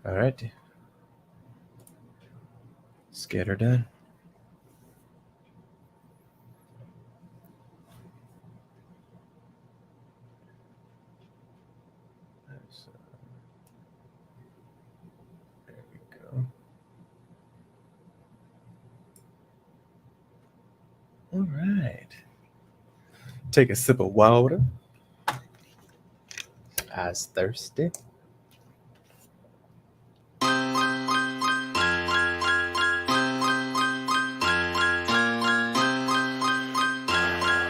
All right. Let's get her done. There we go. All right. Take a sip of water. Eyes thirsty.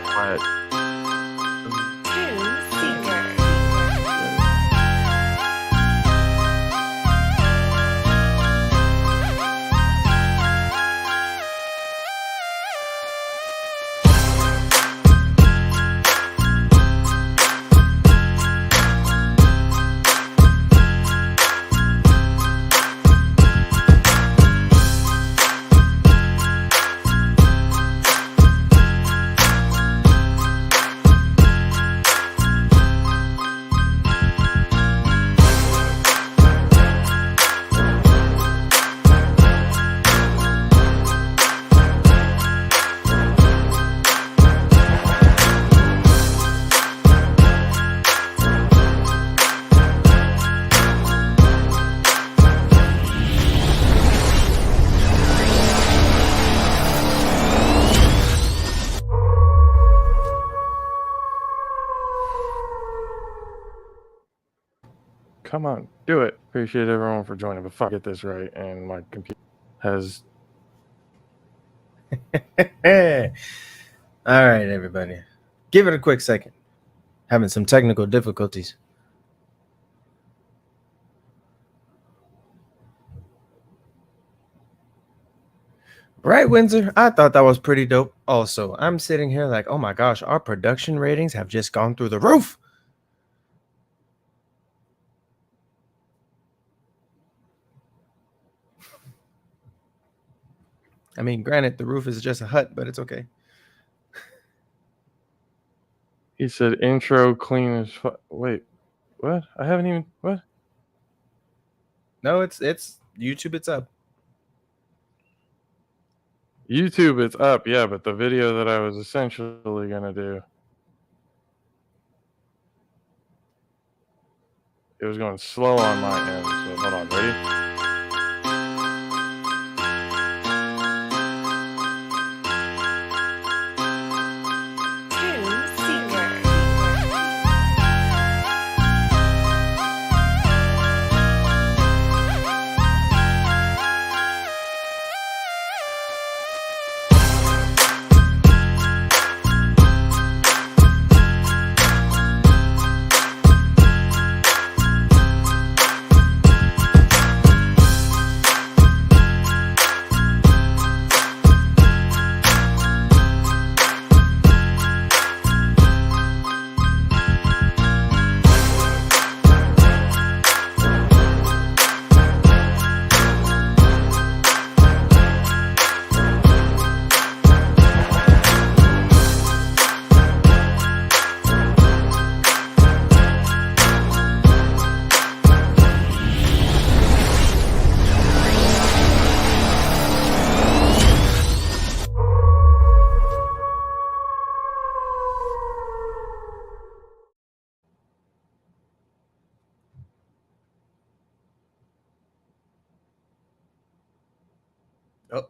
Quiet. Tune seeker. Come on, do it. Appreciate everyone for joining, but fuck, get this right, and my computer has. All right, everybody. Give it a quick second. Having some technical difficulties. Right, Windsor? I thought that was pretty dope. Also, I'm sitting here like, oh my gosh, our production ratings have just gone through the roof. I mean, granted, the roof is just a hut, but it's okay. He said intro clean as fuck. Wait, what? I haven't even. What? No, it's YouTube. It's up. YouTube, it's up, yeah, but the video that I was essentially gonna do, it was going slow on my end. So hold on, ready? Tune seeker. Oh,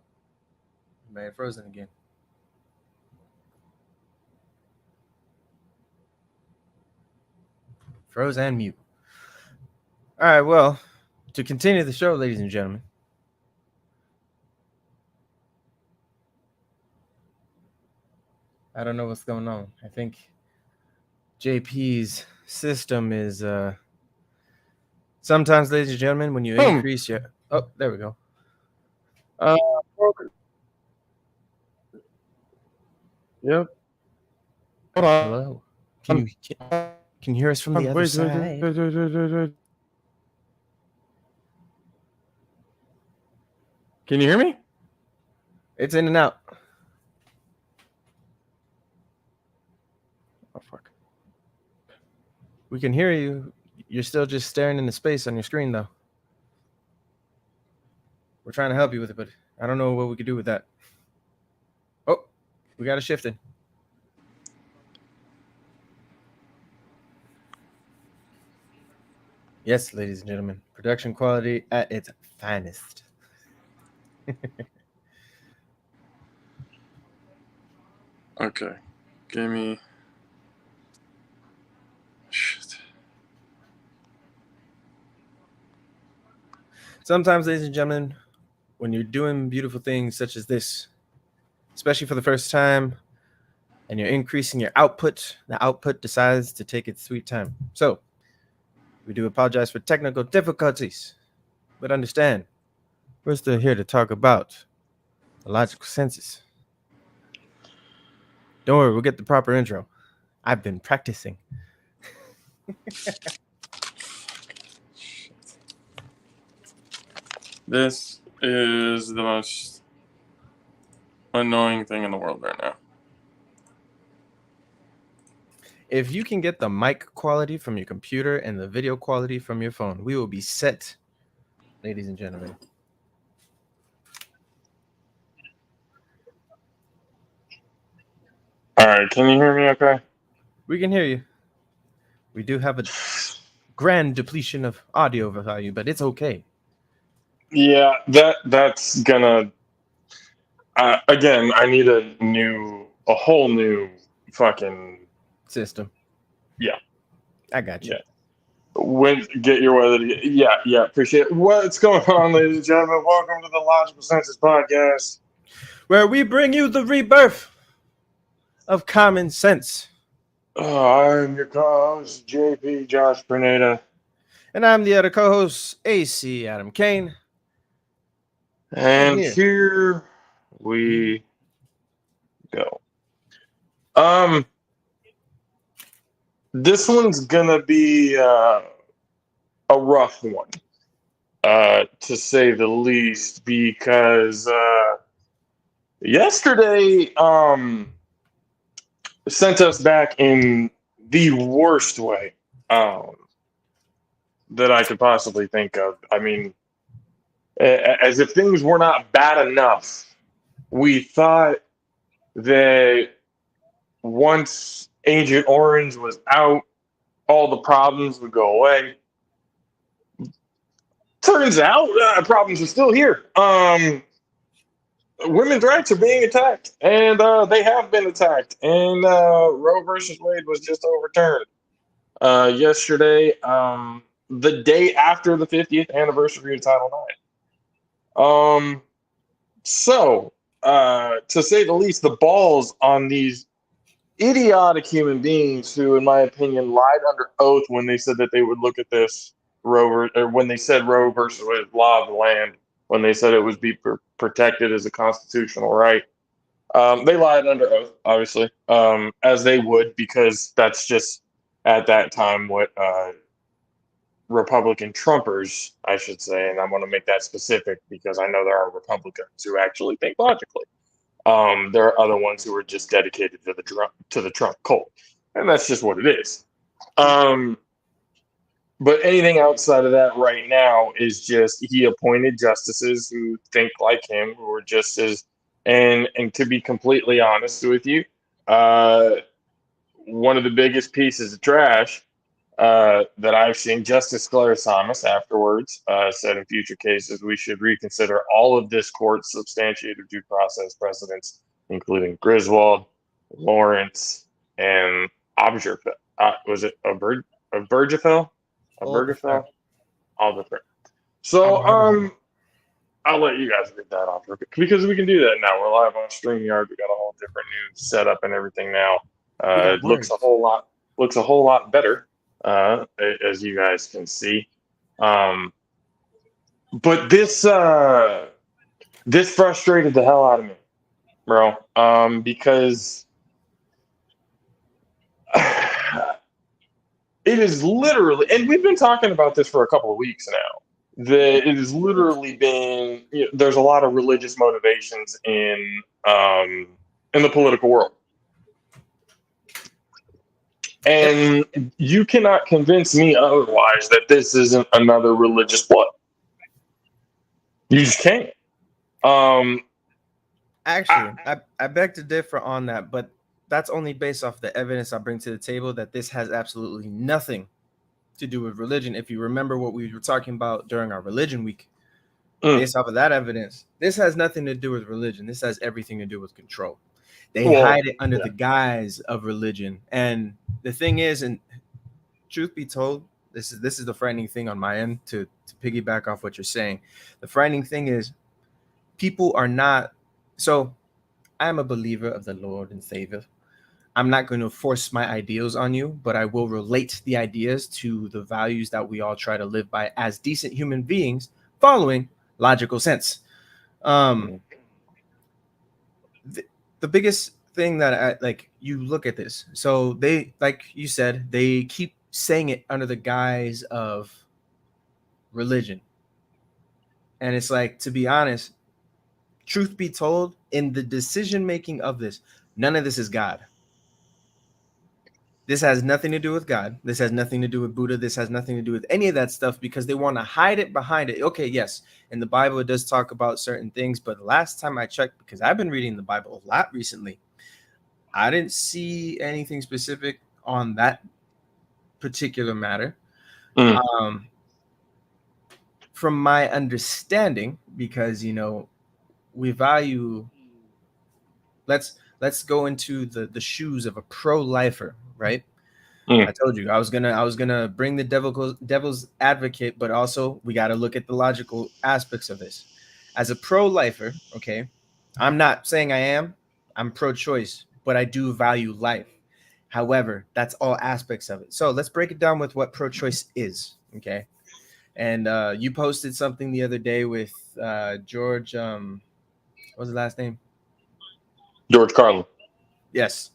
man, frozen again. Froze and mute. All right, well, to continue the show, ladies and gentlemen. I don't know what's going on. I think JP's system is sometimes, ladies and gentlemen, when you Boom. increase your there we go. Yep. Hold on. Hello. Can you hear us from the other side? Wait. Can you hear me? It's in and out. Oh fuck. We can hear you. You're still just staring into space on your screen, though. We're trying to help you with it, but I don't know what we could do with that. Oh, we got a shifting. Yes, ladies and gentlemen, production quality at its finest. Okay. Give me. Shit. Sometimes, ladies and gentlemen, when you're doing beautiful things such as this, especially for the first time, and you're increasing your output, the output decides to take its sweet time. So, we do apologize for technical difficulties, but understand, we're still here to talk about the logical senses. Don't worry, we'll get the proper intro. I've been practicing. This is the most annoying thing in the world right now. If you can get the mic quality from your computer and the video quality from your phone, we will be set, ladies and gentlemen. All right, can you hear me okay? We can hear you. We do have a grand depletion of audio value, but it's okay. Yeah, that's gonna. Again, I need a whole new fucking System. Yeah. I got you. Yeah. Get your weather. Yeah. Appreciate it. What's going on, ladies and gentlemen? Welcome to the Logical Senses Podcast, where we bring you the rebirth of common sense. I'm your co-host, JP Josh Bernada. And I'm the other co-host, AC Adam Kane. And here we go. This one's gonna be a rough one, to say the least, because yesterday sent us back in the worst way that I could possibly think of. I mean, as if things were not bad enough, we thought that once Agent Orange was out, all the problems would go away. Turns out, problems are still here. Women's rights are being attacked, and they have been attacked. And Roe versus Wade was just overturned yesterday, the day after the 50th anniversary of Title IX. So, to say the least, the balls on these idiotic human beings who, in my opinion, lied under oath when they said that they would look at this when they said Roe versus Wade, law of the land, when they said it would be protected as a constitutional right. They lied under oath, obviously, as they would, because that's just at that time what Republican Trumpers, I should say, and I want to make that specific because I know there are Republicans who actually think logically. There are other ones who are just dedicated to the Trump cult, and that's just what it is. But anything outside of that right now is just he appointed justices who think like him, who are just as and to be completely honest with you, one of the biggest pieces of trash that I've seen, Justice Claire Thomas afterwards said in future cases we should reconsider all of this court's substantiated due process precedents, including Griswold, Lawrence, and Obergefell. Was it Obergefell? Obergefell? Obergefell. So I'll let you guys read that off because we can do that now. We're live on StreamYard. We got a whole different new setup and everything now. It looks a whole lot better. As you guys can see, but this frustrated the hell out of me, bro. Because it is literally, and we've been talking about this for a couple of weeks now. That it has literally been. There's a lot of religious motivations in the political world. And you cannot convince me otherwise that this isn't another religious plot. You just can't. Actually, I beg to differ on that, but that's only based off the evidence I bring to the table that this has absolutely nothing to do with religion. If you remember what we were talking about during our religion week, based off of that evidence, this has nothing to do with religion. This has everything to do with control. They hide it under the guise of religion. And the thing is, and truth be told, this is the frightening thing on my end to piggyback off what you're saying. The frightening thing is people are not. So I'm a believer of the Lord and Savior. I'm not going to force my ideals on you, but I will relate the ideas to the values that we all try to live by as decent human beings, following logical sense. The biggest thing that I like, you look at this. So they, like you said, they keep saying it under the guise of religion. And it's like, to be honest, truth be told, in the decision making of this, none of this is God. This has nothing to do with God. This has nothing to do with Buddha. This has nothing to do with any of that stuff because they want to hide it behind it. Okay, yes, in the Bible, it does talk about certain things, but the last time I checked, because I've been reading the Bible a lot recently, I didn't see anything specific on that particular matter. From my understanding, because, you know, we value, let's go into the shoes of a pro-lifer, right? I told you I was gonna bring the devil's advocate, but also we got to look at the logical aspects of this. As a pro-lifer, okay, I'm not saying I'm pro-choice, but I do value life. However, that's all aspects of it. So let's break it down with what pro-choice is, okay? And you posted something the other day with George. What was the last name? George Carlin. Yes.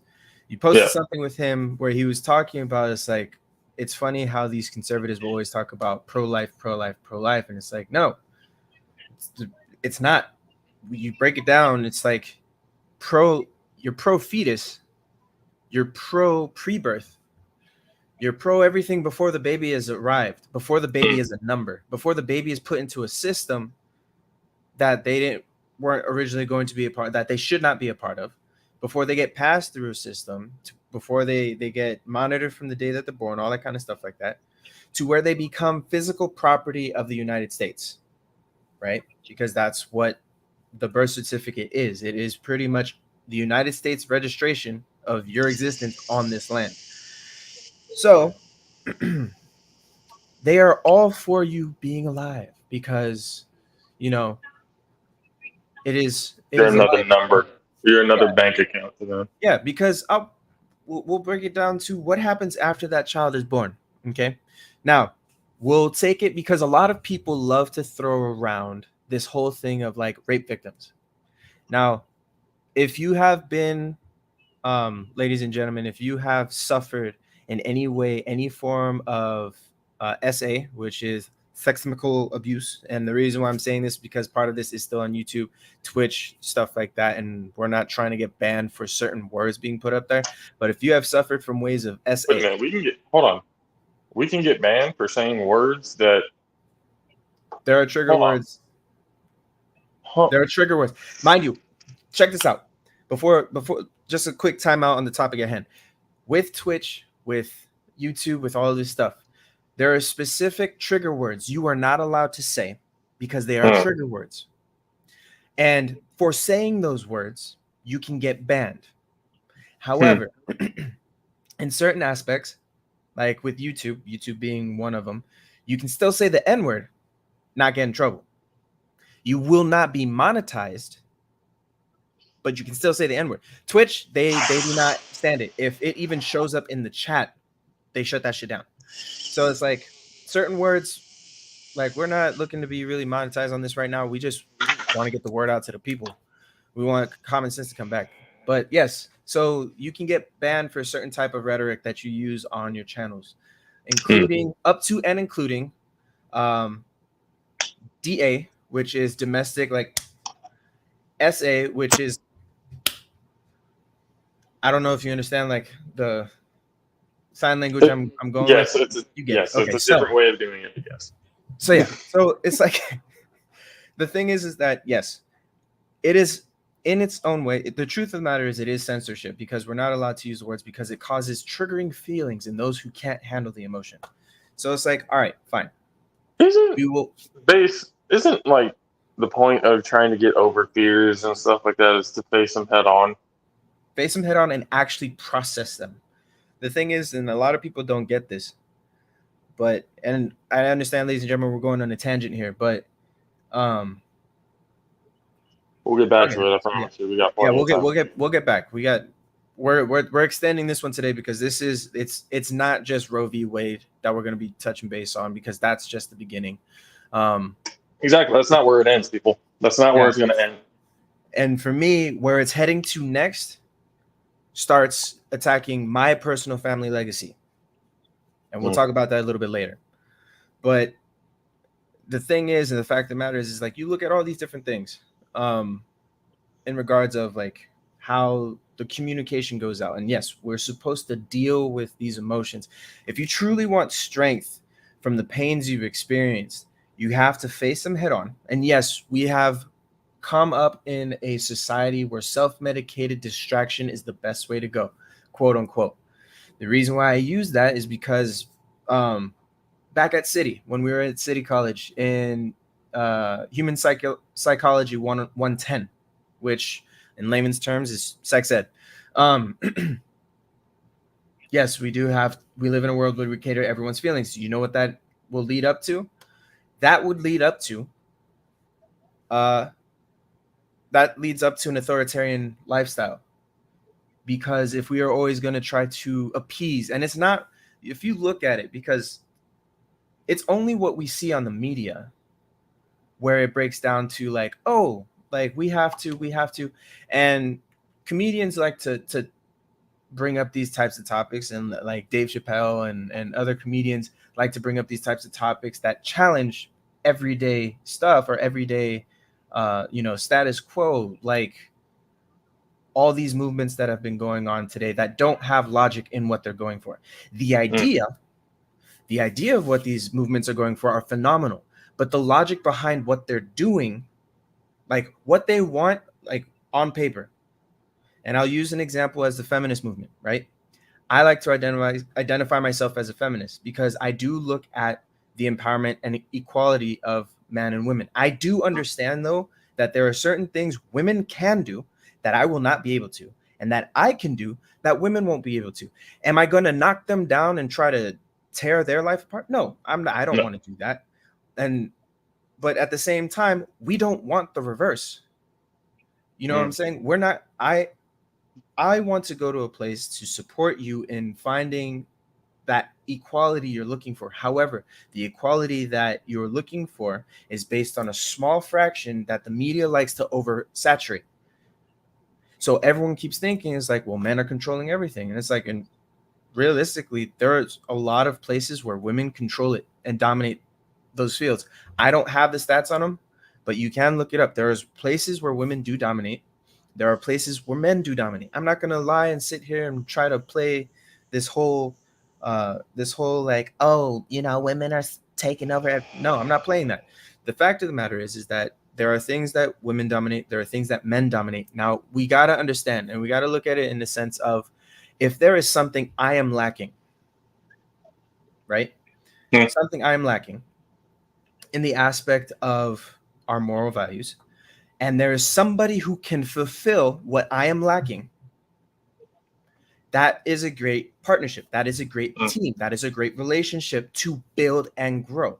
You posted something with him where he was talking about, it's like, it's funny how these conservatives will always talk about pro-life, pro-life, pro-life. And it's like, no, it's not. You break it down, it's like you're pro-fetus, you're pro-pre-birth, you're pro everything before the baby has arrived, before the baby is a number, before the baby is put into a system that they weren't originally going to be a part, that they should not be a part of, before they get passed through a system, before they get monitored from the day that they're born, all that kind of stuff like that, to where they become physical property of the United States, right? Because that's what the birth certificate is. It is pretty much the United States registration of your existence on this land. So they are all for you being alive because, you know, You're another number. You're another bank account to them. Yeah, because we'll break it down to what happens after that child is born. Okay. Now, we'll take it because a lot of people love to throw around this whole thing of like rape victims. Now, if you have been, ladies and gentlemen, if you have suffered in any way, any form of SA, which is sexual abuse, and the reason why I'm saying this is because part of this is still on YouTube, Twitch, stuff like that, and we're not trying to get banned for certain words being put up there. But if you have suffered from ways of SA, wait a minute, we can get banned for saying words that there are trigger words. There are trigger words, mind you. Check this out. Before, just a quick timeout on the topic at hand. With Twitch, with YouTube, with all of this stuff, there are specific trigger words you are not allowed to say because they are trigger words. And for saying those words, you can get banned. However, in certain aspects, like with YouTube being one of them, you can still say the N-word, not get in trouble. You will not be monetized, but you can still say the N-word. Twitch, they do not stand it. If it even shows up in the chat, they shut that shit down. So it's like certain words, like we're not looking to be really monetized on this right now. We just want to get the word out to the people. We want common sense to come back. But yes, so you can get banned for a certain type of rhetoric that you use on your channels, including up to and including DA, which is domestic, like SA, which is, I don't know if you understand like the sign language I'm going yes, with. It's a different way of doing it, yes. So yeah, so it's like the thing is that yes, it is in its own way. The truth of the matter is, it is censorship because we're not allowed to use the words because it causes triggering feelings in those who can't handle the emotion. So it's like, all right, fine. Isn't We will isn't like the point of trying to get over fears and stuff like that is to face them head on? face them head on and actually process them. The thing is, and a lot of people don't get this, but and I understand, ladies and gentlemen, we're going on a tangent here, but We'll get back okay, to it. I promise you. We got yeah, plenty of time. we'll get back. We're extending this one today because this is it's not just Roe v. Wade that we're going to be touching base on because that's just the beginning. Exactly. That's not where it ends, people. That's not where Yeah. it's going to end. And for me, where it's heading to next starts attacking my personal family legacy. And we'll talk about that a little bit later. But the thing is, and the fact of the matter is like you look at all these different things in regards of like how the communication goes out. And yes, we're supposed to deal with these emotions. If you truly want strength from the pains you've experienced, you have to face them head on. And yes, we have come up in a society where self-medicated distraction is the best way to go, quote unquote. The reason why I use that is because back at City, when we were at City College in human psychology 110, which in layman's terms is sex ed. Yes, we live in a world where we cater to everyone's feelings. You know what that will lead up to? That would lead up to that leads up to an authoritarian lifestyle. Because if we are always going to try to appease, and it's not, if you look at it, because it's only what we see on the media where it breaks down to like, oh, like we have to. And comedians like to bring up these types of topics, and like Dave Chappelle and other comedians like to bring up these types of topics that challenge everyday stuff or everyday status quo, like all these movements that have been going on today that don't have logic in what they're going for. The idea of what these movements are going for are phenomenal, but the logic behind what they're doing, like what they want, like on paper. And I'll use an example as the feminist movement, right? I like to identify myself as a feminist because I do look at the empowerment and equality of men and women. I do understand, though, that there are certain things women can do that I will not be able to, and that I can do that women won't be able to. Am I going to knock them down and try to tear their life apart? No, I'm not. I don't want to do that. But at the same time, we don't want the reverse. You know what I'm saying? We're not. I want to go to a place to support you in finding that equality you're looking for. However, the equality that you're looking for is based on a small fraction that the media likes to oversaturate. So everyone keeps thinking it's like, well, men are controlling everything. And it's like, and realistically, there's a lot of places where women control it and dominate those fields. I don't have the stats on them, but you can look it up. There's places where women do dominate. There are places where men do dominate. I'm not going to lie and sit here and try to play this whole like, oh, women are taking over. No, I'm not playing that. The fact of the matter is that there are things that women dominate. There are things that men dominate. Now, we got to understand, and we got to look at it in the sense of if there is something I am lacking, right? Something I am lacking in the aspect of our moral values, and there is somebody who can fulfill what I am lacking, that is a great partnership. That is a great team. That is a great relationship to build and grow.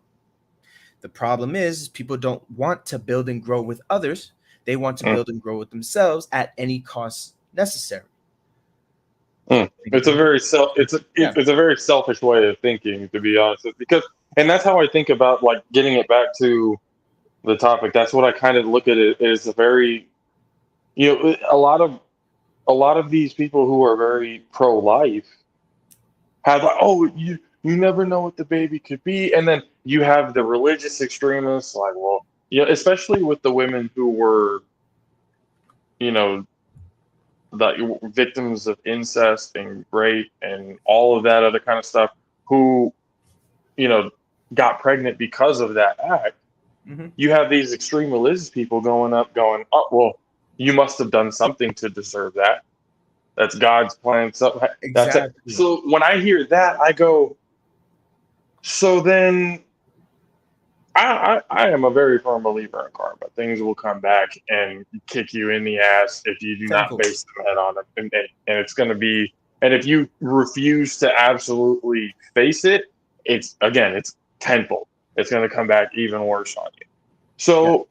The problem is people don't want to build and grow with others. They want to build and grow with themselves at any cost necessary. It's a very selfish way of thinking, to be honest, and that's how I think about like getting it back to the topic. That's what I kind of look at it as a very, a lot of these people who are very pro-life have like, oh, you never know what the baby could be, and then you have the religious extremists like, well, especially with the women who were, the victims of incest and rape and all of that other kind of stuff, who, got pregnant because of that act. You have these extreme religious people going, oh, well, you must have done something to deserve that. That's God's plan. So that's it. Exactly. So when I hear that, I go, so then I am a very firm believer in karma. Things will come back and kick you in the ass if you do not Tenfold. base them head on it. And it's going to be, and if you refuse to absolutely face it, it's tenfold. It's going to come back even worse on you. So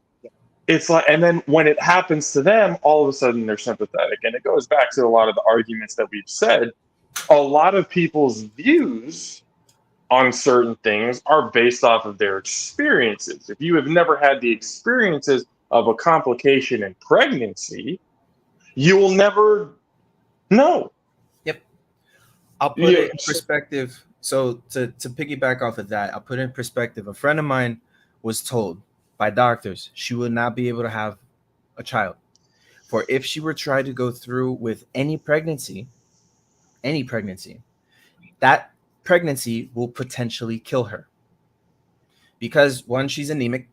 it's like, and then when it happens to them, all of a sudden they're sympathetic. And it goes back to a lot of the arguments that we've said. A lot of people's views on certain things are based off of their experiences. If you have never had the experiences of a complication in pregnancy, you will never know. Yep. I'll put it in perspective. So to piggyback off of that, I'll put it in perspective. A friend of mine was told by doctors she would not be able to have a child. For if she were trying to go through with any pregnancy, that pregnancy will potentially kill her. Because one, she's anemic.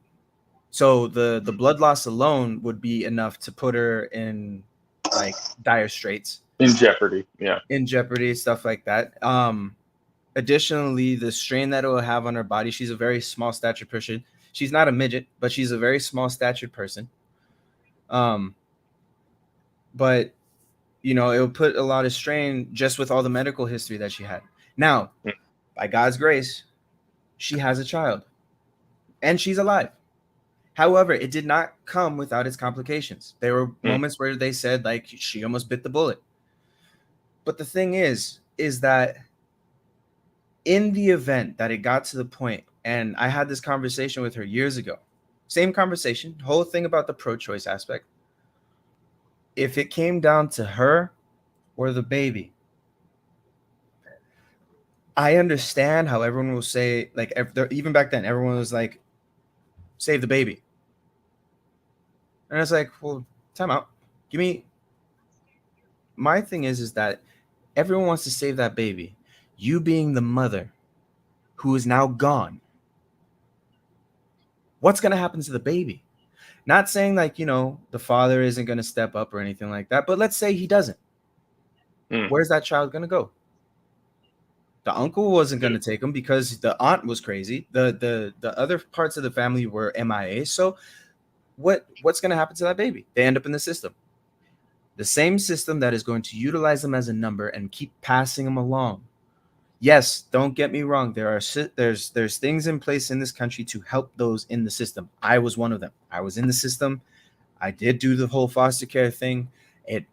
So the blood loss alone would be enough to put her in like dire straits. In jeopardy, yeah. In jeopardy, stuff like that. Additionally, the strain that it will have on her body, she's a very small statured person. She's not a midget, but she's a very small statured person. But you know, it will put a lot of strain just with all the medical history that she had. Now, by God's grace, she has a child and she's alive. However, it did not come without its complications. There were moments where they said like she almost bit the bullet. But the thing is that in the event that it got to the point, and I had this conversation with her years ago, same conversation, whole thing about the pro-choice aspect. If it came down to her or the baby, I understand how everyone will say, like, even back then, everyone was like, save the baby. And I was like, well, time out. Give me. My thing is that everyone wants to save that baby. You being the mother who is now gone. What's going to happen to the baby? Not saying like, you know, the father isn't going to step up or anything like that. But let's say he doesn't. Where's that child going to go? The uncle wasn't going to take him because the aunt was crazy. The other parts of the family were MIA. So what's going to happen to that baby? They end up in the system. The same system that is going to utilize them as a number and keep passing them along. Yes, don't get me wrong. There's things in place in this country to help those in the system. I was one of them. I was in the system. I did do the whole foster care thing. It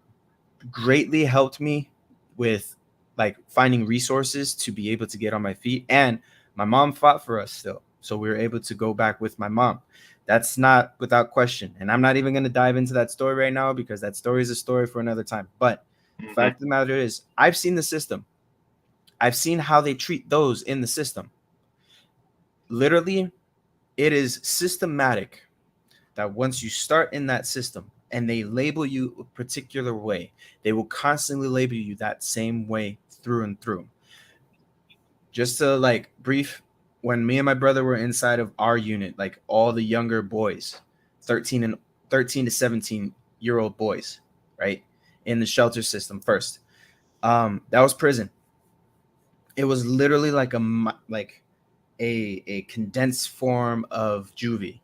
greatly helped me with like finding resources to be able to get on my feet. And my mom fought for us still. So we were able to go back with my mom. That's not without question. And I'm not even going to dive into that story right now because that story is a story for another time. But the fact of the matter is, I've seen the system. I've seen how they treat those in the system. Literally, it is systematic that once you start in that system and they label you a particular way, they will constantly label you that same way through and through. Just to like brief, when me and my brother were inside of our unit, like all the younger boys, 13 to 17-year-old boys, right, in the shelter system first, that was prison. It was literally like a condensed form of juvie,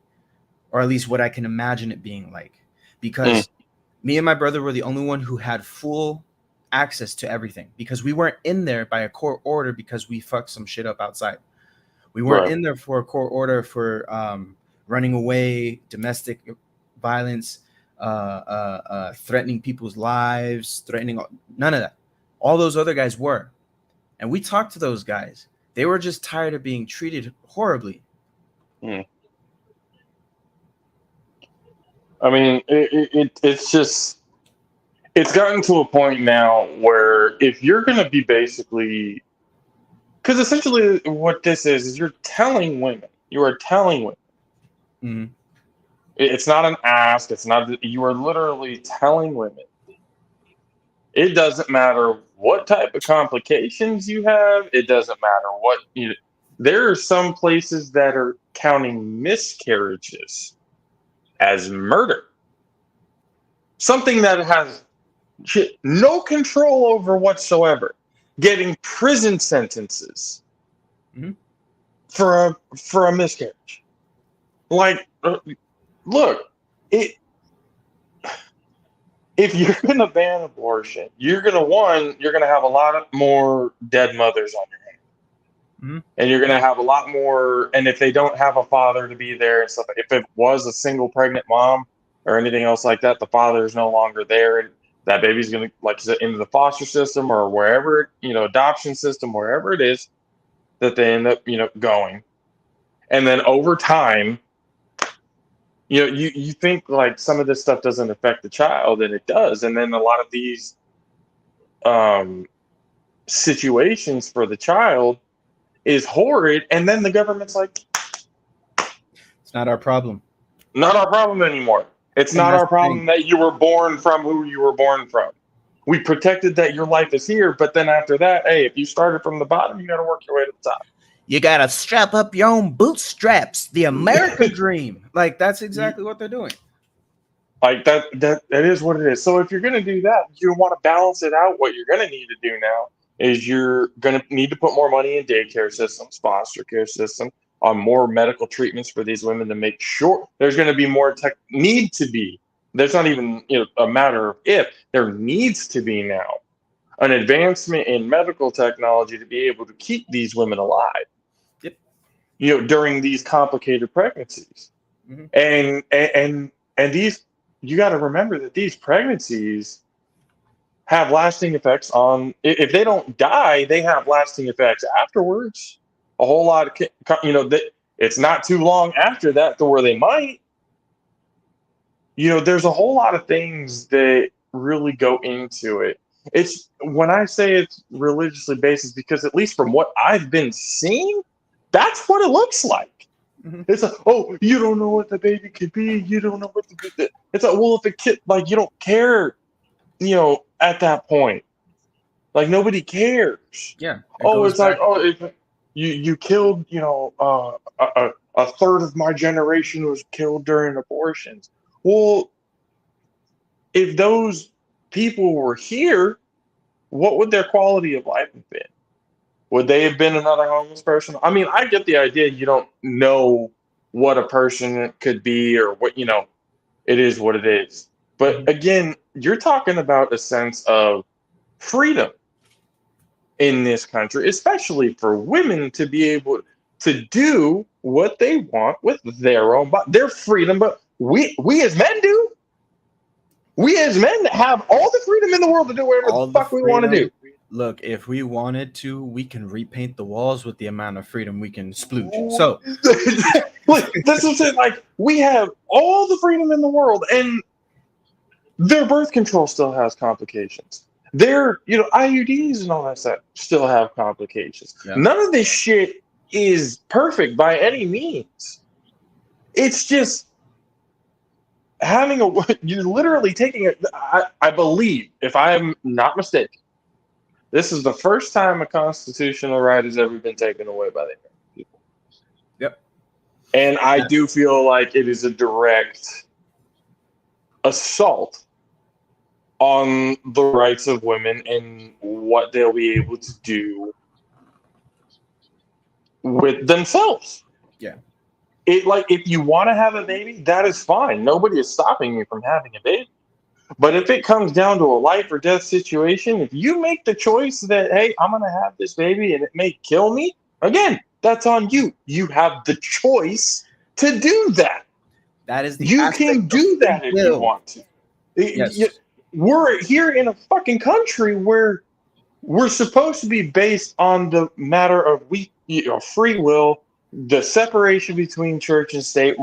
or at least what I can imagine it being like, because me and my brother were the only one who had full access to everything, because we weren't in there by a court order because we fucked some shit up outside. We weren't in there for a court order for running away, domestic violence, threatening people's lives, none of that. All those other guys were. And we talked to those guys. They were just tired of being treated horribly. I mean, it's just, it's gotten to a point now where if you're going to be basically, because essentially what this is you're telling women, you are telling women. Mm-hmm. It's not an ask. It's not, you are literally telling women. It doesn't matter what type of complications you have. It doesn't matter what, there are some places that are counting miscarriages as murder. something that has no control over whatsoever, getting prison sentences Mhm. for a miscarriage. Like, look, it. If you're going to ban abortion, you're going to have a lot of more dead mothers on your hands. Mhm. And you're going to have a lot more, and if they don't have a father to be there and stuff, if it was a single pregnant mom or anything else like that, the father is no longer there. And that baby's going to, like you said, into the foster system or wherever, adoption system, wherever it is that they end up, going. And then over time, you think like some of this stuff doesn't affect the child, and it does. And then a lot of these situations for the child is horrid. And then the government's like, It's not our problem. not our problem anymore. It's And not that's our the problem thing. that you were born from who you were born from. We protected that your life is here. But then after that, hey, if you started from the bottom, you got to work your way to the top. You gotta strap up your own bootstraps. The American dream. Like, that's exactly what they're doing. Like that is what it is. So if you're going to do that, you want to balance it out. What you're going to need to do now is you're going to need to put more money in daycare systems, foster care system, on more medical treatments for these women to make sure there's going to be more need to be. There's not even a matter of if, there needs to be now an advancement in medical technology to be able to keep these women alive. Yep. During these complicated pregnancies. Mhm. And these, you got to remember that these pregnancies have lasting effects on, if they don't die, they have lasting effects afterwards. A whole lot of, it's not too long after that to where they might. There's a whole lot of things that really go into it. It's, when I say it's religiously based, it's because at least from what I've been seeing, that's what it looks like. Mhm. It's like, oh, you don't know what the baby could be. You don't know what the baby. It's like, well, if a kid, like, you don't care, at that point. Like, nobody cares. Yeah. Oh, it's like, oh, if you killed, a third of my generation was killed during abortions. Well, if those people were here, what would their quality of life have been? Would they have been another homeless person? I mean, I get the idea you don't know what a person could be or what, it is what it is. But again, you're talking about a sense of freedom in this country, especially for women to be able to do what they want with their own body, their freedom. But we as men do. We as men have all the freedom in the world to do whatever the fuck we want to do. Look, if we wanted to, we can repaint the walls with the amount of freedom we can splooge. So that's what I'm saying. Like, we have all the freedom in the world, and their birth control still has complications. Their, IUDs and all that stuff still have complications. Yeah. None of this shit is perfect by any means. It's just you're literally taking it. I believe, if I'm not mistaken, this is the first time a constitutional right has ever been taken away by the American people. Yep. And I do feel like it is a direct assault on the rights of women and what they'll be able to do with themselves. Yeah. If you want to have a baby, that is fine. Nobody is stopping you from having a baby. But if it comes down to a life or death situation, if you make the choice that, hey, I'm going to have this baby and it may kill me, again, that's on you. You have the choice to do that. That is the you can do that if you want to. Yes. We're here in a fucking country where we're supposed to be based on the matter of free will. The separation between church and state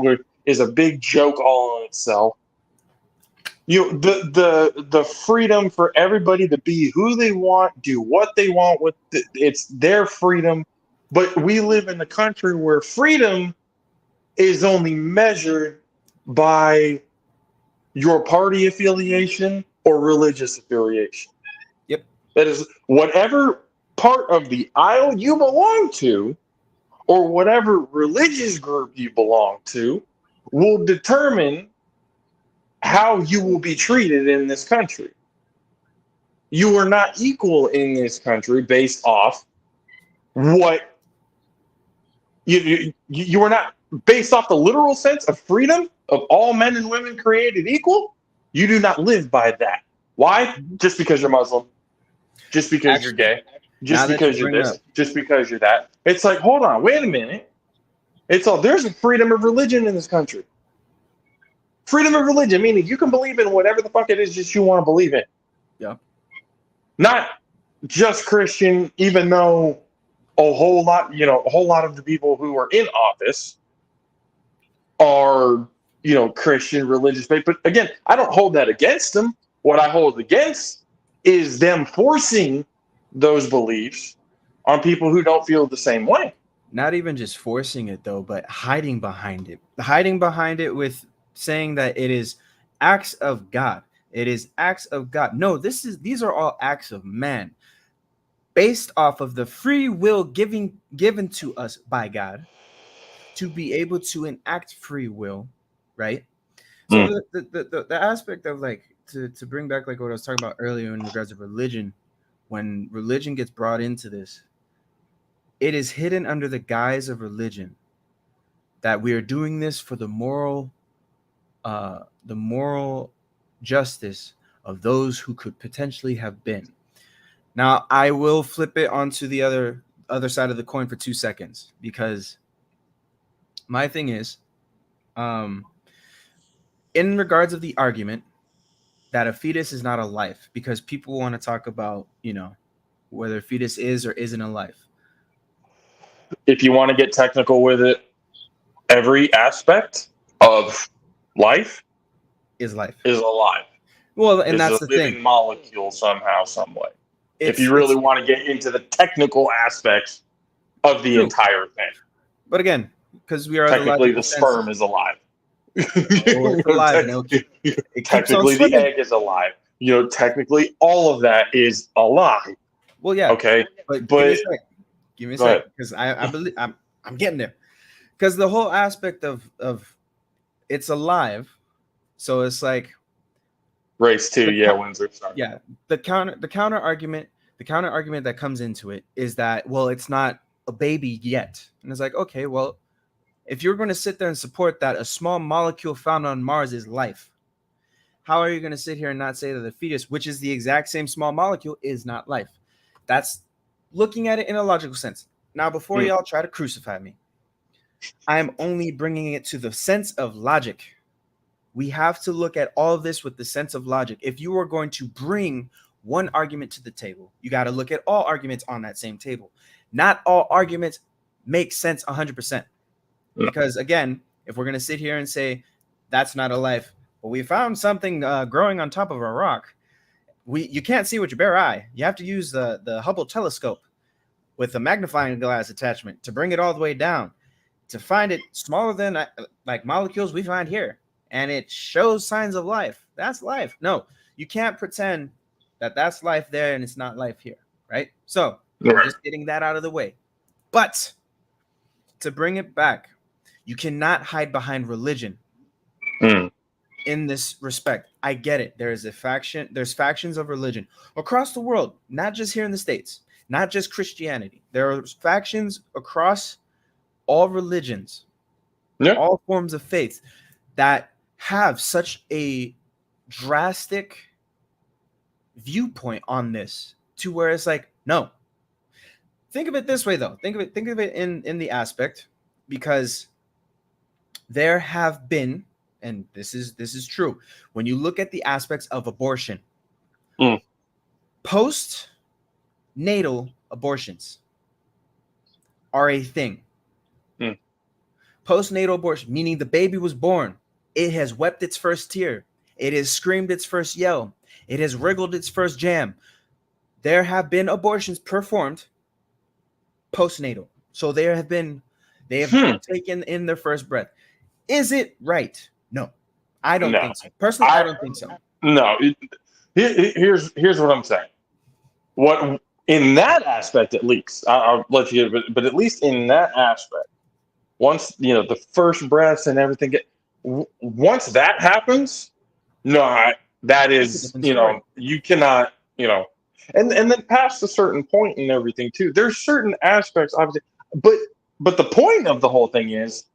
is a big joke all in itself. The freedom for everybody to be who they want, do what they want with it's their freedom. But we live in a country where freedom is only measured by your party affiliation or religious affiliation. Yep. That is, whatever part of the aisle you belong to, or whatever religious group you belong to, will determine how you will be treated in this country. You are not equal in this country based off what you are not based off the literal sense of freedom of all men and women created equal. You do not live by that. Why? Just because you're Muslim, just because you're gay, just because you're this, just because you're that. It's like, hold on, wait a minute. There's a freedom of religion in this country. Freedom of religion, meaning you can believe in whatever the fuck it is that you want to believe in. Yeah. Not just Christian, even though a whole lot of the people who are in office are, Christian religious faith. But again, I don't hold that against them. What I hold against is them forcing those beliefs on people who don't feel the same way. Not even just forcing it though, but hiding behind it. Hiding behind it with saying that it is acts of God. It is acts of God. No, these are all acts of man, based off of the free will given to us by God to be able to enact free will, right? So the aspect of like to bring back like what I was talking about earlier in regards to religion, when religion gets brought into this, it is hidden under the guise of religion that we are doing this for the moral justice of those who could potentially have been. Now, I will flip it onto the other side of the coin for 2 seconds, because my thing is, in regards of the argument that a fetus is not a life, because people want to talk about, whether a fetus is or isn't a life. If you want to get technical with it, every aspect of life is alive. Well, and that's the living thing. Molecule somehow, some way. If you really want to get into the technical aspects of the entire thing. But again, because we are technically the sperm is alive. Technically the egg is alive. Technically all of that is alive. Well, yeah. Okay. But give me a second, because I believe I'm getting there. Because the whole aspect of it's alive, so it's like race 2, Windsor. Sorry. Yeah, the counter argument that comes into it is that, well, it's not a baby yet, and it's like, okay, well, if you're going to sit there and support that a small molecule found on Mars is life, how are you going to sit here and not say that the fetus, which is the exact same small molecule, is not life? That's looking at it in a logical sense. Now, before y'all try to crucify me, I'm only bringing it to the sense of logic. We have to look at all of this with the sense of logic. If you are going to bring one argument to the table, you got to look at all arguments on that same table. Not all arguments make sense 100%. Because again, if we're going to sit here and say that's not a life, but we found something growing on top of a rock, you can't see with your bare eye. You have to use the Hubble telescope with a magnifying glass attachment to bring it all the way down to find it smaller than like molecules we find here. And it shows signs of life. That's life. No, you can't pretend that that's life there and it's not life here, right? So just getting that out of the way. But to bring it back, you cannot hide behind religion in this respect. I get it. There's factions of religion across the world, not just here in the States, not just Christianity. There are factions across all religions, all forms of faith that have such a drastic viewpoint on this, to where it's like, no. Think of it this way, though. Think of it in the aspect, because there have been, and this is true, when you look at the aspects of abortion, post-natal abortions are a thing. Postnatal abortion, meaning the baby was born, it has wept its first tear, it has screamed its first yell, it has wriggled its first jam. There have been abortions performed postnatal. So they have taken in their first breath. Is it right? No, I don't think so. Personally, I don't think so. No. Here's what I'm saying. What in that aspect, at least, I'll let you get it, but at least in that aspect, once the first breaths and everything once that happens, No, that That's a is, different story. you cannot, and then past a certain point and everything too. There's certain aspects, obviously, but the point of the whole thing is,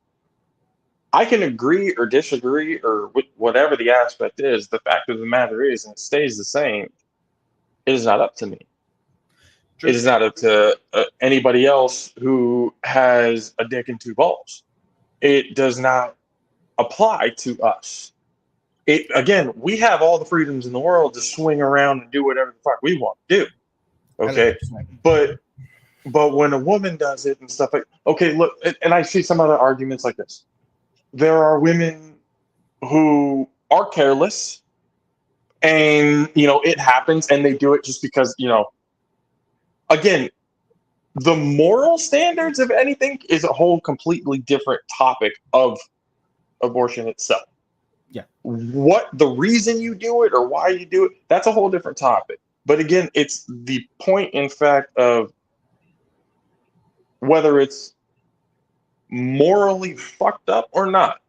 I can agree or disagree or whatever the aspect is. The fact of the matter is, and it stays the same. It is not up to me. True. It is not up to anybody else who has a dick and two balls. It does not apply to us. Again, we have all the freedoms in the world to swing around and do whatever the fuck we want to do. Okay, but when a woman does it and stuff like, okay, look, and I see some other arguments like this. There are women who are careless, and it happens, and they do it just because again, the moral standards of anything is a whole completely different topic of abortion itself. Yeah. What the reason you do it or why you do it, that's a whole different topic. But again, it's the point in fact of whether it's morally fucked up or not.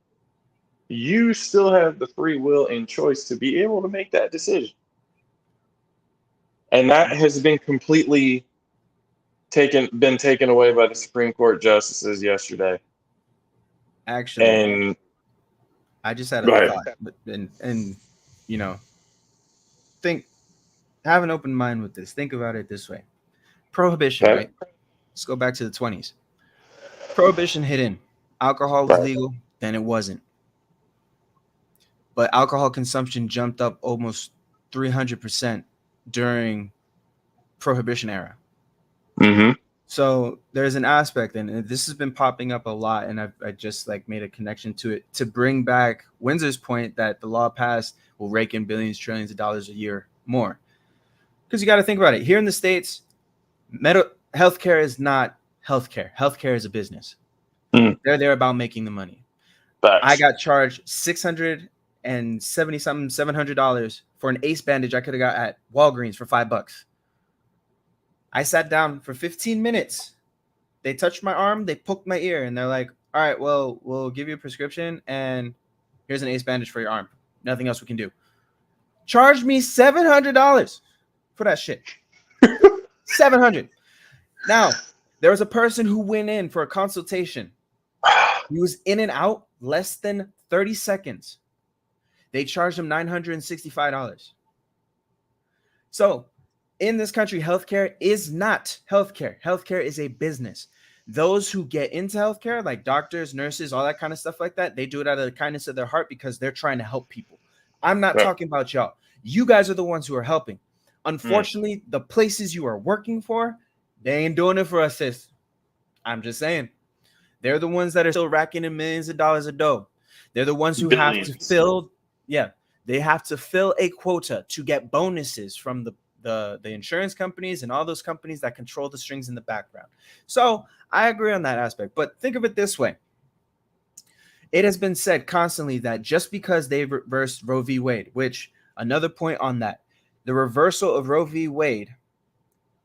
You still have the free will and choice to be able to make that decision. And that has been completely taken away by the Supreme Court justices yesterday. Actually, And I just had Go a ahead. thought, and have an open mind with this. Think about it this way: prohibition, Okay. right? Let's go back to the 20s. Prohibition hit in. Alcohol was Right. legal, then it wasn't. But alcohol consumption jumped up almost 300% during Prohibition era. Mm-hmm. So there's an aspect, and this has been popping up a lot, and I just made a connection to it to bring back Windsor's point that the law passed will rake in billions, trillions of dollars a year more. Because you got to think about it. Here in the States, healthcare is not healthcare. Healthcare is a business. They're there about making the money. I got charged $700 for an ACE bandage I could have got at Walgreens for $5. I sat down for 15 minutes. They touched my arm, they poked my ear, and they're like, all right, well, we'll give you a prescription, and here's an ACE bandage for your arm. Nothing else we can do. Charged me $700 for that shit. $700. Now, there was a person who went in for a consultation. He was in and out less than 30 seconds. They charged him $965. So, in this country, healthcare is not healthcare. Healthcare is a business. Those who get into healthcare, like doctors, nurses, all that kind of stuff like that, they do it out of the kindness of their heart because they're trying to help people. I'm not talking about y'all. You guys are the ones who are helping. Unfortunately, the places you are working for, they ain't doing it for us, sis. I'm just saying. They're the ones that are still racking in millions of dollars of dough. They're the ones who Billions. have to fill, they have to fill a quota to get bonuses from the insurance companies and all those companies that control the strings in the background. So I agree on that aspect. But think of it this way. It has been said constantly that just because they reversed Roe v. Wade, which another point on that, the reversal of Roe v. Wade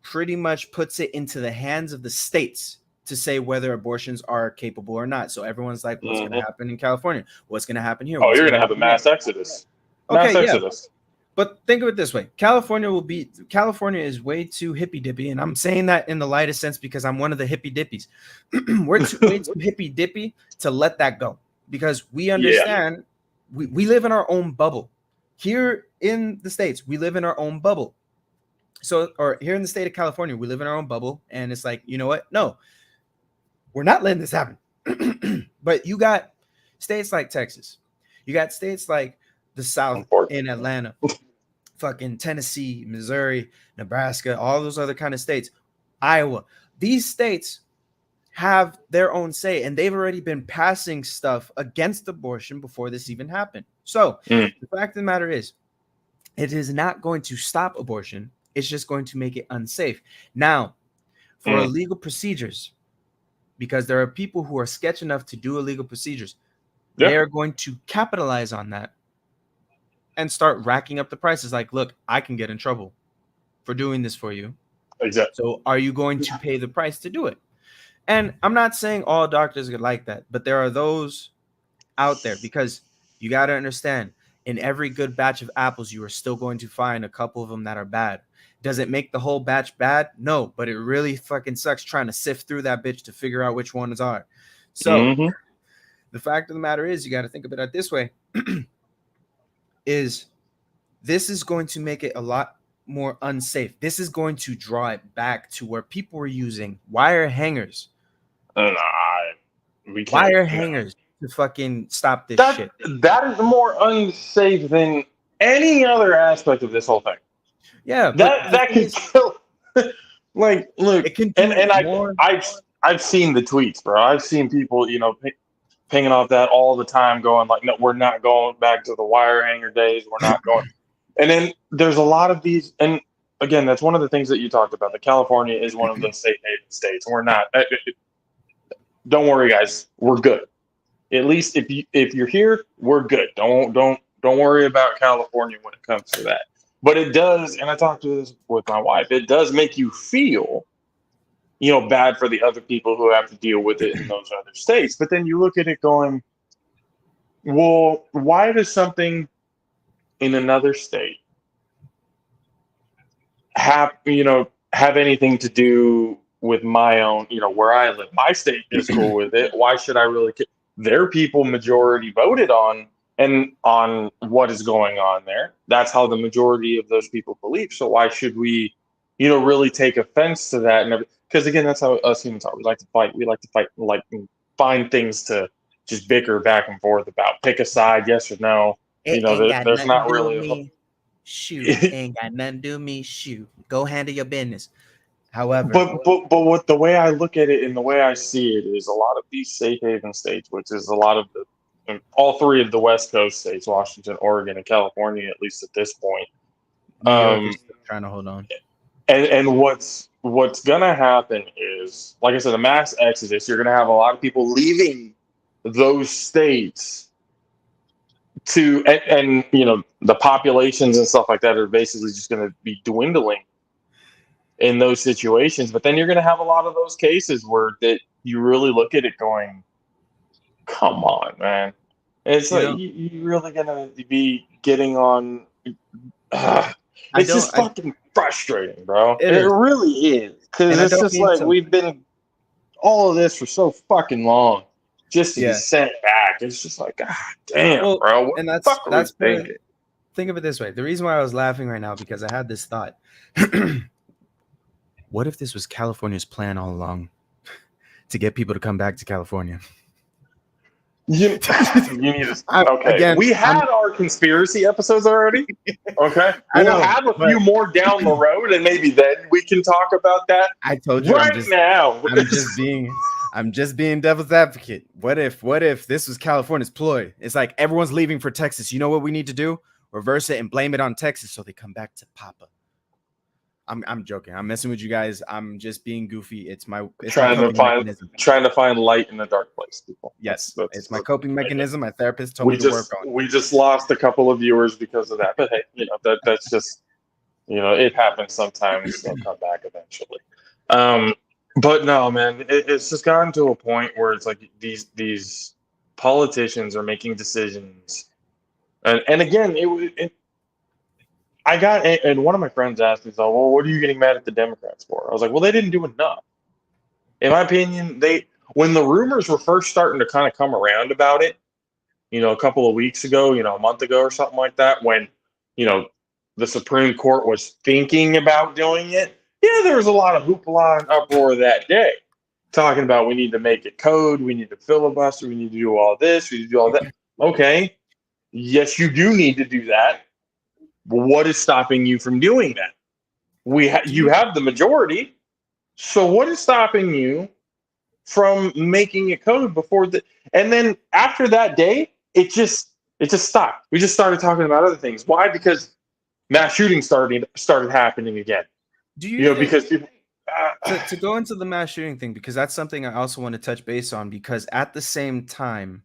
pretty much puts it into the hands of the states to say whether abortions are capable or not. So everyone's like, what's going to happen in California? What's going to happen here? Oh, you're going to have a mass exodus. Okay, Mass yeah. exodus. But think of it this way. California is way too hippy dippy. And I'm saying that in the lightest sense because I'm one of the hippy dippies. We're way too hippy dippy to let that go because we understand we live in our own bubble. Here in the States, we live in our own bubble. So, or here in the state of California, we live in our own bubble. And it's like, you know what? No, we're not letting this happen. But you got states like Texas. You got states like the South in Atlanta, fucking Tennessee, Missouri, Nebraska, all those other kind of states, Iowa. These states have their own say, and they've already been passing stuff against abortion before this even happened. So the fact of the matter is, it is not going to stop abortion. It's just going to make it unsafe. Now, for illegal procedures, because there are people who are sketch enough to do illegal procedures, they are going to capitalize on that and start racking up the prices. Like, look, I can get in trouble for doing this for you. Exactly. So are you going to pay the price to do it? And I'm not saying all doctors are like that, but there are those out there because you got to understand in every good batch of apples, you are still going to find a couple of them that are bad. Does it make the whole batch bad? No, but it really fucking sucks trying to sift through that bitch to figure out which ones are. So the fact of the matter is, you got to think about it this way: is this is going to make it a lot more unsafe. This is going to draw it back to where people were using wire hangers, We can't. wire hangers to fucking stop this shit. That is more unsafe than any other aspect of this whole thing. Yeah, but That can kill. Like, look, it can do and more. I've seen the tweets, bro. I've seen people, pinging off that all the time, going like, "No, we're not going back to the wire hanger days. We're not going." And then there's a lot of these, and again, that's one of the things that you talked about. That California is one of the safe haven states. We're not. Don't worry, guys. We're good. At least if you're here, we're good. Don't worry about California when it comes to that. But it does, and I talked to this with my wife. It does make you feel, bad for the other people who have to deal with it in those other states. But then you look at it going, well, why does something in another state have anything to do with my own, where I live? My state is cool with it. Why should I really care? Their people majority voted on what is going on there. That's how the majority of those people believe. So why should we, really take offense to that? And because again, that's how us humans are. We like to fight. We like to fight, like find things to just bicker back and forth about. Pick a side, yes or no. There's not really. Shoot, ain't got nothing to do with me. Shoot, go handle your business. However, but what the way I look at it and the way I see it is a lot of these safe haven states, which is a lot of all three of the West Coast states, Washington, Oregon, and California, at least at this point. New York is still trying to hold on. And what's gonna happen is, like I said, a mass exodus. You're gonna have a lot of people leaving those states and the populations and stuff like that are basically just gonna be dwindling in those situations. But then you're gonna have a lot of those cases where that you really look at it going, come on, man. It's you're really gonna be getting on. It's just fucking frustrating, bro. It really is, because it's just like we've been all of this for so fucking long, just to be sent back. It's just like, God damn, bro. What and the fuck are we thinking? Think of it this way. The reason why I was laughing right now, because I had this thought. What if this was California's plan all along to get people to come back to California? You need to. Okay, again, we had our conspiracy episodes already. Okay, we'll have a few more down the road, and maybe then we can talk about that. I told you now. I'm just being devil's advocate. What if this was California's ploy? It's like everyone's leaving for Texas. You know what we need to do? Reverse it and blame it on Texas so they come back to Papa. I'm joking. I'm messing with you guys. I'm just being goofy. It's trying to find light in a dark place, people. Yes, it's my coping mechanism. My therapist told me to work on it. We just lost a couple of viewers because of that, but hey, that's just it happens sometimes. They'll come back eventually. But no, man, it's just gotten to a point where it's like these politicians are making decisions, and again, and one of my friends asked me, "So, well, what are you getting mad at the Democrats for?" I was like, "Well, they didn't do enough." In my opinion, when the rumors were first starting to kind of come around about it, a couple of weeks ago, a month ago or something like that, when, the Supreme Court was thinking about doing it, there was a lot of hoopla and uproar that day, talking about we need to make it code, we need to filibuster, we need to do all this, we need to do all that. Okay, yes, you do need to do that. What is stopping you from doing that? You have the majority, so what is stopping you from making a code before and then after that day, it just stopped. We just started talking about other things. Why? Because mass shootings started happening again. Do you because people to go into the mass shooting thing, because that's something I also want to touch base on, because at the same time,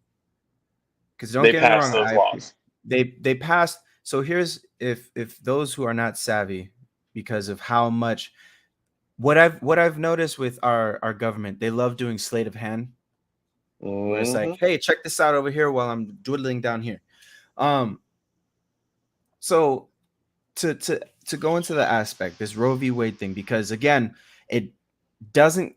because don't get me wrong, those laws. They passed. So here's if those who are not savvy, because of how much what I've noticed with our government, they love doing sleight of hand. Where it's like, hey, check this out over here while I'm dwindling down here. So to go into the aspect, this Roe v. Wade thing, because again, it doesn't.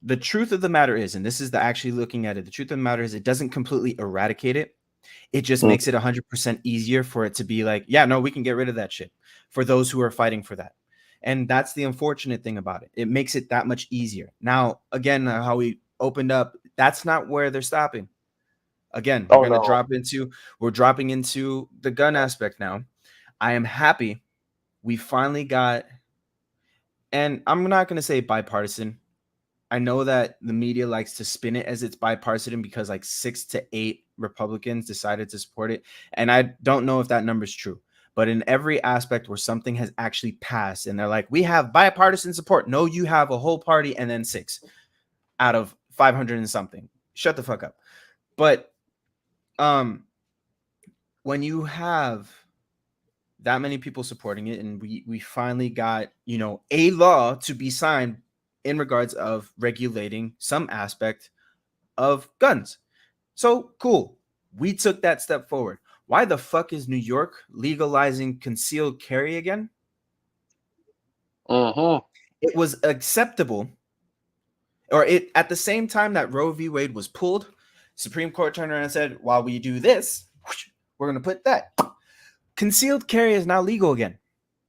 The truth of the matter is, and this is the actually looking at it, the truth of the matter is, it doesn't completely eradicate it. It just Mm. makes it 100% easier for it to be like, yeah, no, we can get rid of that shit for those who are fighting for that. And that's the unfortunate thing about it. It makes it that much easier. Now, again, how we opened up, that's not where they're stopping. Again, Oh, we're no. dropping into the gun aspect now. I am happy we finally got, and I'm not going to say bipartisan. I know that the media likes to spin it as it's bipartisan because like 6 to 8 Republicans decided to support it. And I don't know if that number is true, but in every aspect where something has actually passed and they're like, we have bipartisan support. No, you have a whole party and then 6 out of 500 and something. Shut the fuck up. But when you have that many people supporting it, and we finally got, a law to be signed in regards of regulating some aspect of guns. So cool. We took that step forward. Why the fuck is New York legalizing concealed carry again? Mm-hmm. It was acceptable, or it at the same time that Roe v. Wade was pulled, Supreme Court turned around and said, while we do this, we're going to put that. Concealed carry is now legal again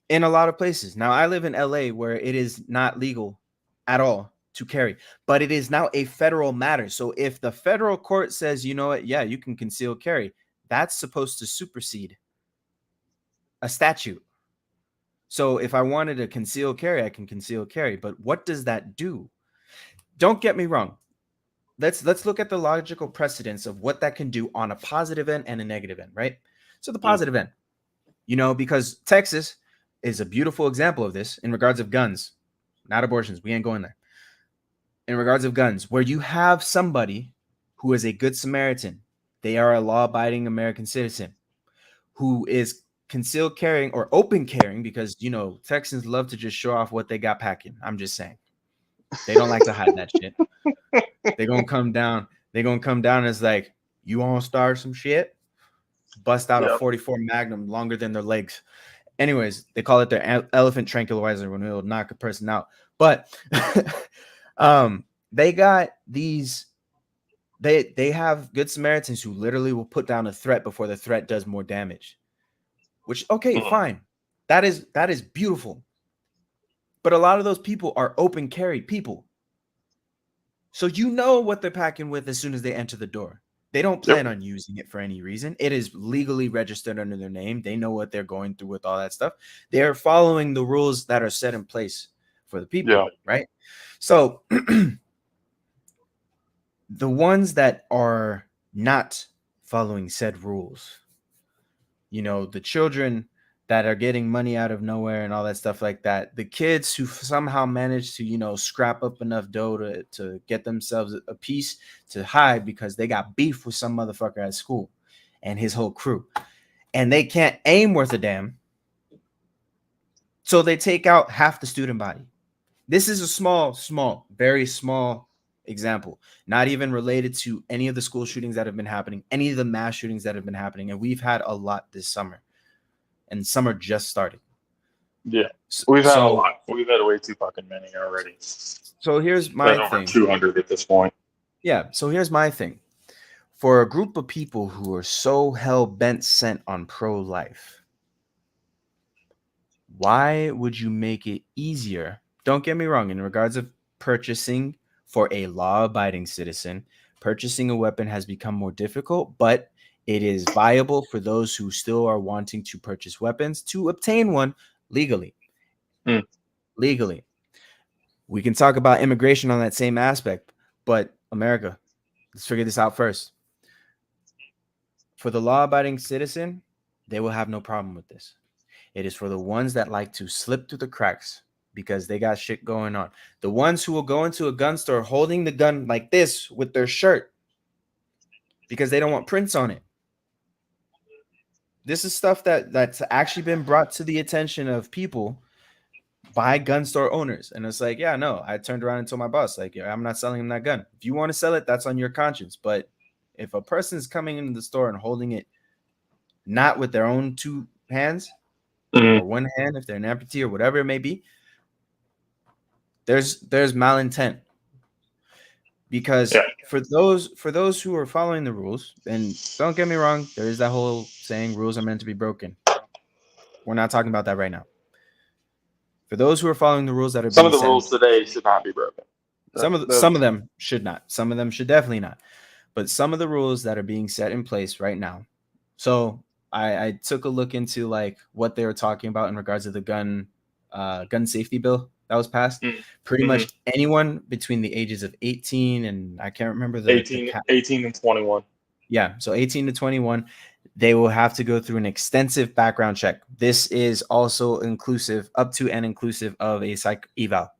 in a lot of places. Now, I live in LA where it is not legal at all to carry, but it is now a federal matter. So if the federal court says, you know what, yeah, you can conceal carry, that's supposed to supersede a statute. So if I wanted to conceal carry, I can conceal carry. But what does that do? Don't get me wrong. Let's look at the logical precedence of what that can do on a positive end and a negative end, right? So the positive end, because Texas is a beautiful example of this in regards of guns, not abortions. We ain't going there. In regards of guns, where you have somebody who is a good Samaritan, they are a law-abiding American citizen who is concealed carrying or open carrying, because Texans love to just show off what they got packing. I'm just saying, they don't like to hide that shit. They're gonna come down. As like, you want to start some shit? Bust out a 44 Magnum longer than their legs. Anyways, they call it their elephant tranquilizer when it'll knock a person out. But they got these. They have good Samaritans who literally will put down a threat before the threat does more damage. Which, okay, fine. That is beautiful. But a lot of those people are open carry people. So you know what they're packing with as soon as they enter the door. They don't plan on using it for any reason. It is legally registered under their name. They know what they're going through with all that stuff. They're following the rules that are set in place for the people, right? So the ones that are not following said rules, the children that are getting money out of nowhere and all that stuff like that, the kids who somehow manage to, scrap up enough dough to get themselves a piece to hide because they got beef with some motherfucker at school and his whole crew, and they can't aim worth a damn. So they take out half the student body. This is a small, very small example, not even related to any of the school shootings that have been happening, any of the mass shootings that have been happening. And we've had a lot this summer. And summer just started. Yeah, we've had a lot. We've had way too fucking many already. So here's my thing. 200 at this point. Yeah. So here's my thing. For a group of people who are so hell-bent sent on pro-life, why would you make it easier? Don't get me wrong. In regards of purchasing for a law-abiding citizen, purchasing a weapon has become more difficult, but it is viable for those who still are wanting to purchase weapons to obtain one legally. Legally. We can talk about immigration on that same aspect, but America, let's figure this out first. For the law-abiding citizen, they will have no problem with this. It is for the ones that like to slip through the cracks because they got shit going on. The ones who will go into a gun store holding the gun like this with their shirt because they don't want prints on it. This is stuff that's actually been brought to the attention of people by gun store owners. And it's like, yeah, no, I turned around and told my boss, like, yeah, I'm not selling him that gun. If you want to sell it, that's on your conscience. But if a person is coming into the store and holding it not with their own two hands Mhm. or one hand if they're an amputee or whatever it may be, there's malintent. Because Yeah. for those who are following the rules, and don't get me wrong, there is that whole saying rules are meant to be broken. We're not talking about that right now. For those who are following the rules that are Some being of the set, rules today should not be broken. some of them should not. Some of them should definitely not. But some of the rules that are being set in place right now. So I took a look into like what they were talking about in regards to the gun safety bill that was passed. Mm. Pretty Mhm. much anyone between the ages of 18 and I can't remember the 18 and 21. Yeah, so 18 to 21, they will have to go through an extensive background check. This is also inclusive, up to and inclusive of a psych eval.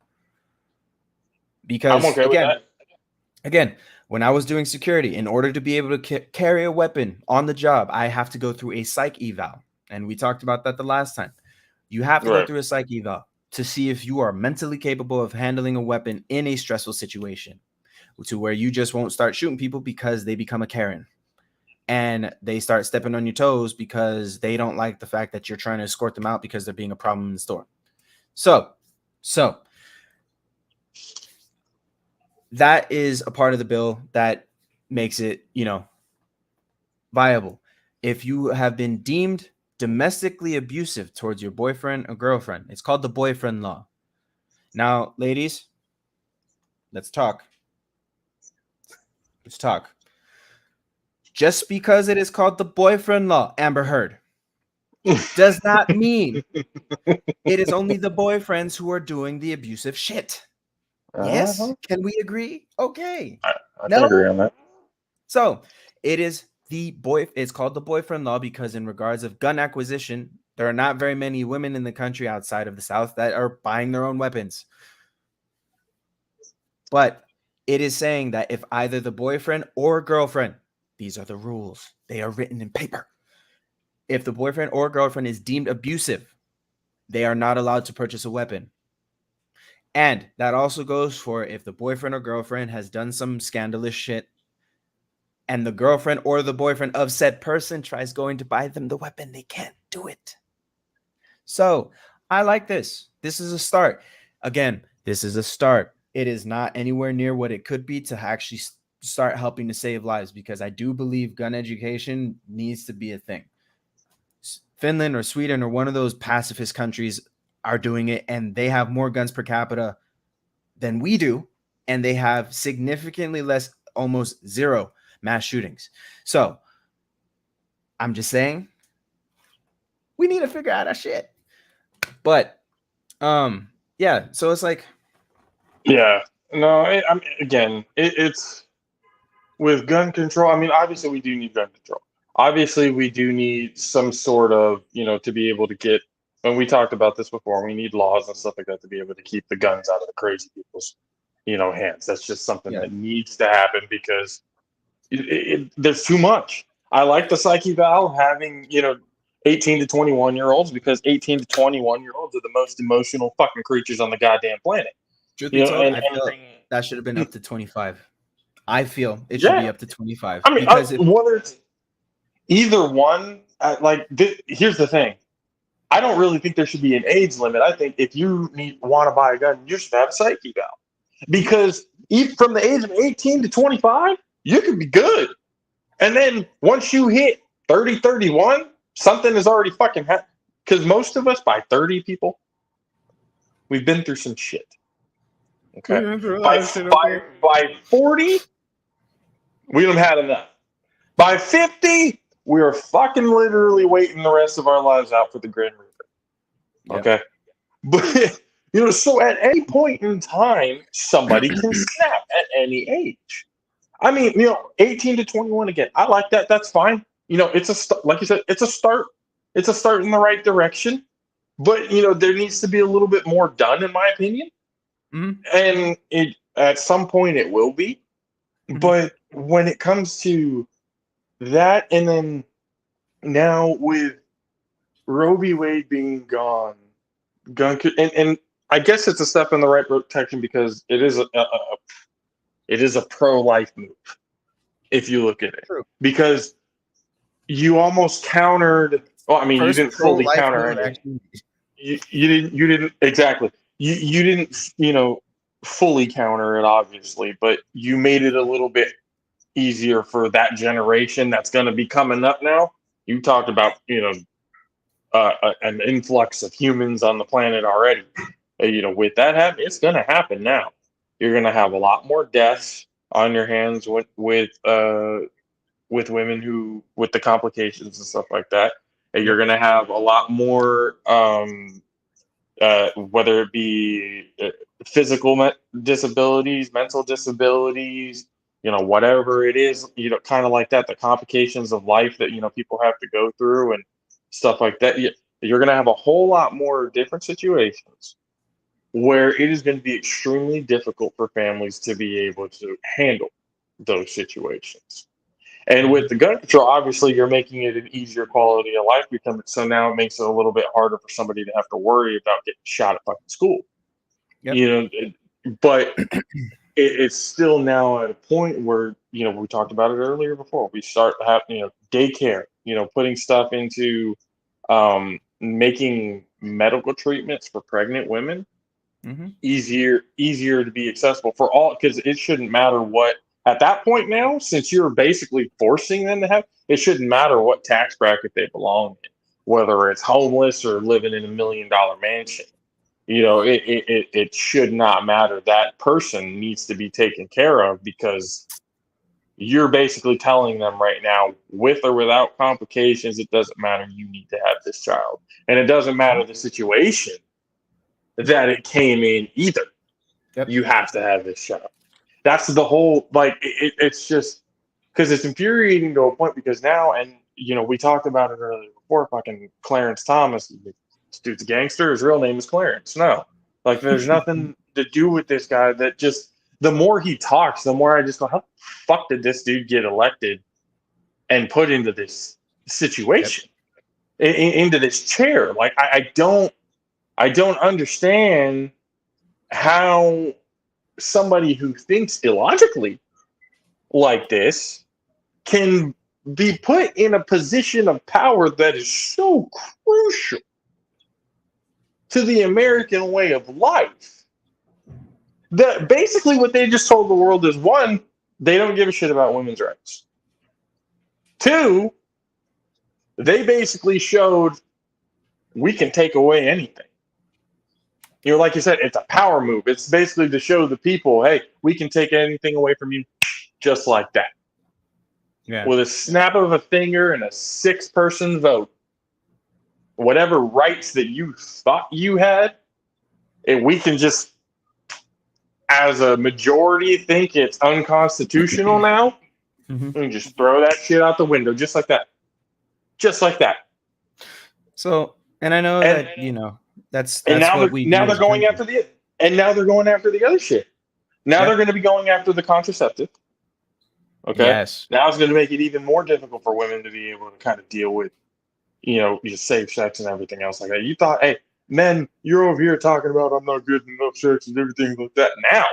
Because I'm okay with that. again, when I was doing security, in order to be able to carry a weapon on the job, I have to go through a psych eval. And we talked about that the last time. You have to go Right. through a psych eval to see if you are mentally capable of handling a weapon in a stressful situation, to where you just won't start shooting people because they become a Karen. And they start stepping on your toes because they don't like the fact that you're trying to escort them out because they're being a problem in the store. So that is a part of the bill that makes it, viable. If you have been deemed domestically abusive towards your boyfriend or girlfriend, it's called the boyfriend law. Now, ladies, let's talk. Just because it is called the boyfriend law, Amber Heard, does not mean it is only the boyfriends who are doing the abusive shit. Yes? Can we agree? Okay. I can agree on that. So it is it's called the boyfriend law because in regards of gun acquisition, there are not very many women in the country outside of the South that are buying their own weapons. But it is saying that if either the boyfriend or girlfriend, these are the rules, they are written in paper. If the boyfriend or girlfriend is deemed abusive, they are not allowed to purchase a weapon. And that also goes for if the boyfriend or girlfriend has done some scandalous shit and the girlfriend or the boyfriend of said person tries going to buy them the weapon, they can't do it. So I like this. This is a start. Again, this is a start. It is not anywhere near what it could be to actually start helping to save lives, because I do believe gun education needs to be a thing. Finland or Sweden or one of those pacifist countries are doing it, and they have more guns per capita than we do, and they have significantly less, almost zero mass shootings. So I'm just saying we need to figure out our shit. But yeah, so it's like, yeah, no, it's with gun control. I mean, obviously we do need gun control. Obviously we do need some sort of, to be able to get, and we talked about this before, we need laws and stuff like that to be able to keep the guns out of the crazy people's, hands. That's just something that needs to happen because there's too much. I like the psyche valve having, 18 to 21-year-olds, because 18 to 21-year-olds are the most emotional fucking creatures on the goddamn planet. Truth be told, I feel that should have been up to 25. I feel it should be up to 25. I mean, because whether it's either one, here's the thing. I don't really think there should be an age limit. I think if you want to buy a gun, you should have a psyche valve. Because from the age of 18 to 25, you could be good. And then once you hit 30, 31, something is already fucking happened. Because most of us, by 30 people, we've been through some shit. Okay. By 40, we don't had enough. By 50, we are fucking literally waiting the rest of our lives out for the Grim Reaper. Okay. But, so at any point in time, somebody can snap at any age. I mean, 18 to 21 again. I like that. That's fine. It's like you said, it's a start. It's a start in the right direction. But, there needs to be a little bit more done, in my opinion. Mm-hmm. And at some point it will be. Mm-hmm. But when it comes to that, and then now with Roe v. Wade being gone, and I guess it's a step in the right direction because it is a pro-life move, if you look at it. True. Because you almost countered Well, I mean, you didn't fully pro-life counter move any. actually. You didn't exactly. You didn't fully counter it, obviously, but you made it a little bit easier for that generation that's going to be coming up now. You talked about an influx of humans on the planet already. With that happening, it's going to happen now. You're going to have a lot more deaths on your hands with women who with the complications and stuff like that. And you're going to have a lot more, whether it be physical disabilities, mental disabilities, whatever it is, kind of like that, the complications of life that, people have to go through and stuff like that. You're going to have a whole lot more different situations where it is going to be extremely difficult for families to be able to handle those situations. And with the gun control, obviously, you're making it an easier quality of life so now it makes it a little bit harder for somebody to have to worry about getting shot at fucking school. Yep. But it's still now at a point where, we talked about it earlier before. We start having, daycare, putting stuff into making medical treatments for pregnant women easier to be accessible for all, because it shouldn't matter what. At that point now, since you're basically forcing them to have, it shouldn't matter what tax bracket they belong in, whether it's homeless or living in $1 million mansion. It should not matter. That person needs to be taken care of because you're basically telling them right now, with or without complications, it doesn't matter. You need to have this child. And it doesn't matter the situation that it came in either. Yep. You have to have this child. That's the whole, it's just, because it's infuriating to a point, because now, and, we talked about it earlier before, fucking Clarence Thomas, this dude's a gangster, his real name is Clarence. No, there's nothing to do with this guy. That just, the more he talks, the more I just go, how the fuck did this dude get elected and put into this situation, into this chair? I don't understand how somebody who thinks illogically like this can be put in a position of power that is so crucial to the American way of life. That basically what they just told the world is, one, they don't give a shit about women's rights. Two, they basically showed we can take away anything. Like you said, it's a power move. It's basically to show the people, hey, we can take anything away from you just like that. Yeah. With a snap of a finger and a 6-person vote. Whatever rights that you thought you had, and we can just, as a majority, think it's unconstitutional now, we can just throw that shit out the window just like that. Just like that. So, and I know that, that's now what we now do they're as going country. now they're going after the other shit. Now they're going to be going after the contraceptive. Okay. Yes. Now it's going to make it even more difficult for women to be able to kind of deal with, safe sex and everything else like that. You thought, hey, men, you're over here talking about I'm not good enough sex and everything like that. Now,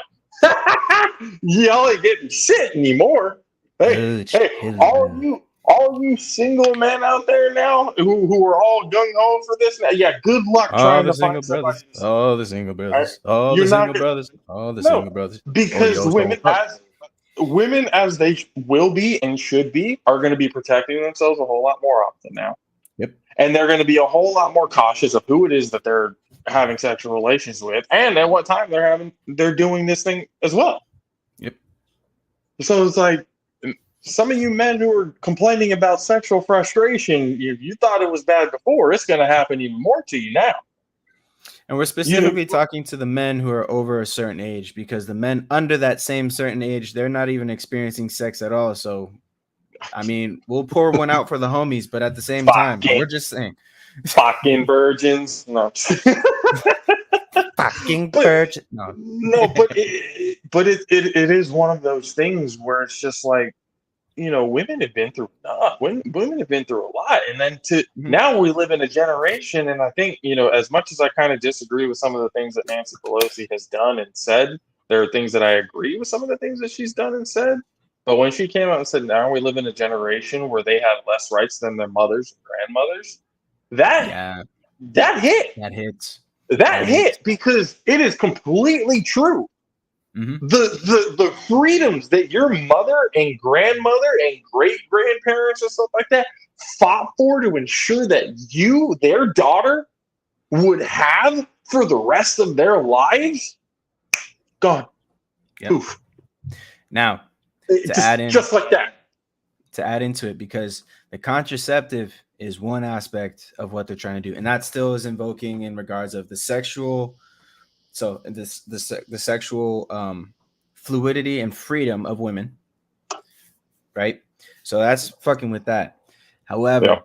y'all ain't getting shit anymore. Hey, all you single men out there now who are all gung ho for this now, yeah, good luck trying to find somebody. All the single brothers. Because women as they will be and should be are going to be protecting themselves a whole lot more often now. Yep. And they're going to be a whole lot more cautious of who it is that they're having sexual relations with and at what time they're doing this thing as well. Yep. So it's like, some of you men who are complaining about sexual frustration, you thought it was bad before, it's going to happen even more to you now. And we're specifically talking to the men who are over a certain age, because the men under that same certain age, they're not even experiencing sex at all. So, I mean, we'll pour one out for the homies, but at the same time, we're just saying. Fucking virgins. No. Fucking virgin. No, but it is one of those things where it's just like, women have been through women have been through a lot, and then now we live in a generation, and I think as much as I kind of disagree with some of the things that Nancy Pelosi has done and said, there are things that I agree with some of the things that she's done and said. But when she came out and said, now we live in a generation where they have less rights than their mothers and grandmothers, That Yeah, that hit. that hits. That hit because it is completely true. Hmm. The freedoms that your mother and grandmother and great grandparents and stuff like that fought for to ensure that you, their daughter, would have for the rest of their lives, gone. Yep. Poof. Now, Just, just like that. to add into it, because the contraceptive is one aspect of what they're trying to do, and that still is invoking in regards of the sexual, so the sexual fluidity and freedom of women, right? So that's fucking with that. However, Yeah.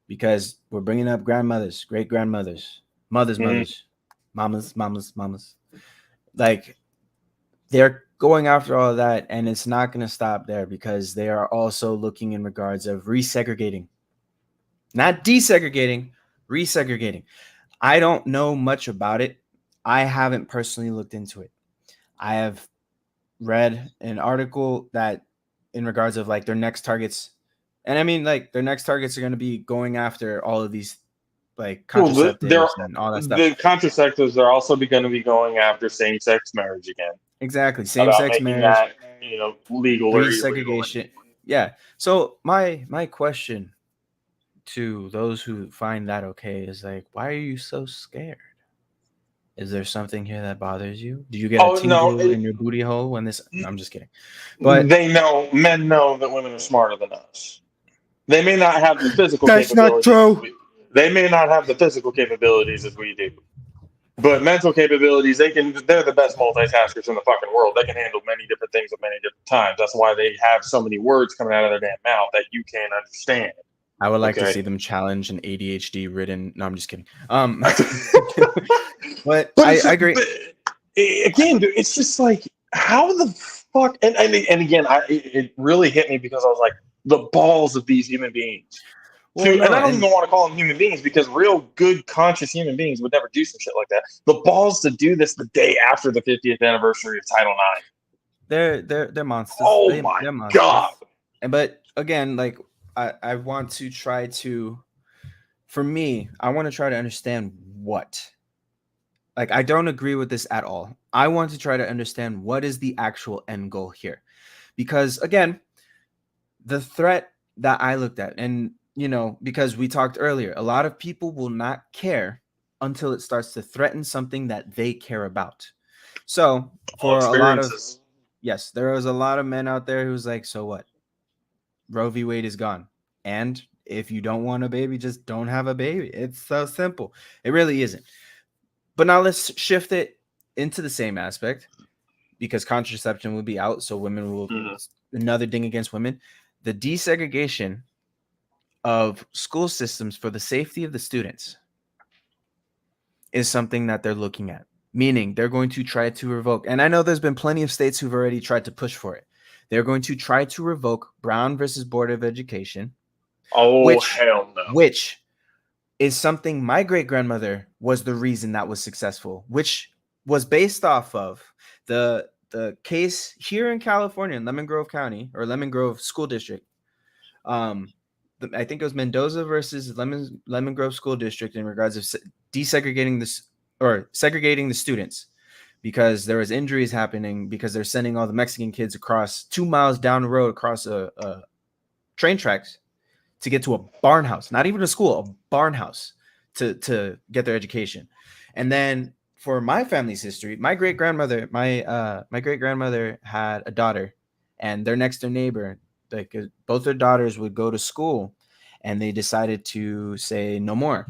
because we're bringing up grandmothers, great grandmothers, mothers, mamas, like they're going after all of that, and it's not going to stop there because they are also looking in regards of resegregating, not desegregating, resegregating. I don't know much about it. I haven't personally looked into it. I have read an article that in regards of like their next targets, and I mean like their next targets are going to be going after all of these like contraceptives and all that stuff. The contraceptives are also going to be going after same-sex marriage again. Exactly, About same-sex making marriage, that, legal or illegal. resegregation. Yeah. So my question to those who find that okay is like, why are you so scared? Is there something here that bothers you? Do you get a tingle in your booty hole when this? No, I'm just kidding. But men know that women are smarter than us. They may not have the physical that's not capabilities. true. They may not have the physical capabilities as we do. But mental capabilities, they're the best multitaskers in the fucking world. They can handle many different things at many different times. That's why they have so many words coming out of their damn mouth that you can't understand. I would like to see them challenge an ADHD ridden. No, I'm just kidding. But I agree. But again, dude, it's just like, how the fuck? And again, it really hit me because I was like, the balls of these human beings. Well, And I don't even want to call them human beings because real good, conscious human beings would never do some shit like that. The balls to do this the day after the 50th anniversary of Title IX. They're monsters. Oh my god! But again, like I want to try to, for me, I want to try to understand what. Like, I don't agree with this at all. I want to try to understand what is the actual end goal here, because again, the threat that I looked at, and because we talked earlier, a lot of people will not care until it starts to threaten something that they care about. So for a lot of, yes, there was a lot of men out there who's like, so what? Roe v. Wade is gone. And if you don't want a baby, just don't have a baby. It's so simple. It really isn't. But now let's shift it into the same aspect, because contraception will be out. So women will, another ding against women. The desegregation of school systems for the safety of the students is something that they're looking at, meaning they're going to try to revoke. And I know there's been plenty of states who've already tried to push for it. They're going to try to revoke Brown versus Board of Education. Oh, hell no. Which is something my great-grandmother was the reason that was successful, which was based off of the case here in California in Lemon Grove County, or Lemon Grove School District. I think it was Mendoza versus Lemon Grove School District in regards of desegregating this, or segregating the students, because there was injuries happening because they're sending all the Mexican kids across 2 miles down the road across a train tracks to get to a barn house, not even a school, a barn house to get their education. And then for my family's history, my great grandmother had a daughter, and their next door neighbor, like both their daughters would go to school, and they decided to say no more.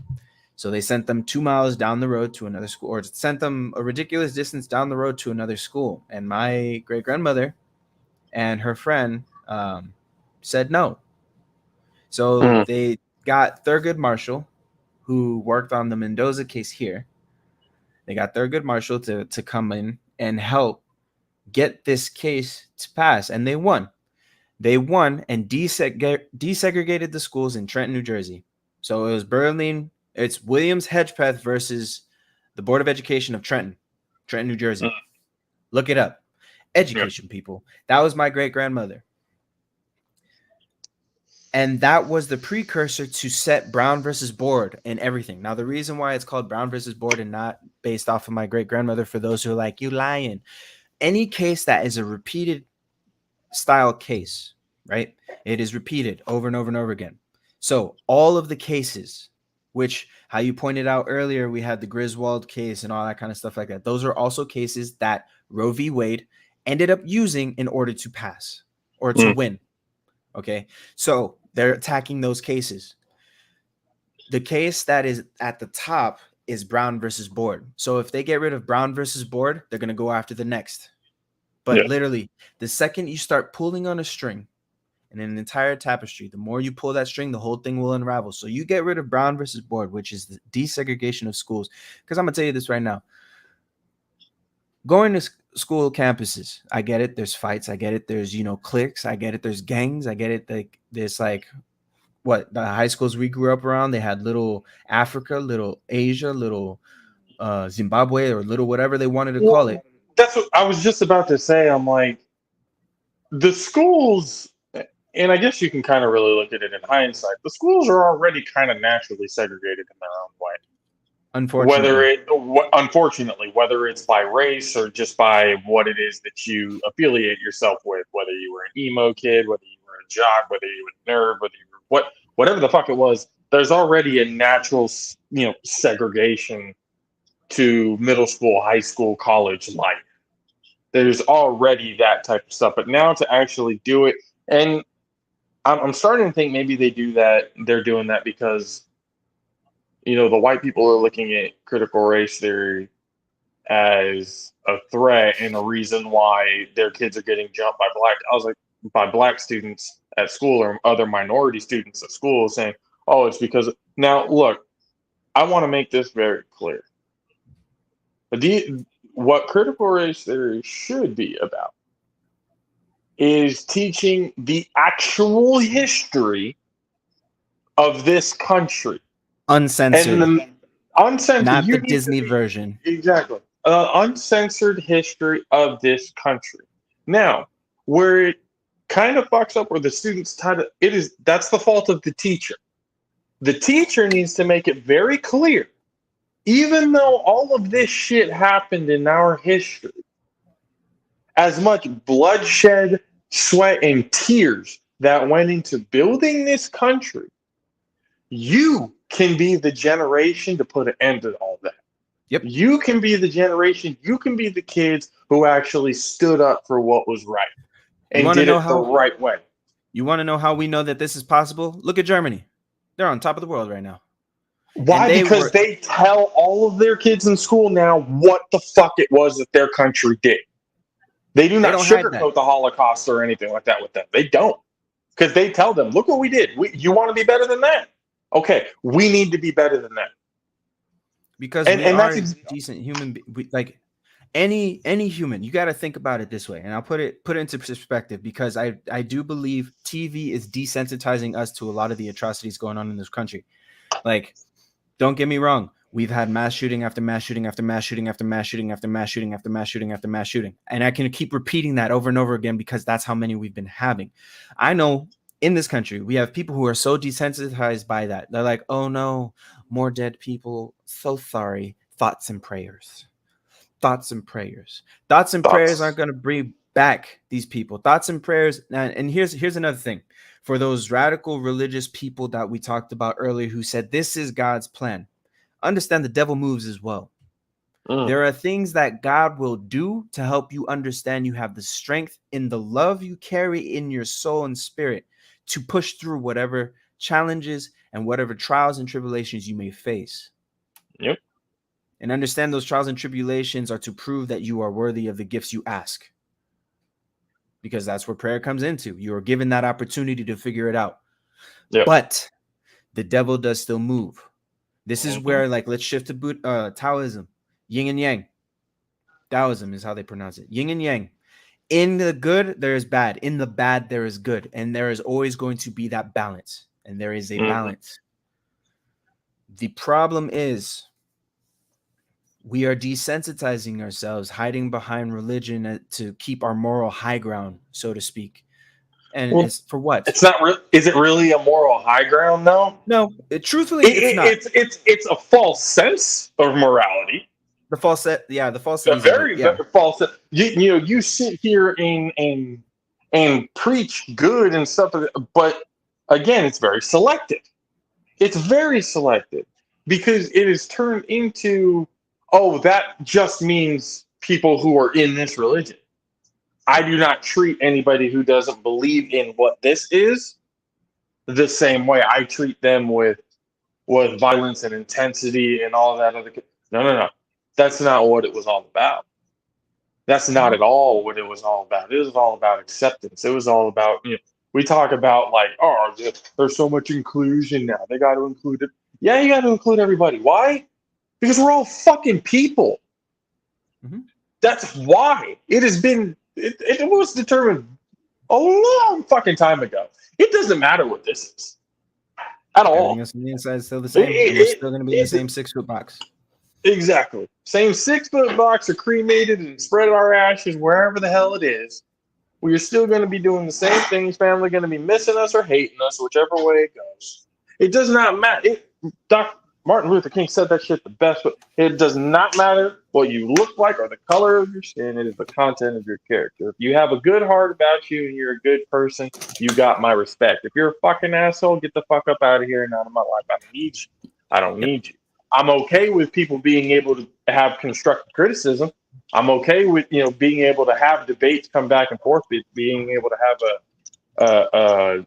So they sent them 2 miles down the road to another school, or sent them a ridiculous distance down the road to another school. And my great grandmother and her friend said no. So they got Thurgood Marshall, who worked on the Mendoza case here. They got Thurgood Marshall to come in and help get this case to pass, and they won. They won and desegregated the schools in Trenton, New Jersey. So it was it's Williams Hedgepeth versus the Board of Education of Trenton, New Jersey. Look it up. Education, people. That was my great grandmother. And that was the precursor to set Brown versus Board and everything. Now, the reason why it's called Brown versus Board and not based off of my great grandmother, for those who are like, you lying, any case that is a repeated style case, right? It is repeated over and over and over again. So all of the cases, which how you pointed out earlier, we had the Griswold case and all that kind of stuff like that. Those are also cases that Roe v. Wade ended up using in order to pass or to win. Okay. So they're attacking those cases. The case that is at the top is Brown versus Board. So if they get rid of Brown versus Board, they're going to go after the next. But literally, the second you start pulling on a string in an entire tapestry, the more you pull that string, the whole thing will unravel. So you get rid of Brown versus Board, which is the desegregation of schools. Because I'm going to tell you this right now. Going to school campuses, I get it. There's fights. I get it. There's, cliques. I get it. There's gangs. I get it. There's what the high schools we grew up around, they had little Africa, little Asia, little Zimbabwe, or little whatever they wanted to call it. That's what I was just about to say. I'm like, the schools, and I guess you can kind of really look at it in hindsight, the schools are already kind of naturally segregated in their own way. Unfortunately. Whether it's by race or just by what it is that you affiliate yourself with, whether you were an emo kid, whether you were a jock, whether you were a nerd, whether you were whatever the fuck it was, there's already a natural, segregation to middle school, high school, college life. There's already that type of stuff. But now to actually do it, and I'm starting to think maybe they're doing that because, the white people are looking at critical race theory as a threat and a reason why their kids are getting jumped by black students at school or other minority students at school, saying, oh, it's because now look, I want to make this very clear. What critical race theory should be about is teaching the actual history of this country. Uncensored. Uncensored. Not the Disney version. Exactly. Uncensored history of this country. Now, where it kind of fucks up, where the students that's the fault of the teacher. The teacher needs to make it very clear, even though all of this shit happened in our history, as much bloodshed, sweat, and tears that went into building this country, you can be the generation to put an end to all that. Yep. You can be the generation, you can be the kids who actually stood up for what was right and did it the right way. You want to know how we know that this is possible? Look at Germany. They're on top of the world right now. Why? Because they tell all of their kids in school now what the fuck it was that their country did. They do not sugarcoat the Holocaust or anything like that with them. They don't. Because they tell them, look what we did. You want to be better than that? Okay, we need to be better than that. Because we are decent human, like any human. You got to think about it this way, and I'll put it into perspective, because I do believe TV is desensitizing us to a lot of the atrocities going on in this country. Like, don't get me wrong, we've had mass shooting after mass shooting after mass shooting after mass shooting after mass shooting after mass shooting after mass shooting, and I can keep repeating that over and over again because that's how many we've been having. I know in this country we have people who are so desensitized by that. They're like, oh no, more dead people, so sorry. Thoughts and prayers aren't going to bring back these people. Thoughts and prayers. And here's another thing for those radical religious people that we talked about earlier who said this is God's plan. Understand the devil moves as well. There are things that God will do to help you understand you have the strength in the love you carry in your soul and spirit to push through whatever challenges and whatever trials and tribulations you may face. Yep. And understand those trials and tribulations are to prove that you are worthy of the gifts you ask. Because that's where prayer comes into. You are given that opportunity to figure it out. Yep. But the devil does still move. This is where, like, let's shift to Taoism. Yin and Yang. Taoism is how they pronounce it. Yin and Yang. In the good, there is bad. In the bad, there is good. And there is always going to be that balance. And there is a balance. The problem is we are desensitizing ourselves, hiding behind religion to keep our moral high ground, so to speak. And Well, it's for what? It's not. Is it really a moral high ground? No. No, truthfully, it's not. It's a false sense of morality. The falsetto, the A falsities of very it. Yeah. very false. You sit here and preach good and stuff, but again, it's very selective. It's very selective because it is turned into, oh, that just means people who are in this religion. I do not treat anybody who doesn't believe in what this is the same way I treat them with violence and intensity and all that other. No. That's not what it was all about. That's not at all what it was all about. It was all about acceptance. It was all about, we talk about like, oh, there's so much inclusion now. They got to include it. Yeah, you got to include everybody. Why? Because we're all fucking people. Mhm. That's why it has been. It was determined a long fucking time ago. It doesn't matter what this is at all. Everything else on the inside is still the same. And we're still going to be in the same 6-foot box. Exactly. Same 6-foot box of cremated and spread our ashes wherever the hell it is. We are still going to be doing the same things. Family going to be missing us or hating us, whichever way it goes. It does not matter. Martin Luther King said that shit the best, but it does not matter what you look like or the color of your skin. It is the content of your character. If you have a good heart about you and you're a good person, you got my respect. If you're a fucking asshole, get the fuck up out of here and out of my life. I don't need you. I don't need you. I'm okay with people being able to have constructive criticism. I'm okay with being able to have debates, come back and forth, being able to have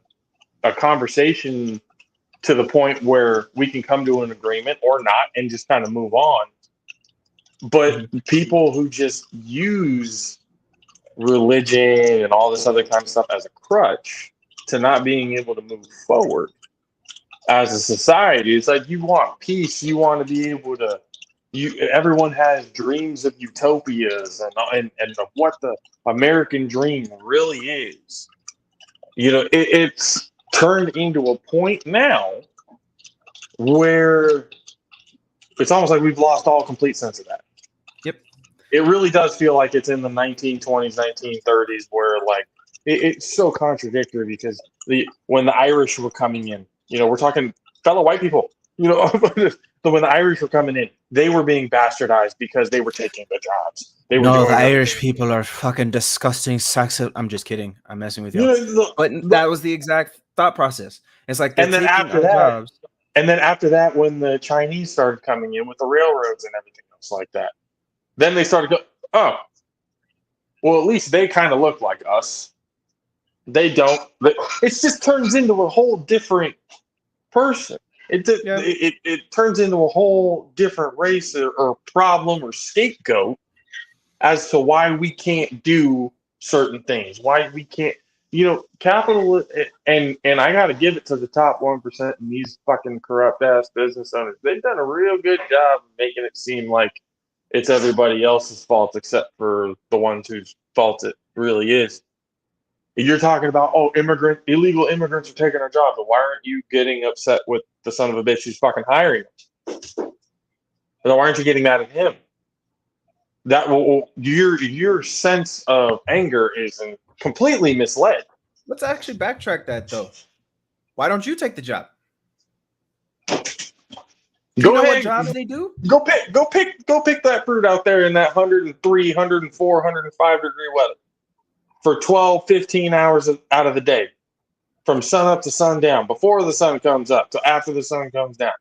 a conversation to the point where we can come to an agreement or not and just kind of move on. But people who just use religion and all this other kind of stuff as a crutch to not being able to move forward as a society, it's like you want peace, you want to be able to. Everyone has dreams of utopias and of what the American dream really is. It's turned into a point now where it's almost like we've lost all complete sense of that. Yep. It really does feel like it's in the 1920s, 1930s, where like it's so contradictory because when the Irish were coming in, we're talking fellow white people, So when the Irish were coming in, they were being bastardized because they were taking the jobs. They were the Irish people are fucking disgusting sexist. I'm just kidding. I'm messing with you. But that was the exact thought process. It's like they're taking our jobs. And then after that, when the Chinese started coming in with the railroads and everything else like that, then they started going, oh, well, at least they kind of look like us. They don't. It just turns into a whole different person. It turns into a whole different race or problem or scapegoat as to why we can't do certain things, why we can't, capital, and I got to give it to the top 1% and these fucking corrupt ass business owners. They've done a real good job of making it seem like it's everybody else's fault except for the ones whose fault it really is. You're talking about, illegal immigrants are taking our jobs, but why aren't you getting upset with the son of a bitch who's fucking hiring them? And why aren't you getting mad at him? That your sense of anger is completely misled. Let's actually backtrack that though. Why don't you take the job? Go ahead. What jobs they do? Go pick that fruit out there in that 103, 104, 105 degree weather for 12, 15 hours out of the day, from sun up to sundown, before the sun comes up to after the sun comes down.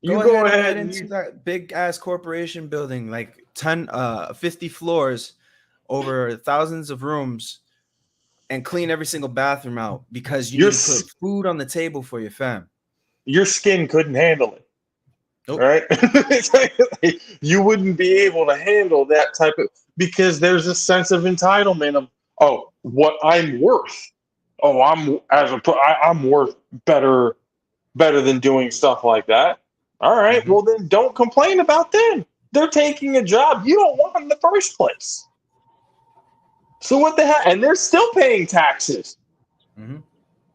You go ahead into that big ass corporation building, like 50 floors over thousands of rooms, and clean every single bathroom out because you need to put food on the table for your fam. Your skin couldn't handle it. Nope. Right? You wouldn't be able to handle that type of, because there's a sense of entitlement of, what I'm worth. I'm worth better than doing stuff like that. All right, well then don't complain about them. They're taking a job you don't want in the first place. So what the heck? And they're still paying taxes. Mm-hmm.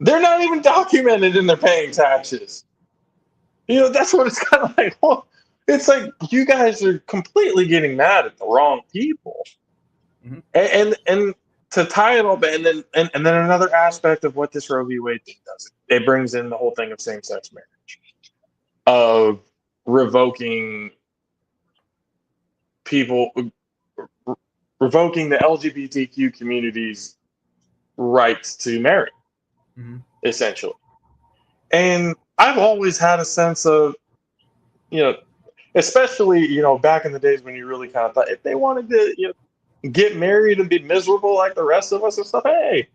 They're not even documented and they're paying taxes. That's what it's kind of like. Well, it's like you guys are completely getting mad at the wrong people. Mm-hmm. And to tie it all back, and then another aspect of what this Roe v. Wade thing does, it brings in the whole thing of same-sex marriage, of revoking people, revoking the LGBTQ community's rights to marry, essentially. And I've always had a sense of, especially, back in the days when you really kind of thought if they wanted to, get married and be miserable like the rest of us and stuff, hey,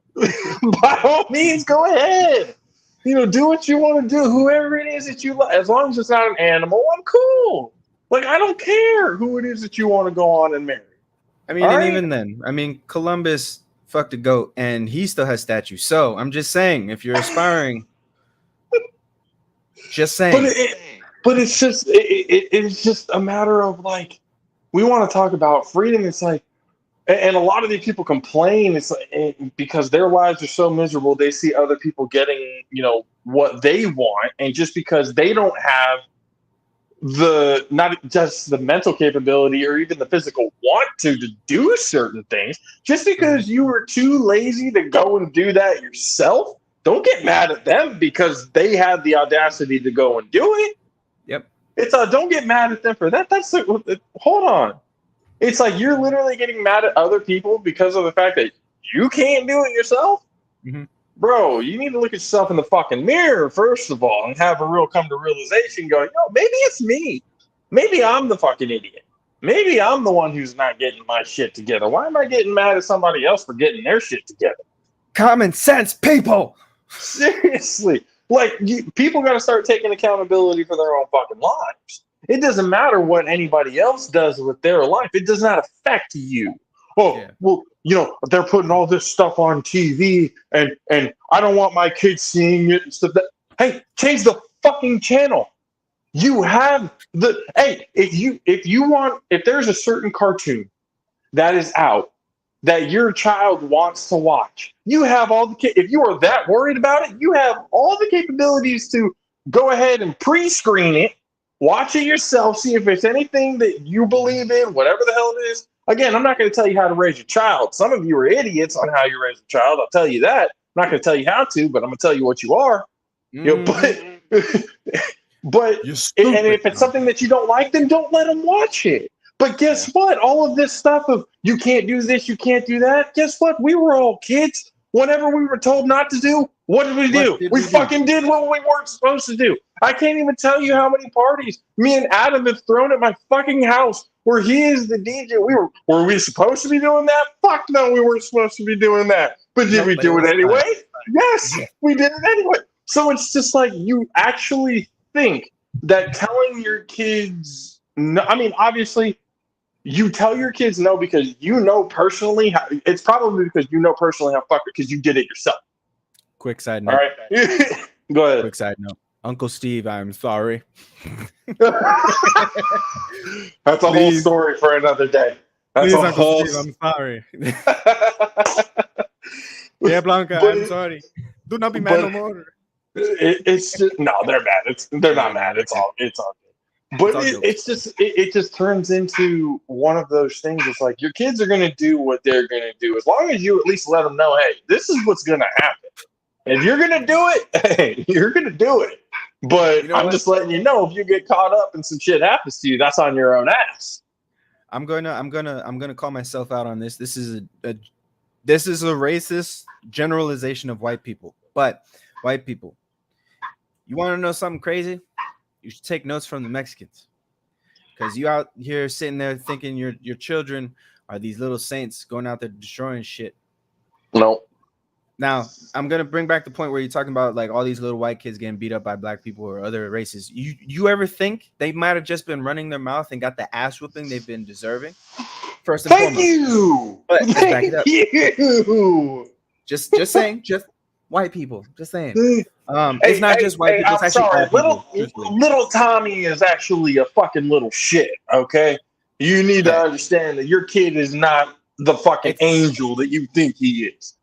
by all means, go ahead. Do what you want to do, whoever it is that you like. As long as it's not an animal, I'm cool. Like, I don't care who it is that you want to go on and marry. I mean, and even then, Columbus fucked a goat and he still has statues. So I'm just saying, if you're aspiring, just saying. But it's just a matter of, like, we want to talk about freedom. It's like, and a lot of these people complain. It's like, because their lives are so miserable, they see other people getting, what they want, and just because they don't have not just the mental capability or even the physical want to do certain things, just because you were too lazy to go and do that yourself, don't get mad at them because they had the audacity to go and do it. Yep. It's don't get mad at them for that. Hold on. It's like you're literally getting mad at other people because of the fact that you can't do it yourself. Mm-hmm. Bro, you need to look at yourself in the fucking mirror, first of all, and have a real come to realization going, maybe it's me. Maybe I'm the fucking idiot. Maybe I'm the one who's not getting my shit together. Why am I getting mad at somebody else for getting their shit together? Common sense, people. Seriously. Like, people got to start taking accountability for their own fucking lives. It doesn't matter what anybody else does with their life. It does not affect you. Well, they're putting all this stuff on TV and I don't want my kids seeing it and stuff. Hey, change the fucking channel. You have if there's a certain cartoon that is out that your child wants to watch, you have if you are that worried about it, you have all the capabilities to go ahead and pre-screen it, watch it yourself, see if it's anything that you believe in, whatever the hell it is. Again, I'm not going to tell you how to raise your child. Some of you are idiots on how you raise a child. I'll tell you that. I'm not going to tell you how to, but I'm going to tell you what you are. But if it's something that you don't like, then don't let them watch it. But guess what? All of this stuff of you can't do this, you can't do that. Guess what? We were all kids. Whatever we were told not to do, what did we do? We fucking did what we weren't supposed to do. I can't even tell you how many parties me and Adam have thrown at my fucking house where he is the DJ. Were we supposed to be doing that? Fuck no, we weren't supposed to be doing that. But did we do it anyway? Yes, we did it anyway. So it's just like, you actually think that telling your kids no, I mean, obviously, you tell your kids no because personally it's probably because personally how fucked because you did it yourself. Quick side note. All right. Go ahead. Quick side note. Uncle Steve, I'm sorry. That's a whole story for another day. That's Please, a Uncle whole. Steve, I'm sorry. Yeah, Blanca, I'm sorry. Do not be mad no more. It's just, no, they're mad. They're not mad. It's all good. But it just turns into one of those things. It's like your kids are going to do what they're going to do as long as you at least let them know, hey, this is what's going to happen. If you're going to do it, hey, you're going to do it. But I'm just letting you know, if you get caught up and some shit happens to you, that's on your own ass. I'm gonna call myself out on this. This is a racist generalization of white people. But white people, you want to know something crazy? You should take notes from the Mexicans, because you out here sitting there thinking your children are these little saints going out there destroying shit. No. Now, I'm going to bring back the point where you're talking about like all these little white kids getting beat up by black people or other races. You ever think they might have just been running their mouth and got the ass whooping they've been deserving? First and foremost. Thank you. But let's back it up. You. Just saying, just white people. Just saying. It's not just white people. It's actually sorry. black people. Little Tommy is actually a fucking little shit, okay? You need to understand that your kid is not the fucking angel that you think he is.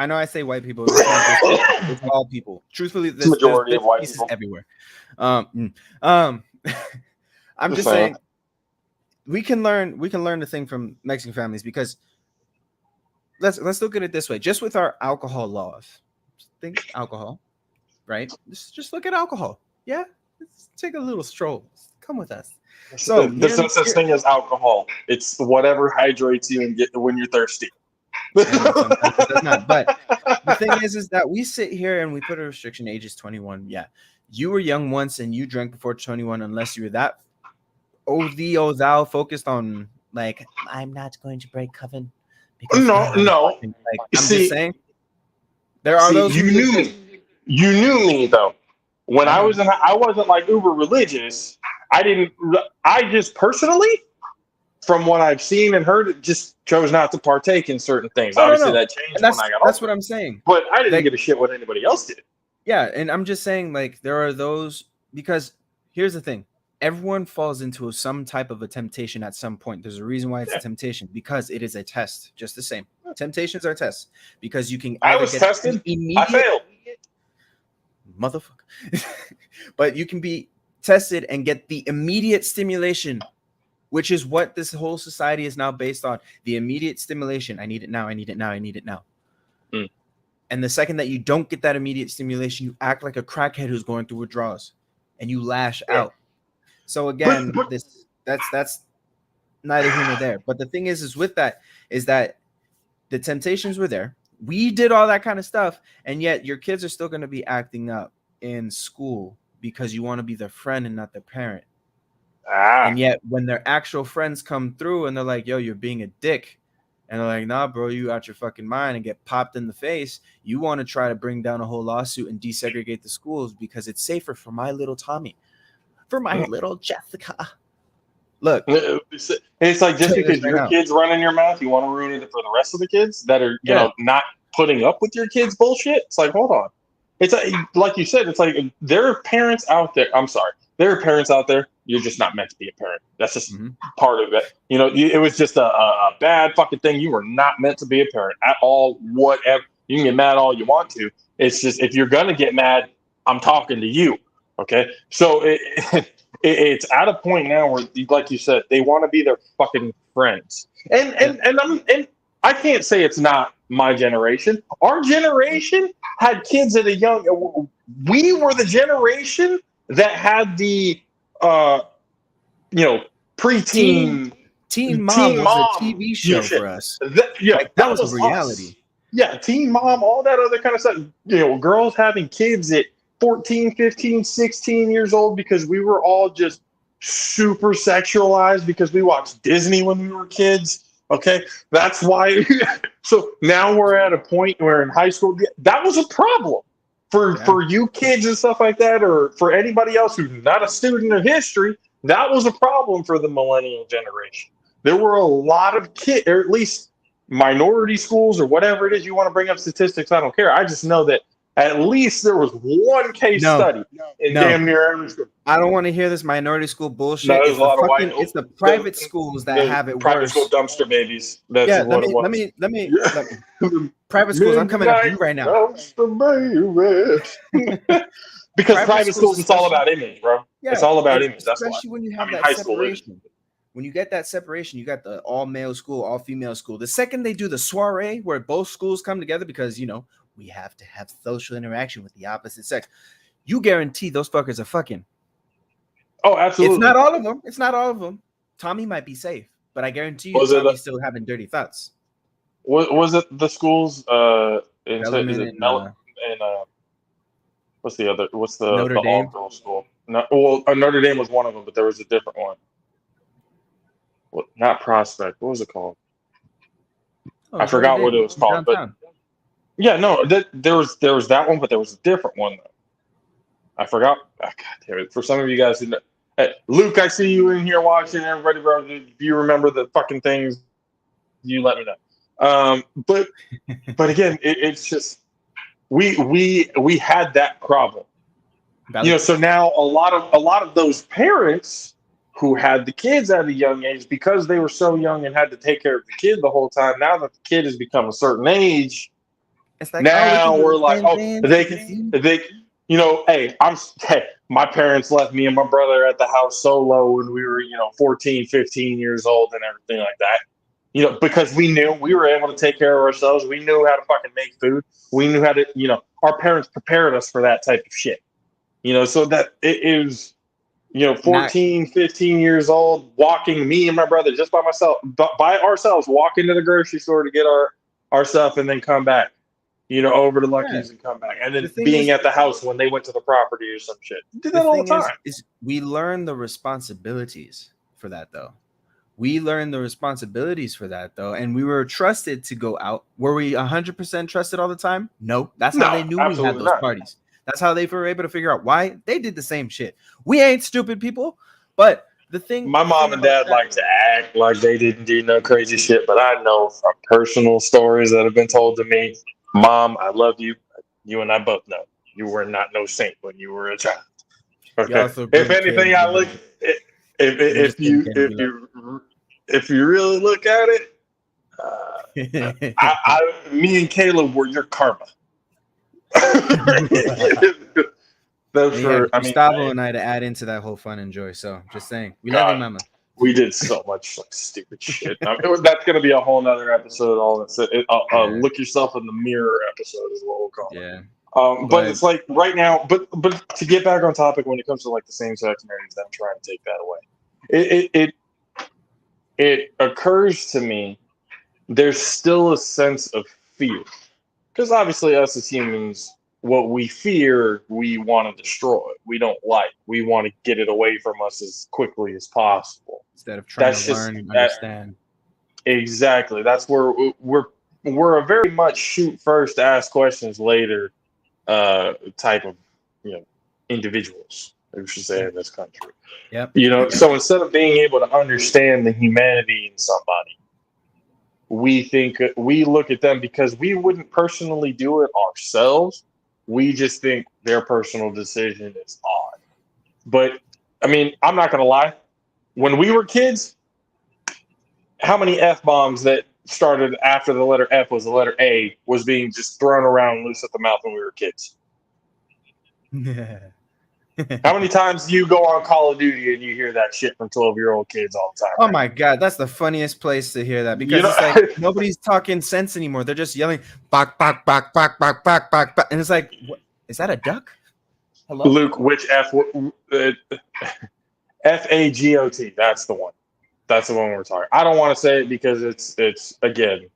I know I say white people. It's all people. Truthfully, there's majority of white pieces people everywhere. I'm just saying we can learn the thing from Mexican families, because let's look at it this way. Just with our alcohol laws, think alcohol, right? Just look at alcohol. Yeah, let's take a little stroll. Come with us. So There's no such thing as alcohol. It's whatever hydrates you and get when you're thirsty. Sometimes it does not. But the thing is that we sit here and we put a restriction. Age is 21. Yeah, you were young once and you drank before 21, unless you were that thou focused on like I'm not going to break coven. No. Like, I'm just saying. There are those. You knew me. You knew me though. When I wasn't like uber religious. I just personally, from what I've seen and heard, just chose not to partake in certain things. Obviously, that changed when I got That's older. what I'm saying. But I didn't give a shit what anybody else did. Yeah, and I'm just saying, like, there are those, because here's the thing. Everyone falls into some type of a temptation at some point. There's a reason why it's a temptation, because it is a test, just the same. Temptations are tests, because you can I either was get tested. I failed. Motherfucker. But you can be tested and get the immediate stimulation, which is what this whole society is now based on. The immediate stimulation. I need it now. I need it now. I need it now. And the second that you don't get that immediate stimulation, you act like a crackhead who's going through withdrawals, and you lash out. So again, that's neither here nor there. But the thing is with that is that the temptations were there. We did all that kind of stuff, and yet your kids are still going to be acting up in school because you want to be their friend and not their parent. And yet when their actual friends come through and they're like, yo, you're being a dick, and they're like, nah, bro, you out your fucking mind, and get popped in the face, you want to try to bring down a whole lawsuit and desegregate the schools because it's safer for my little Tommy, for my little Jessica. Look, it's like just because your kid's running your mouth, you want to ruin it for the rest of the kids that are, you know, not putting up with your kids' bullshit. It's like, hold on. It's like you said, it's like there are parents out there. I'm sorry. There are parents out there. You're just not meant to be a parent. That's just part of it. You know, it was just a bad fucking thing. You were not meant to be a parent at all. Whatever. You can get mad all you want to. It's just, if you're going to get mad, I'm talking to you. Okay. So it's at a point now where, like you said, they want to be their fucking friends. And I can't say it's not my generation. Our generation had kids at a young. We were the generation that had the, preteen. Teen Mom was a TV show for us. That was a reality. Us. Yeah, Teen Mom, all that other kind of stuff. You know, girls having kids at 14, 15, 16 years old because we were all just super sexualized because we watched Disney when we were kids. Okay, that's why. So now we're at a point where in high school, that was a problem for you kids and stuff like that, or for anybody else who's not a student of history. That was a problem for the millennial generation. There were a lot of kids, or at least minority schools, or whatever it is you want to bring up statistics. I don't care. I just know that at least there was one case study in damn near every school. I don't want to hear this minority school bullshit. No, it's the private schools that have it private worse. School dumpster babies. That's let me private schools. I'm coming after you right now. Because private schools, it's all about image, bro. Yeah, it's all about image. That's why. Especially when you have that separation. When you get that separation, you got the all male school, all female school. The second they do the soiree where both schools come together, because we have to have social interaction with the opposite sex, you guarantee those fuckers are fucking. Oh, absolutely. It's not all of them. Tommy might be safe, but I guarantee you Tommy's still having dirty thoughts. Was it the schools what's the other? What's the Notre Dame all-girls school? Notre Dame was one of them, but there was a different one. Not Prospect. What was it called? I forgot what it was called. Downtown. But yeah, no, there was that one, but there was a different one. I forgot. Oh, God damn it! For some of you guys who know, hey, Luke, I see you in here watching. Everybody, bro, if you remember the fucking things, you let me know. But again, it's just. We had that problem, so now a lot of those parents who had the kids at a young age, because they were so young and had to take care of the kid the whole time. Now that the kid has become a certain age, it's like, we're like, my parents left me and my brother at the house solo when we were 14, 15 years old and everything like that. because we knew we were able to take care of ourselves. We knew how to fucking make food. We knew how to, our parents prepared us for that type of shit. So that it is, 14, 15 years old, walking, me and my brother just by ourselves, walk into the grocery store to get our stuff and then come back, over to Lucky's and come back. And then being at the house when they went to the property or some shit. Did that all the time. Is we learn the responsibilities for that, though. We learned the responsibilities for that, though, and we were trusted to go out. Were we 100% trusted all the time? No. That's how they knew we had those parties. That's how they were able to figure out why they did the same shit. We ain't stupid people, but the thing. My mom and dad like to act like they didn't do no crazy shit, but I know from personal stories that have been told to me, Mom, I love you. You and I both know you were not no saint when you were a child. Okay. If anything, I look. If you really look at it, me and Caleb were your karma. Gustavo and I to add into that whole fun and joy. So just saying, we love you, mama. We did so much stupid shit. That's gonna be a whole nother episode. Look yourself in the mirror episode is what we'll call it. Yeah. But it's like right now. But to get back on topic, when it comes to like the same-sex marriage, them trying to take that away, it occurs to me there's still a sense of fear. Because obviously us as humans, what we fear, we want to destroy. We don't like. We want to get it away from us as quickly as possible. Instead of trying to learn and understand. Exactly. That's where we're a very much shoot first, ask questions later type of individuals, we should say, in this country. Yep. So instead of being able to understand the humanity in somebody, we look at them because we wouldn't personally do it ourselves. We just think their personal decision is odd. But I mean, I'm not going to lie. When we were kids, how many F-bombs that started after the letter F was the letter A was being just thrown around loose at the mouth when we were kids? How many times do you go on Call of Duty and you hear that shit from 12-year-old kids all the time? Oh my God, that's the funniest place to hear that, because it's like nobody's talking sense anymore. They're just yelling "bak bak bak bak bak bak bak," and it's like, what? Is that a duck? Hello, Luke. Which F? FAGOT. That's the one. That's the one we're talking. I don't want to say it because it's again,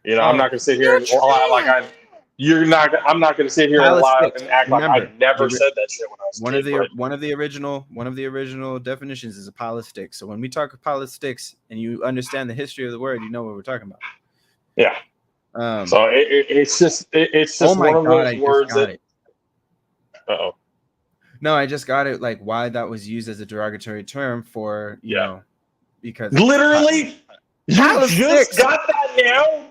I'm not gonna sit here and lie like I. You're not. I'm not going to sit here and lie and act like I never said that shit when I was one of the original definitions is a polistick. So when we talk polistics and you understand the history of the word, you know what we're talking about. Yeah. So it's just oh my one God, of those words that. Uh-oh. No, I just got it. Like why that was used as a derogatory term for you know, because literally you just got that now.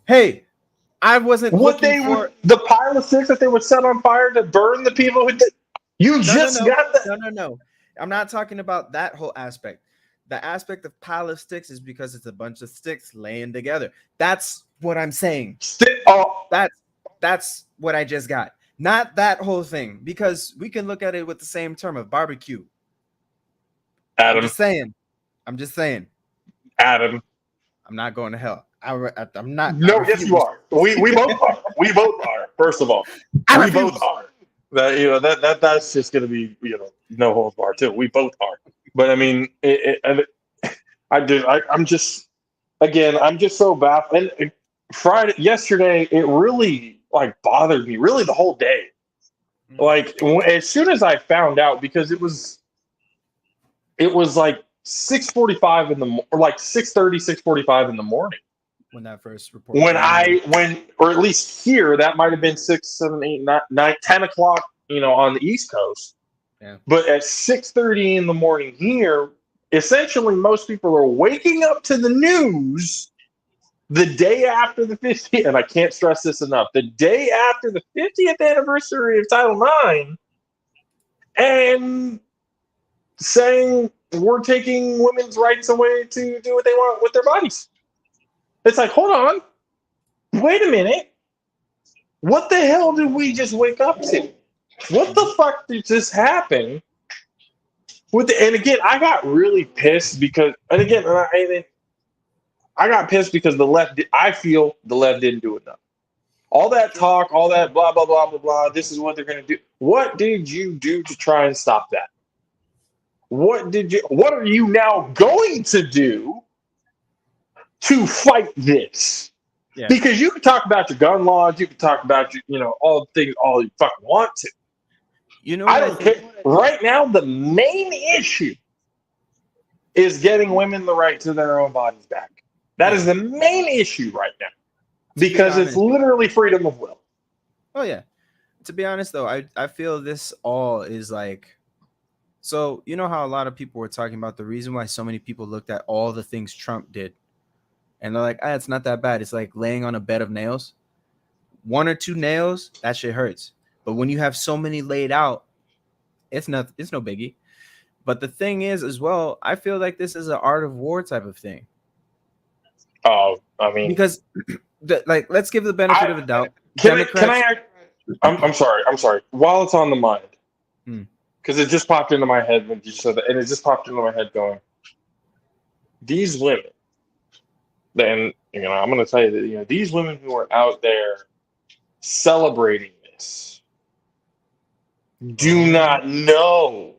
Hey. I wasn't the pile of sticks that they would set on fire to burn the people who did. You got that. No. I'm not talking about that whole aspect. The aspect of pile of sticks is because it's a bunch of sticks laying together. That's what I'm saying. That's what I just got. Not that whole thing, because we can look at it with the same term of barbecue. Adam. I'm just saying. Adam. I'm not going to hell. I'm not. No, yes, you are. We both are. We both are. First of all, we both are. That's just going to be no holds barred too. We both are. But I mean, I'm just so baffled. And yesterday, it really bothered me. Really, the whole day. As soon as I found out, because it was like 6:45 in the or like 6:30, 6:45 in the morning. When that first report, or at least here, that might have been 6, 7, 8, 9, 10 o'clock, on the East Coast. Yeah. But at 6:30 in the morning here, essentially most people are waking up to the news the day after the 50th, and I can't stress this enough, the day after the 50th anniversary of Title IX, and saying we're taking women's rights away to do what they want with their bodies. It's like, hold on. Wait a minute. What the hell did we just wake up to? What the fuck did just happen? And again, I got really pissed because, and again, I got pissed because I feel the left didn't do enough. All that talk, all that blah blah blah blah blah. This is what they're going to do. What did you do to try and stop that? What are you now going to do to fight this? Yeah. Because you can talk about your gun laws, you can talk about your, all the things all you fucking want to. You know, I what don't care. Right now, the main issue is getting women the right to their own bodies back. That is the main issue right now. Because it's literally freedom of will. Oh yeah. To be honest though, I feel this all is like, so you know how a lot of people were talking about the reason why so many people looked at all the things Trump did and they're like, it's not that bad. It's like laying on a bed of nails. 1 or 2 nails, that shit hurts. But when you have so many laid out, it's no biggie. But the thing is as well, I feel like this is an art of war type of thing. Oh, I mean, because let's give the benefit of the doubt. I'm sorry. While it's on the mind, because it just popped into my head when you said that, and it just popped into my head going, these women, then I'm going to tell you that these women who are out there celebrating this do not know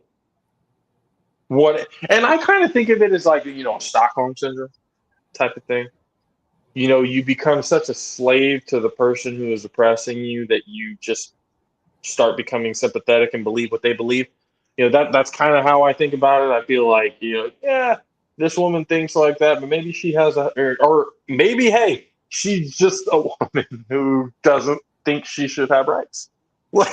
what, and I kind of think of it as like Stockholm syndrome type of thing. You become such a slave to the person who is oppressing you that you just start becoming sympathetic and believe what they believe. That's kind of how I think about it. I feel like, this woman thinks like that, but maybe she has or maybe, hey, she's just a woman who doesn't think she should have rights. Like,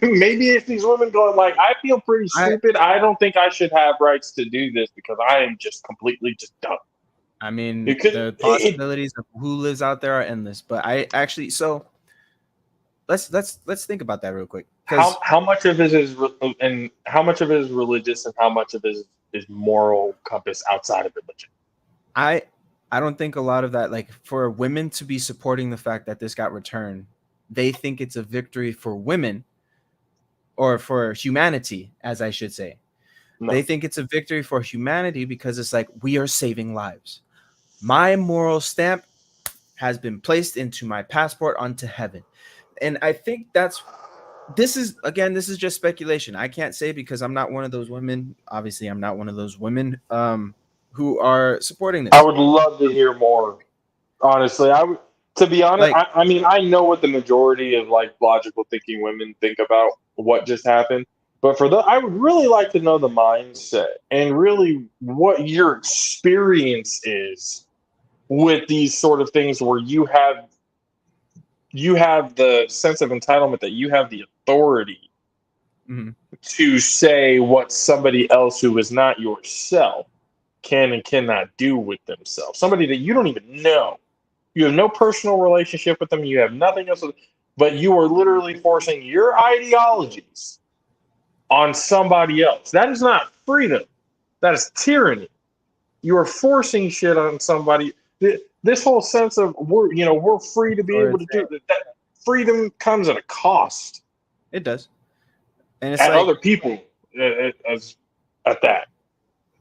maybe it's these women going like, I feel pretty stupid. I don't think I should have rights to do this because I am just completely just dumb. I mean, the possibilities of who lives out there are endless. But I actually, so let's think about that real quick. How much of it is and how much of it is religious and how much of it is moral compass outside of religion? I don't think a lot of that, like for women to be supporting the fact that this got returned, they think it's a victory for women or for humanity, as I should say. No. They think it's a victory for humanity because it's like, we are saving lives. My moral stamp has been placed into my passport onto heaven. And I think this is just speculation. I can't say because I'm not one of those women. Obviously, I'm not one of those women who are supporting this. I would love to hear more. Honestly, to be honest, like, I mean, I know what the majority of like logical thinking women think about what just happened. But I would really like to know the mindset and really what your experience is with these sort of things where you have the sense of entitlement that you have the authority to say what somebody else who is not yourself can and cannot do with themselves. Somebody that you don't even know. You have no personal relationship with them. You have nothing else, but you are literally forcing your ideologies on somebody else. That is not freedom. That is tyranny. You are forcing shit on somebody. This whole sense of we're free to be able to do that. Freedom comes at a cost. It does, and it's at like, other people as at that.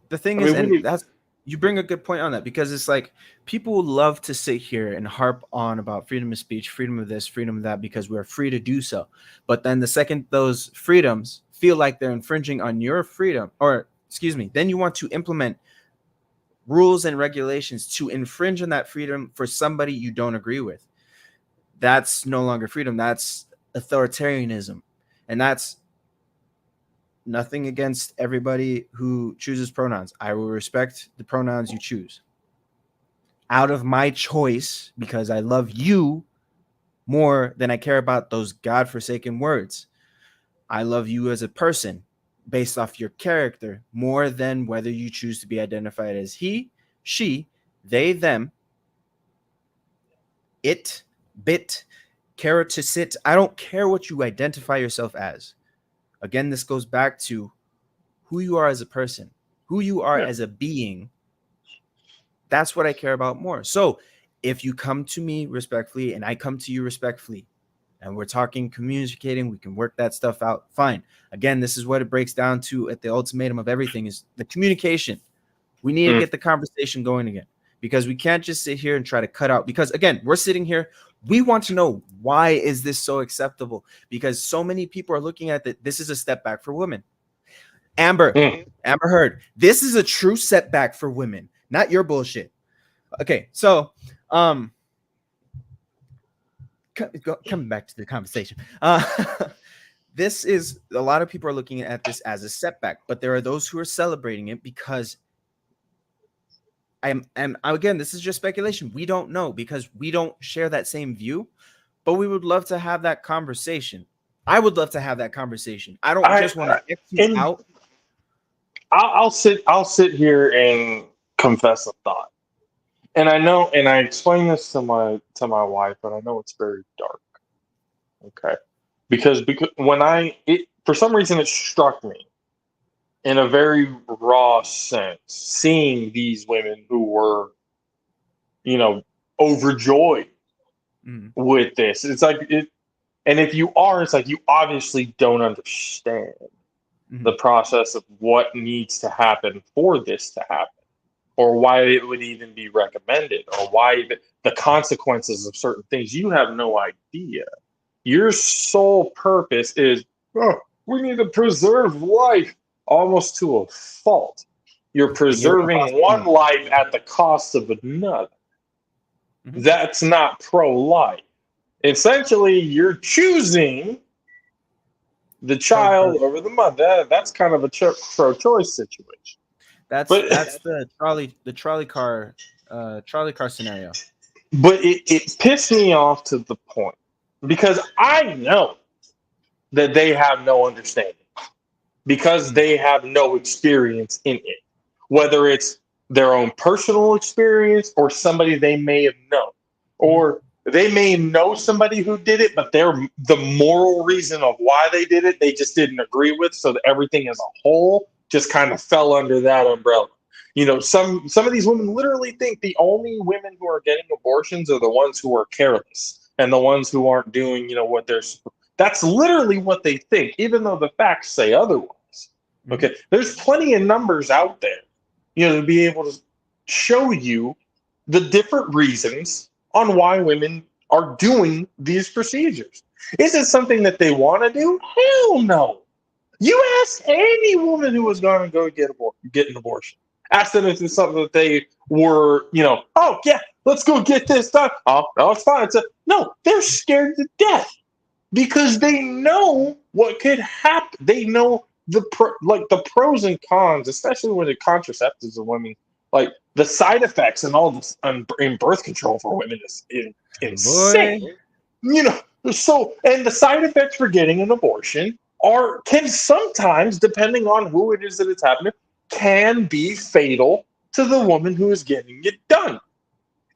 The thing is, and that's, you bring a good point on that, because it's like people love to sit here and harp on about freedom of speech, freedom of this, freedom of that, because we're free to do so. But then the second those freedoms feel like they're infringing on your freedom, or excuse me, then you want to implement rules and regulations to infringe on that freedom for somebody you don't agree with. That's no longer freedom. That's authoritarianism. And that's nothing against everybody who chooses pronouns. I will respect the pronouns you choose. Out of my choice, because I love you more than I care about those godforsaken words. I love you as a person based off your character more than whether you choose to be identified as he, she, they, them, it, bit, care to sit. I don't care what you identify yourself as. Again, this goes back to who you are as a person, who you are as a being. That's what I care about more. So if you come to me respectfully and I come to you respectfully and we're talking, communicating, we can work that stuff out. Fine. Again, this is what it breaks down to at the ultimatum of everything is the communication. We need to get the conversation going again. because we can't just sit here and try to cut out, because again, we're sitting here, we want to know, why is this so acceptable? Because so many people are looking at that this is a step back for women. Amber Heard, this is a true setback for women, not your bullshit. Okay, so coming back to the conversation, this is, a lot of people are looking at this as a setback, but there are those who are celebrating it because and again, this is just speculation. We don't know because we don't share that same view, but we would love to have that conversation. I would love to have that conversation. I don't just want to X you out. I'll sit here and confess a thought. And I know, and I explained this to my wife, but I know it's very dark. Okay. Because when for some reason it struck me in a very raw sense, seeing these women who were, overjoyed with this. It's like it, and if you are, it's like you obviously don't understand the process of what needs to happen for this to happen, or why it would even be recommended, or why the consequences of certain things. You have no idea. Your sole purpose is, we need to preserve life, almost to a fault. You're preserving one life at the cost of another. That's not pro-life. Essentially, you're choosing the child over the mother. That's kind of a pro-choice situation. That's the trolley car scenario. But it pissed me off to the point, because I know that they have no understanding, because they have no experience in it, whether it's their own personal experience or somebody they may have known, or they may know somebody who did it, but the moral reason of why they did it, they just didn't agree with. So that everything as a whole just kind of fell under that umbrella. Some of these women literally think the only women who are getting abortions are the ones who are careless and the ones who aren't doing, what they're. That's literally what they think, even though the facts say otherwise. Okay, there's plenty of numbers out there, to be able to show you the different reasons on why women are doing these procedures. Is it something that they want to do? Hell no. You ask any woman who was going to go get an abortion. Ask them if it's something that they were, oh yeah, let's go get this done. Oh, no, it's fine. No, they're scared to death because they know what could happen. They know the pros and cons, especially when it contraceptives of women. Like the side effects and all this in birth control for women is insane. So, and the side effects for getting an abortion can sometimes, depending on who it is that it's happening, can be fatal to the woman who is getting it done.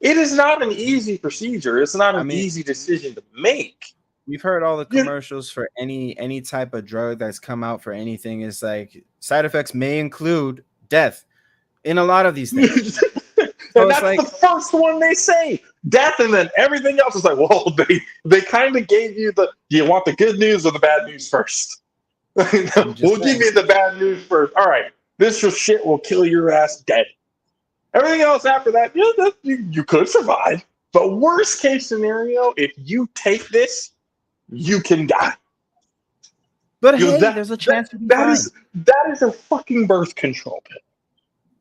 It is not an easy procedure. It's not an easy decision to make. We've heard all the commercials for any type of drug that's come out for anything. It's like side effects may include death in a lot of these things. And that's the first one they say, death, and then everything else is like, well, they kind of gave you do you want the good news or the bad news first? We'll give you the bad news first. All right, this shit will kill your ass dead. Everything else after that, you could survive. But worst case scenario, if you take this, you can die. But there's a chance to be fine. That is a fucking birth control pill.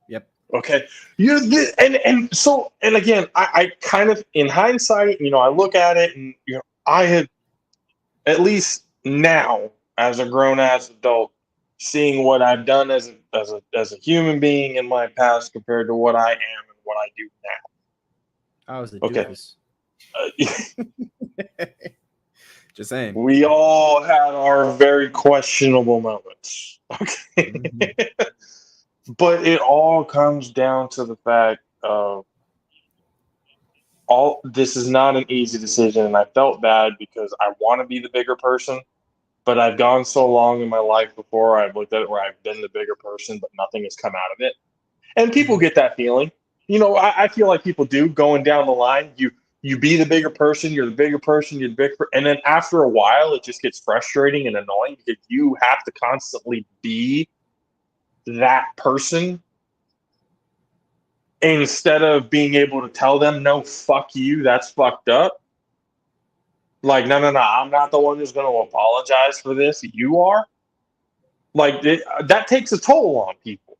Yep. Okay. And again, I kind of, in hindsight, I look at it and I had, at least now as a grown ass adult, seeing what I've done as a human being in my past compared to what I am and what I do now. I was a doofus. Just saying. We all had our very questionable moments. Okay. But it all comes down to the fact of this is not an easy decision, and I felt bad because I want to be the bigger person, but I've gone so long in my life before I've looked at it where I've been the bigger person, but nothing has come out of it. And people get that feeling. I feel like people do going down the line. You be the bigger person, you're the bigger person, you're the bigger, and then after a while, it just gets frustrating and annoying because you have to constantly be that person instead of being able to tell them, no, fuck you, that's fucked up. Like, no, I'm not the one who's going to apologize for this. You are. Like, that takes a toll on people.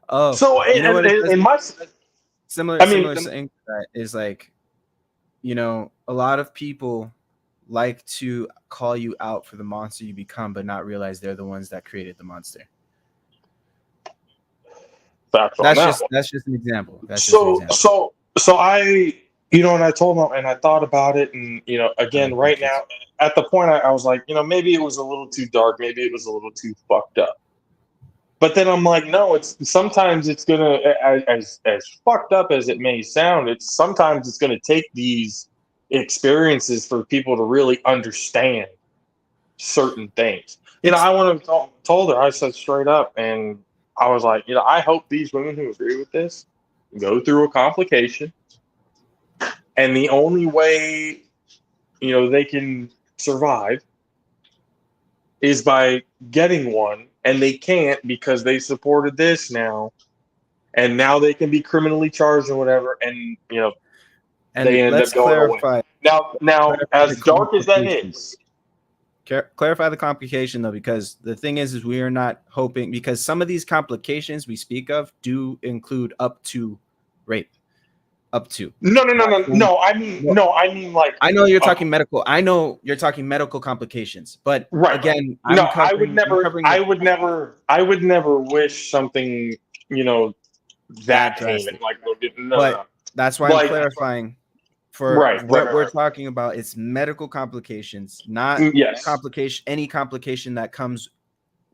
Oh, So, you know what it in my, similar I mean, thing to that is like, you know, a lot of people like to call you out for the monster you become, but not realize they're the ones that created the monster. That's just an example. So I, you know, and I told him, and I thought about it, and you know, again, right now, at the point, I was like, you know, maybe it was a little too dark, maybe it was a little too fucked up. But then I'm like, no, sometimes it's gonna, as fucked up as it may sound, sometimes it's gonna take these experiences for people to really understand certain things. You know, I want to told her, I said straight up, and I was like, you know, I hope these women who agree with this go through a complication, and the only way, you know, they can survive is by getting one, and they can't because they supported this now, and now they can be criminally charged or whatever, and you know, and they end up going away. Now, as dark as that is, clarify the complication though, because the thing is we are not hoping, because some of these complications we speak of do include up to rape. Up to no. I mean like, I know you're talking medical. I know you're talking medical complications, but right. Again, I would never wish something, you know, that heinous. Like, no. That's why I'm clarifying. For what we're talking about, it's medical complications, not any complication that comes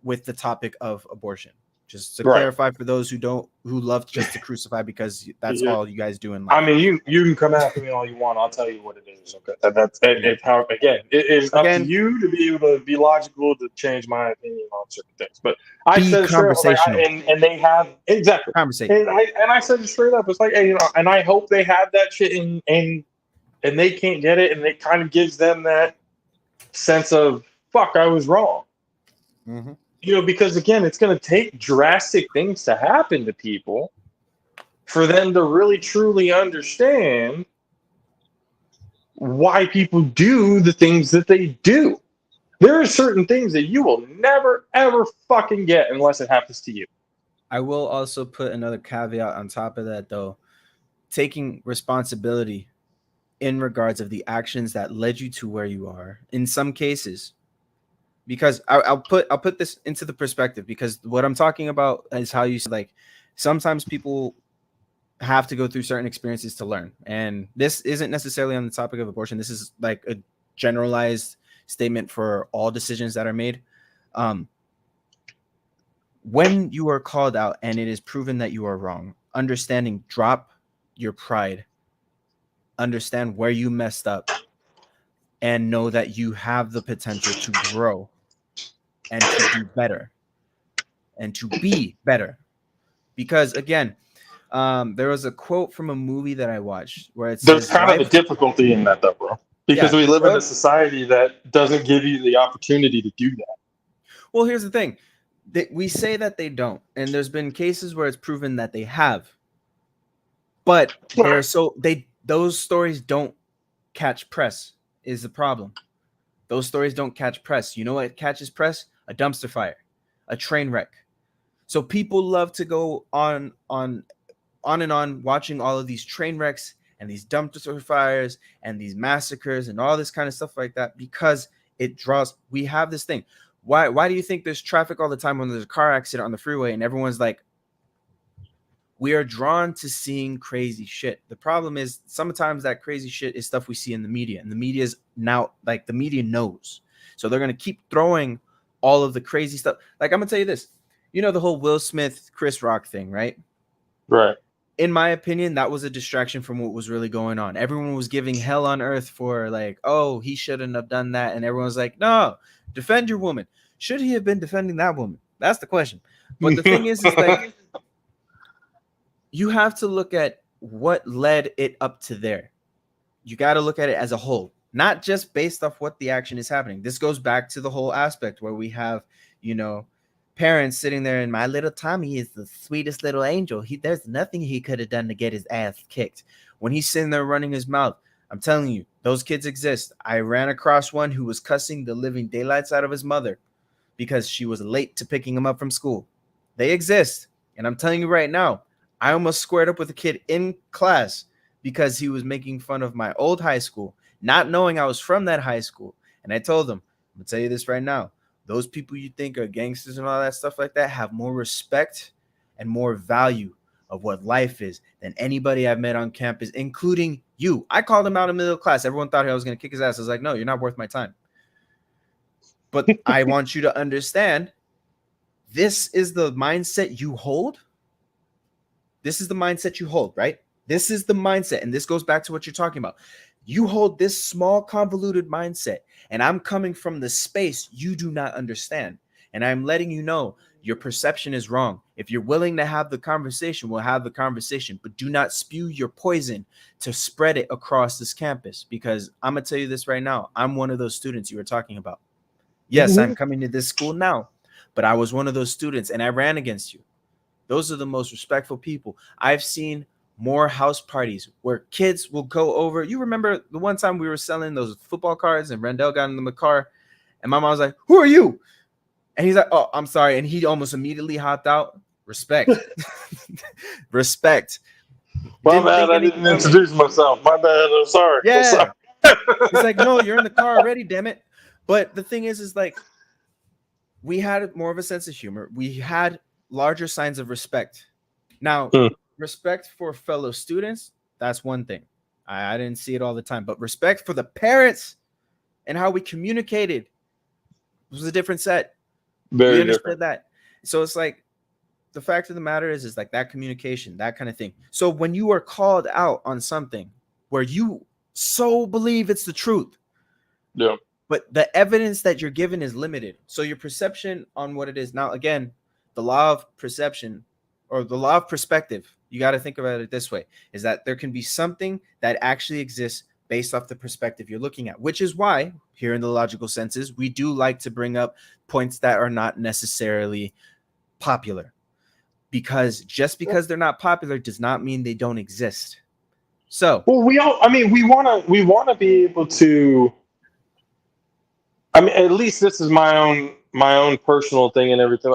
with the topic of abortion. Just to clarify for those who love just to crucify because that's all you guys do in life. I mean, you can come after me all you want. I'll tell you what it is. Okay, it's how, again, it is up to you to be able to be logical to change my opinion on certain things. But I said conversational, and they have exactly conversation. And I said it straight up. It's like, hey, you know, and I hope they have that shit and they can't get it, and it kind of gives them that sense of fuck, I was wrong. Mm-hmm. You know, because again, it's going to take drastic things to happen to people for them to really truly understand why people do the things that they do. There are certain things that you will never, ever fucking get unless it happens to you. I will also put another caveat on top of that, though. Taking responsibility in regards of the actions that led you to where you are in some cases. Because I'll put this into the perspective, because what I'm talking about is how you like sometimes people have to go through certain experiences to learn. And this isn't necessarily on the topic of abortion. This is like a generalized statement for all decisions that are made. When you are called out and it is proven that you are wrong, drop your pride, understand where you messed up, and know that you have the potential to grow and to do better and to be better. Because again, there was a quote from a movie that I watched where it says, there's kind of a difficulty in that though, bro. Because we live in a society that doesn't give you the opportunity to do that. Well, here's the thing. We say that they don't, and there's been cases where it's proven that they have. But those stories don't catch press. Is the problem. Those stories don't catch press. You know what catches press? A dumpster fire, a train wreck. So people love to go on and on watching all of these train wrecks and these dumpster fires and these massacres and all this kind of stuff like that, because it draws. We have this thing. Why do you think there's traffic all the time when there's a car accident on the freeway and everyone's like, we are drawn to seeing crazy shit. The problem is sometimes that crazy shit is stuff we see in the media, and the media is now like the media knows. So they're going to keep throwing all of the crazy stuff. Like, I'm going to tell you this, you know, the whole Will Smith, Chris Rock thing, right? Right. In my opinion, that was a distraction from what was really going on. Everyone was giving hell on earth for like, oh, he shouldn't have done that. And everyone's like, no, defend your woman. Should he have been defending that woman? That's the question. But the thing is like, you have to look at what led it up to there. You got to look at it as a whole, not just based off what the action is happening. This goes back to the whole aspect where we have, you know, parents sitting there, and my little Tommy is the sweetest little angel. There's nothing he could have done to get his ass kicked. When he's sitting there running his mouth, I'm telling you, those kids exist. I ran across one who was cussing the living daylights out of his mother because she was late to picking him up from school. They exist. And I'm telling you right now, I almost squared up with a kid in class because he was making fun of my old high school, not knowing I was from that high school. And I told him, I'm going to tell you this right now. Those people you think are gangsters and all that stuff like that have more respect and more value of what life is than anybody I've met on campus, including you. I called him out in middle class. Everyone thought I was going to kick his ass. I was like, no, you're not worth my time. But I want you to understand, this is the mindset you hold. This is the mindset you hold, right? This is the mindset. And this goes back to what you're talking about. You hold this small, convoluted mindset, and I'm coming from the space you do not understand. And I'm letting you know your perception is wrong. If you're willing to have the conversation, we'll have the conversation, but do not spew your poison to spread it across this campus, because I'm going to tell you this right now. I'm one of those students you were talking about. Yes, I'm coming to this school now, but I was one of those students and I ran against you. Those are the most respectful people. I've seen more house parties where kids will go over. You remember the one time we were selling those football cards and Randall got in the car and my mom was like, "Who are you?" And he's like, "Oh, I'm sorry." And he almost immediately hopped out. Respect. Respect. My bad, I didn't introduce myself. My bad, I'm sorry. Yeah. I'm sorry. He's like, "No, you're in the car already, damn it." But the thing is like, we had more of a sense of humor. We had larger signs of respect. Now, respect for fellow students, that's one thing. I didn't see it all the time, but respect for the parents and how we communicated was a different set. Very we understood different. that. So it's like, the fact of the matter is like that communication, that kind of thing. So when you are called out on something where you so believe it's the truth, Yeah. but the evidence that you're given is limited. So your perception on what it is. Now, again, the law of perception or the law of perspective, you got to think about it this way, is that there can be something that actually exists based off the perspective you're looking at, which is why here in the logical senses, we do like to bring up points that are not necessarily popular, because just because they're not popular does not mean they don't exist. So, well, we want to be able to. I mean, at least this is my own personal thing and everything.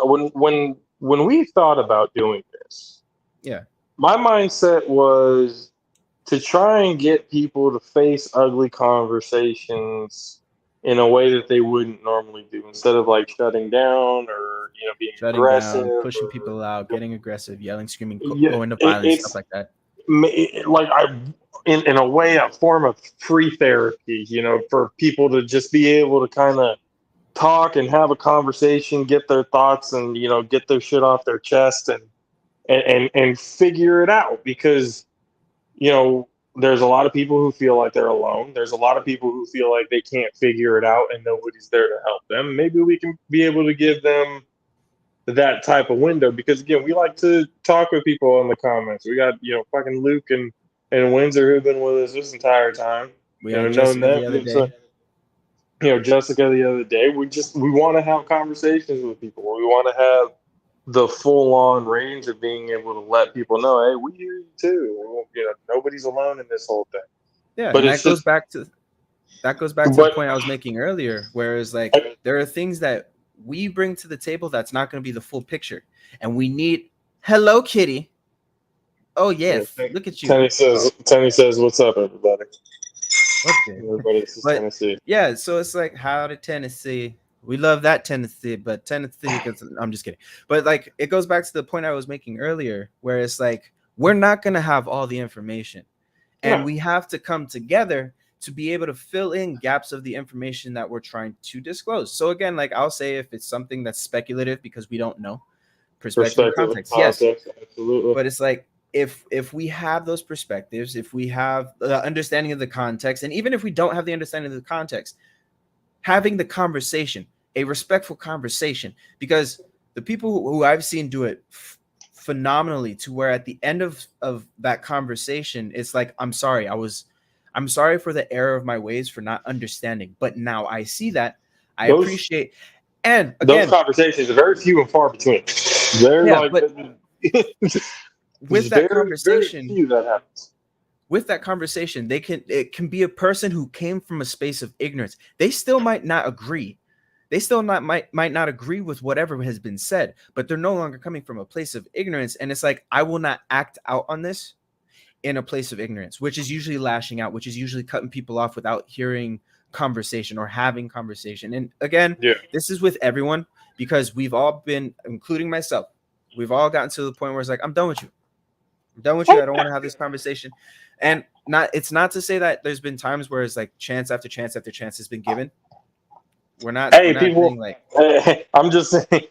When we thought about doing this, yeah, my mindset was to try and get people to face ugly conversations in a way that they wouldn't normally do, instead of like shutting down or being shutting aggressive, down, pushing or, people out, getting aggressive, yelling, screaming, yeah, going to violence, it's stuff like that. like in a way, a form of free therapy, for people to just be able to kind of talk and have a conversation, get their thoughts and get their shit off their chest and figure it out, because there's a lot of people who feel like they're alone. There's a lot of people who feel like they can't figure it out and nobody's there to help them. Maybe we can be able to give them that type of window, because again, we like to talk with people in the comments. We got fucking Luke and Windsor who've been with us this entire time. We had Jessica the other day. Jessica the other day. We want to have conversations with people. We want to have the full-on range of being able to let people know, hey, we hear you too. Nobody's alone in this whole thing. Yeah, but that goes back to the point I was making earlier, whereas like there are things that we bring to the table that's not going to be the full picture, and we need. Hello, Kitty. Oh yes, look at you. Tenny says, "What's up, everybody?" Okay. Everybody, this is Tennessee. Yeah, so it's like, how to Tennessee. We love that Tennessee, but Tennessee, I'm just kidding. But like, it goes back to the point I was making earlier, where it's like, we're not going to have all the information, and we have to come together to be able to fill in gaps of the information that we're trying to disclose. So again, like I'll say, if it's something that's speculative because we don't know, perspective context, yes, absolutely. But it's like, if we have those perspectives, if we have the understanding of the context, and even if we don't have the understanding of the context, having the conversation, a respectful conversation, because the people who I've seen do it phenomenally, to where at the end of that conversation, it's like, I'm sorry for the error of my ways, for not understanding, but now I see that, I appreciate. And those again, conversations are very few and far between. They're yeah, like, but with there's that very conversation, few that happens. it can be a person who came from a space of ignorance. They still might not agree. They still might not agree with whatever has been said, but they're no longer coming from a place of ignorance. And it's like, I will not act out on this in a place of ignorance, which is usually lashing out, which is usually cutting people off without hearing conversation or having conversation. And again, Yeah. this is with everyone, because we've all been, including myself, we've all gotten to the point where it's like, I'm done with you. I'm done with you. I don't want to have this conversation. And it's not to say that there's been times where it's like chance after chance after chance has been given. We're not People, saying like, I'm just saying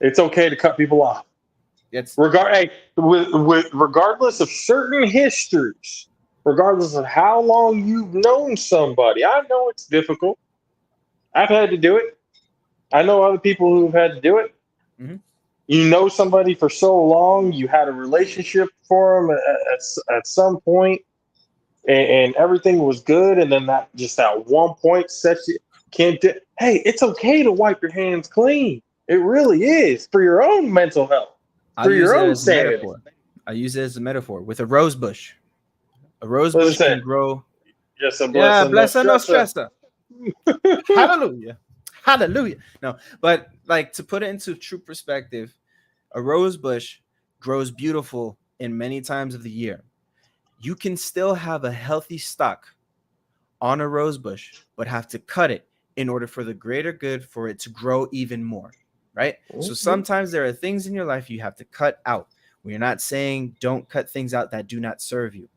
it's okay to cut people off. it's Regardless of certain histories, regardless of how long you've known somebody. I know it's difficult. I've had to do it. I know other people who've had to do it. Mhm. You know somebody for so long, you had a relationship for them at some point, and everything was good, and then that one point sets you can't do. Hey, it's okay to wipe your hands clean. It really is for your own mental health, I'll for use your it own as a sanity. metaphor. I use it as a metaphor with a rose bush. A rose What bush is that? can grow. Yes, a Yeah, blessing, bless no stressor. Hallelujah. Hallelujah. No, but like, to put it into true perspective, a rose bush grows beautiful in many times of the year. You can still have a healthy stock on a rose bush, but have to cut it in order for the greater good for it to grow even more. Right? So sometimes there are things in your life you have to cut out. We're not saying don't cut things out that do not serve you,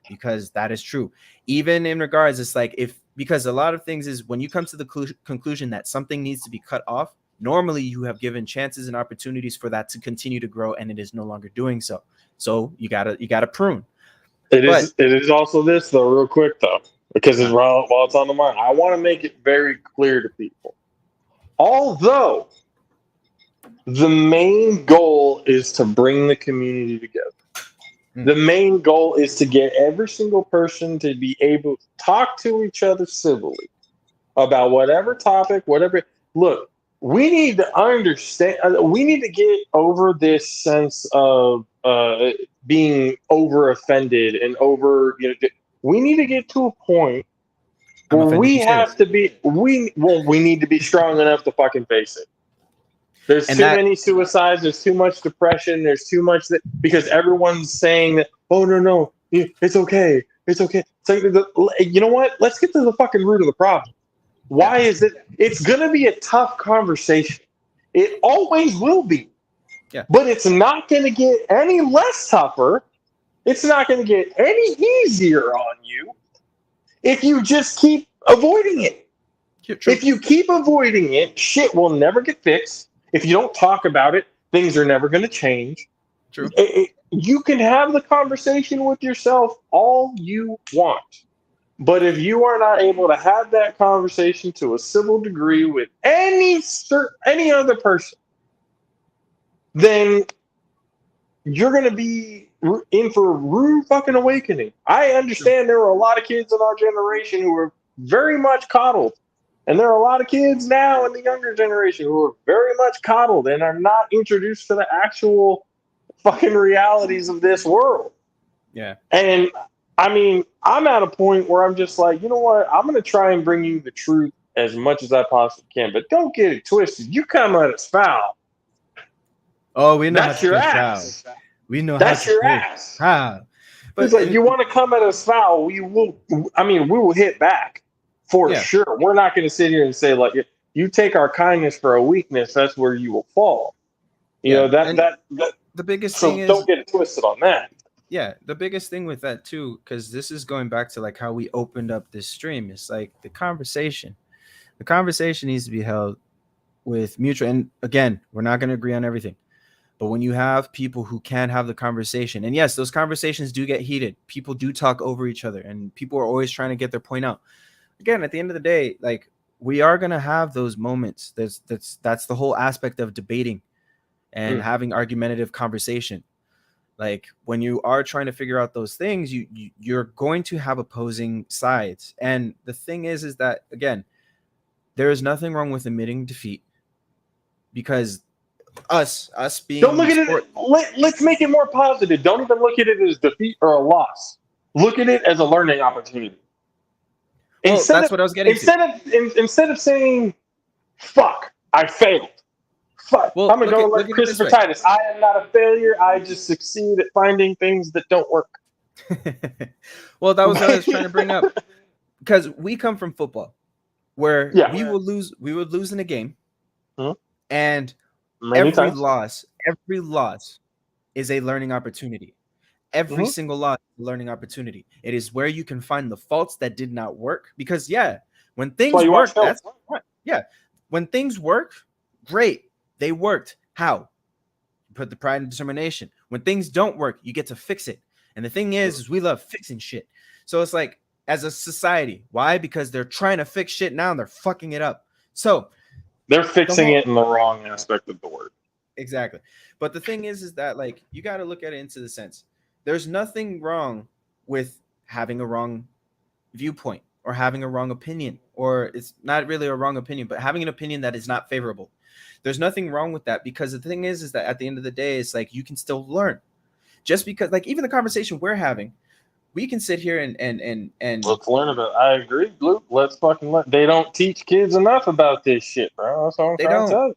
because that is true. Even in regards, it's like, because a lot of things is when you come to the conclusion that something needs to be cut off, normally you have given chances and opportunities for that to continue to grow, and it is no longer doing so. So you gotta prune. It is also this though, real quick though, because while it's on the mind, I want to make it very clear to people. Although the main goal is to bring the community together. The main goal is to get every single person to be able to talk to each other civilly about whatever topic, whatever. Look, we need to understand. We need to get over this sense of being over offended and over. We need to get to a point where we have to be. We need to be strong enough to fucking face it. There's too many suicides. There's too much depression. There's too much because everyone's saying that. Oh no, it's okay. It's okay. So you know what? Let's get to the fucking root of the problem. Why is it? It's gonna be a tough conversation. It always will be. Yeah. But it's not gonna get any less tougher. It's not gonna get any easier on you if you just keep avoiding it. If you keep avoiding it, shit will never get fixed. If you don't talk about it, things are never going to change. True. You can have the conversation with yourself all you want. But if you are not able to have that conversation to a civil degree with any other person, then you're going to be in for a rude fucking awakening. I understand there were a lot of kids in our generation who were very much coddled. And there are a lot of kids now in the younger generation who are very much coddled and are not introduced to the actual fucking realities of this world. Yeah. And I mean, I'm at a point where I'm just like, you know what? I'm going to try and bring you the truth as much as I possibly can, but don't get it twisted. You come at us foul. Oh, we know that's your ass. Foul. We know that's how to your ass. How? But it's like, you want to come at us foul, we will hit back. For sure. We're not going to sit here and say, like, you take our kindness for a weakness, that's where you will fall. You know, the biggest thing is, don't get it twisted on that. Yeah, the biggest thing with that too, because this is going back to like how we opened up this stream. It's like the conversation needs to be held with mutual. And again, we're not going to agree on everything. But when you have people who can have the conversation, and yes, those conversations do get heated. People do talk over each other, and people are always trying to get their point out. Again, at the end of the day, like, we are going to have those moments. That's the whole aspect of debating and having argumentative conversation. Like, when you are trying to figure out those things, you're going to have opposing sides. And the thing is that, again, there is nothing wrong with admitting defeat. because us being Don't look at sport- it. Let's make it more positive. Don't even look at it as defeat or a loss. Look at it as a learning opportunity. Well, that's what I was getting to. Instead of saying, "Fuck, I failed." Fuck, Well, I'm gonna look go at like it Christopher this way. Titus. I am not a failure. I just succeed at finding things that don't work. Well, that was what I was trying to bring up, because we come from football, where Yeah. we would lose in a game, Mhm. and Many every times. loss is a learning opportunity. Every Mhm. single loss is a learning opportunity. It is where you can find the faults that did not work. Because when why things you work, watch film. that's fine. When things work, great. They worked. How? Put the pride and determination. When things don't work, you get to fix it. And the thing is we love fixing shit. So it's like, as a society, why? Because they're trying to fix shit now and they're fucking it up. So They're fixing it in the wrong aspect of the word. exactly. But the thing is that, like, you got to look at it into the sense. There's nothing wrong with having a wrong viewpoint or having a wrong opinion, or it's not really a wrong opinion, but having an opinion that is not favorable. There's nothing wrong with that, because the thing is that at the end of the day, it's like you can still learn. Just because, like, even the conversation we're having, we can sit here and Let's learn about it. I agree, Luke. Let's fucking learn. They don't teach kids enough about this shit, bro. That's all I'm They trying to don't. tell you.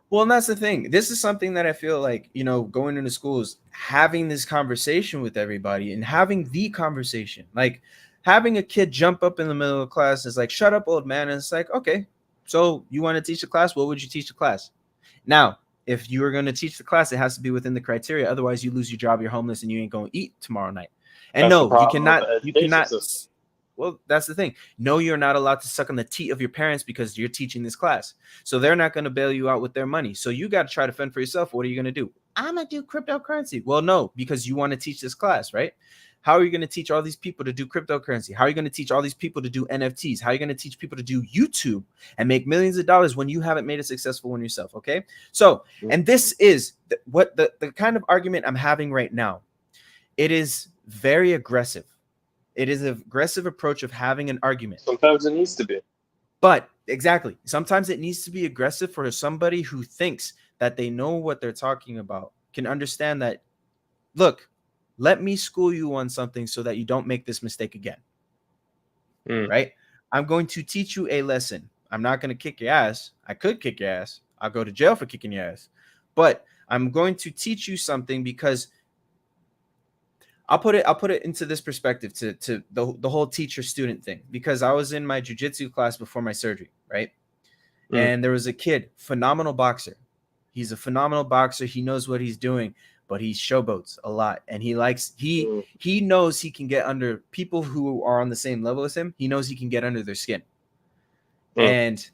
Well, and that's the thing. This is something that I feel like, going into schools, having this conversation with everybody and having the conversation, like having a kid jump up in the middle of class is like, shut up, old man. And it's like, okay, so you want to teach the class? What would you teach the class? Now, if you are going to teach the class, it has to be within the criteria. Otherwise, you lose your job, you're homeless, and you ain't going to eat tomorrow night. And That's the no, you problem with cannot, the you education cannot. system. Well, that's the thing. No, you're not allowed to suck on the teat of your parents because you're teaching this class. So they're not going to bail you out with their money. So you got to try to fend for yourself. What are you going to do? I'm going to do cryptocurrency. Well, no, because you want to teach this class, right? How are you going to teach all these people to do cryptocurrency? How are you going to teach all these people to do NFTs? How are you going to teach people to do YouTube and make millions of dollars when you haven't made a successful one yourself? Okay. So, and this is what the kind of argument I'm having right now. It is very aggressive. It is an aggressive approach of having an argument. Sometimes it needs to be. But exactly. Sometimes it needs to be aggressive for somebody who thinks that they know what they're talking about, can understand that, look, let me school you on something so that you don't make this mistake again. Right? I'm going to teach you a lesson. I'm not going to kick your ass. I could kick your ass. I'll go to jail for kicking your ass. But I'm going to teach you something because I'll put it into this perspective to the whole teacher student thing, because I was in my jiu-jitsu class before my surgery, right? And there was a kid, phenomenal boxer. He's a phenomenal boxer. He knows what he's doing, but he showboats a lot, and he knows he can get under people who are on the same level as him. He knows he can get under their skin. And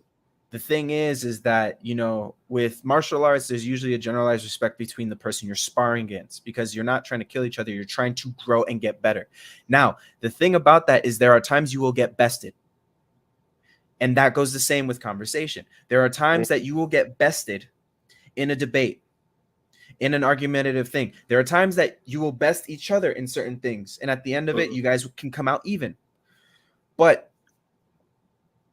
the thing is that, with martial arts, there's usually a generalized respect between the person you're sparring against, because you're not trying to kill each other. You're trying to grow and get better. Now, the thing about that is there are times you will get bested. And that goes the same with conversation. There are times that you will get bested in a debate, in an argumentative thing. There are times that you will best each other in certain things. And at the end of it, you guys can come out even. But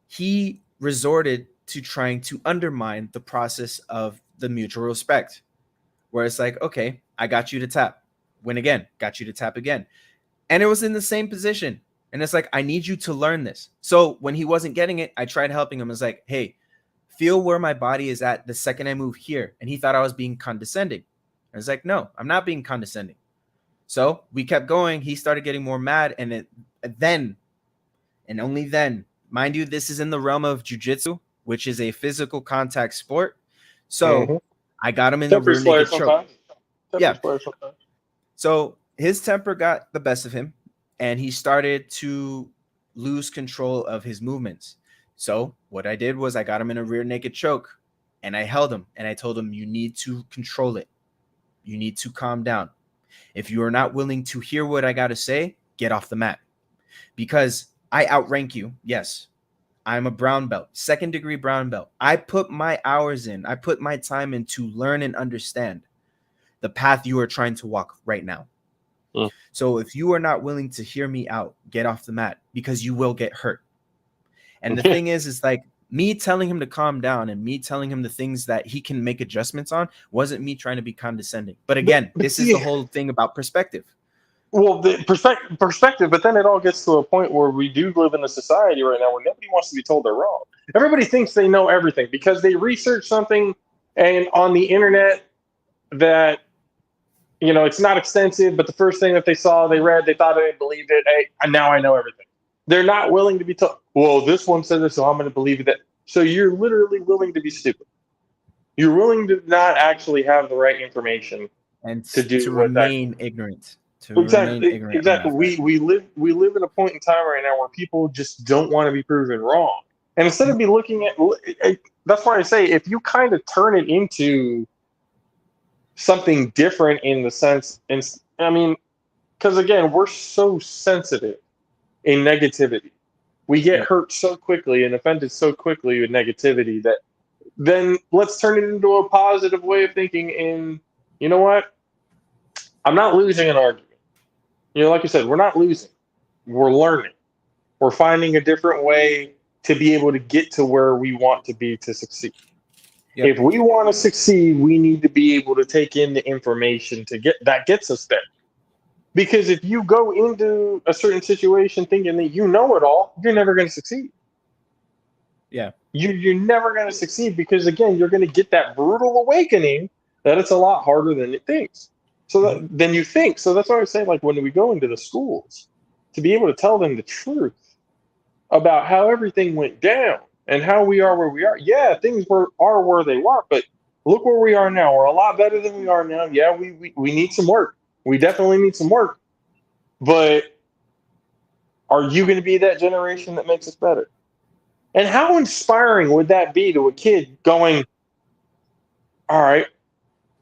he resorted to trying to undermine the process of the mutual respect, where it's like, okay, I got you to tap, win again, got you to tap again. And it was in the same position. And it's like, I need you to learn this. So when he wasn't getting it, I tried helping him. It's like, hey, feel where my body is at the second I move here. And he thought I was being condescending. I was like, no, I'm not being condescending. So we kept going. He started getting more mad. And then, and only then, mind you, this is in the realm of jiu-jitsu, which is a physical contact sport. So I got him in the rear naked choke. Yeah. So his temper got the best of him, and he started to lose control of his movements. So what I did was I got him in a rear naked choke, and I held him, and I told him, you need to control it. You need to calm down. If you are not willing to hear what I got to say, get off the mat, because I outrank you. Yes. I'm a brown belt, 2nd degree brown belt. I put my hours in. I put my time in to learn and understand the path you are trying to walk right now. So if you are not willing to hear me out, get off the mat, because you will get hurt. And the thing is like, Me telling him to calm down and me telling him the things that he can make adjustments on wasn't me trying to be condescending. But again, But this is see- the whole thing about perspective. Well, the perspective, but then it all gets to a point where we do live in a society right now where nobody wants to be told they're wrong. Everybody thinks they know everything because they research something and on the internet that, you know, it's not extensive, but the first thing that they saw, they read, they thought they believed it. Hey, and now I know everything. They're not willing to be told, well, this one said this, so I'm going to believe that. So you're literally willing to be stupid. You're willing to not actually have the right information And to do to what that- remain ignorant. To remain Exactly. ignorant. on Exactly. that We live in a point in time right now where people just don't want to be proven wrong. And instead of be looking at, that's why I say if you kind of turn it into something different in the sense, and I mean, because again, we're so sensitive in negativity. We get Yep. hurt so quickly and offended so quickly with negativity that then let's turn it into a positive way of thinking. And you know what? I'm not losing an argument. You know, like you said, we're not losing. We're learning. We're finding a different way to be able to get to where we want to be to succeed. Yep. If we want to succeed, we need to be able to take in the information to get that gets us there. Because if you go into a certain situation thinking that you know it all, you're never going to succeed. Yeah. You're never going to succeed because, again, you're going to get that brutal awakening that it's a lot harder than it thinks. Than you think. So that's why I say, like, when we go into the schools, to be able to tell them the truth about how everything went down and how we are where we are. Yeah, things are where they are, but look where we are now. We're a lot better than we are now. Yeah, we need some work. We definitely need some work. But are you going to be that generation that makes us better? And how inspiring would that be to a kid going, all right,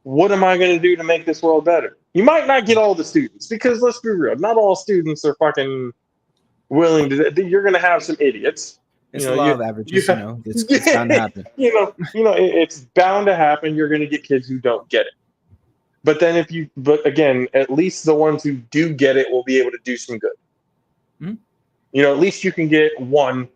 what am I going to do to make this world better? You might not get all the students because let's be real, not all students are fucking willing to. You're going to have some idiots. It's You the know, law you- of averages, you- you know. It's bound to happen. It's bound to happen. You're going to get kids who don't get it. But then but again, at least the ones who do get it will be able to do some good. Mhm. You know, at least you can get one.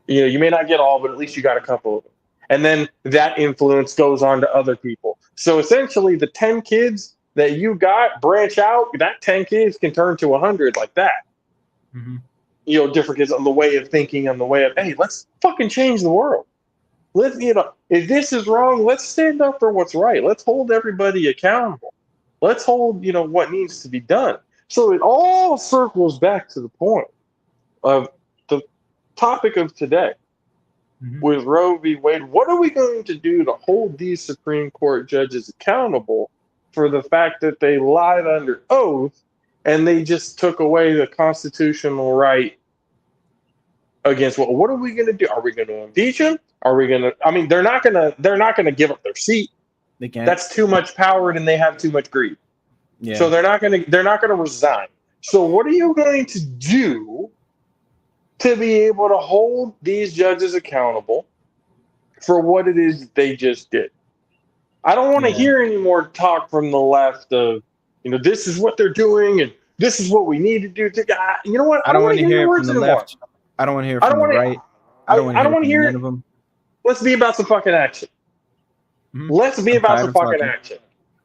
You know, you may not get all, but at least you got a couple of them. And then that influence goes on to other people. So essentially, the 10 kids that you got branch out, that 10 kids can turn to 100 like that. Mhm. You know, different kids on the way of thinking, on the way of, hey, let's fucking change the world. Let's, you know, if this is wrong, let's stand up for what's right. Let's hold everybody accountable. Let's hold, you know, what needs to be done. So it all circles back to the point of the topic of today Mhm. with Roe v. Wade. What are we going to do to hold these Supreme Court judges accountable for the fact that they lied under oath and they just took away the constitutional right against what are we going to do? Are we going to impeach them? Are we going to? I mean, they're not going to give up their seat. They can't. That's too much power, and they have too much greed. yeah. So they're not going to resign. So what are you going to do to be able to hold these judges accountable for what it is they just did? I don't want to Yeah. hear any more talk from the left of, you know, this is what they're doing and this is what we need to do. You know what? I don't want want to hear your it words from the anymore. left. I don't want to hear it I from don't the wanna- right. I don't want I don't to wanna hear hear it from none of them. Let's be about some fucking action. Mhm. Let's be I'm about tired some of fucking talking. action.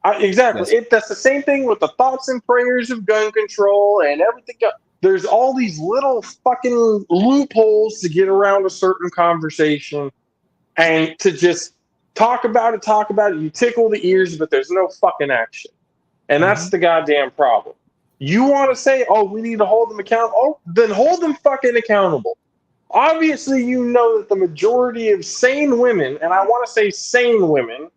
Exactly. Yes. That's the same thing with the thoughts and prayers of gun control and everything else. There's all these little fucking loopholes to get around a certain conversation and to just talk about it. You tickle the ears, but there's no fucking action. And that's the goddamn problem. You want to say, oh, we need to hold them accountable. Oh, then hold them fucking accountable. Obviously, you know that the majority of sane women, and I want to say sane women,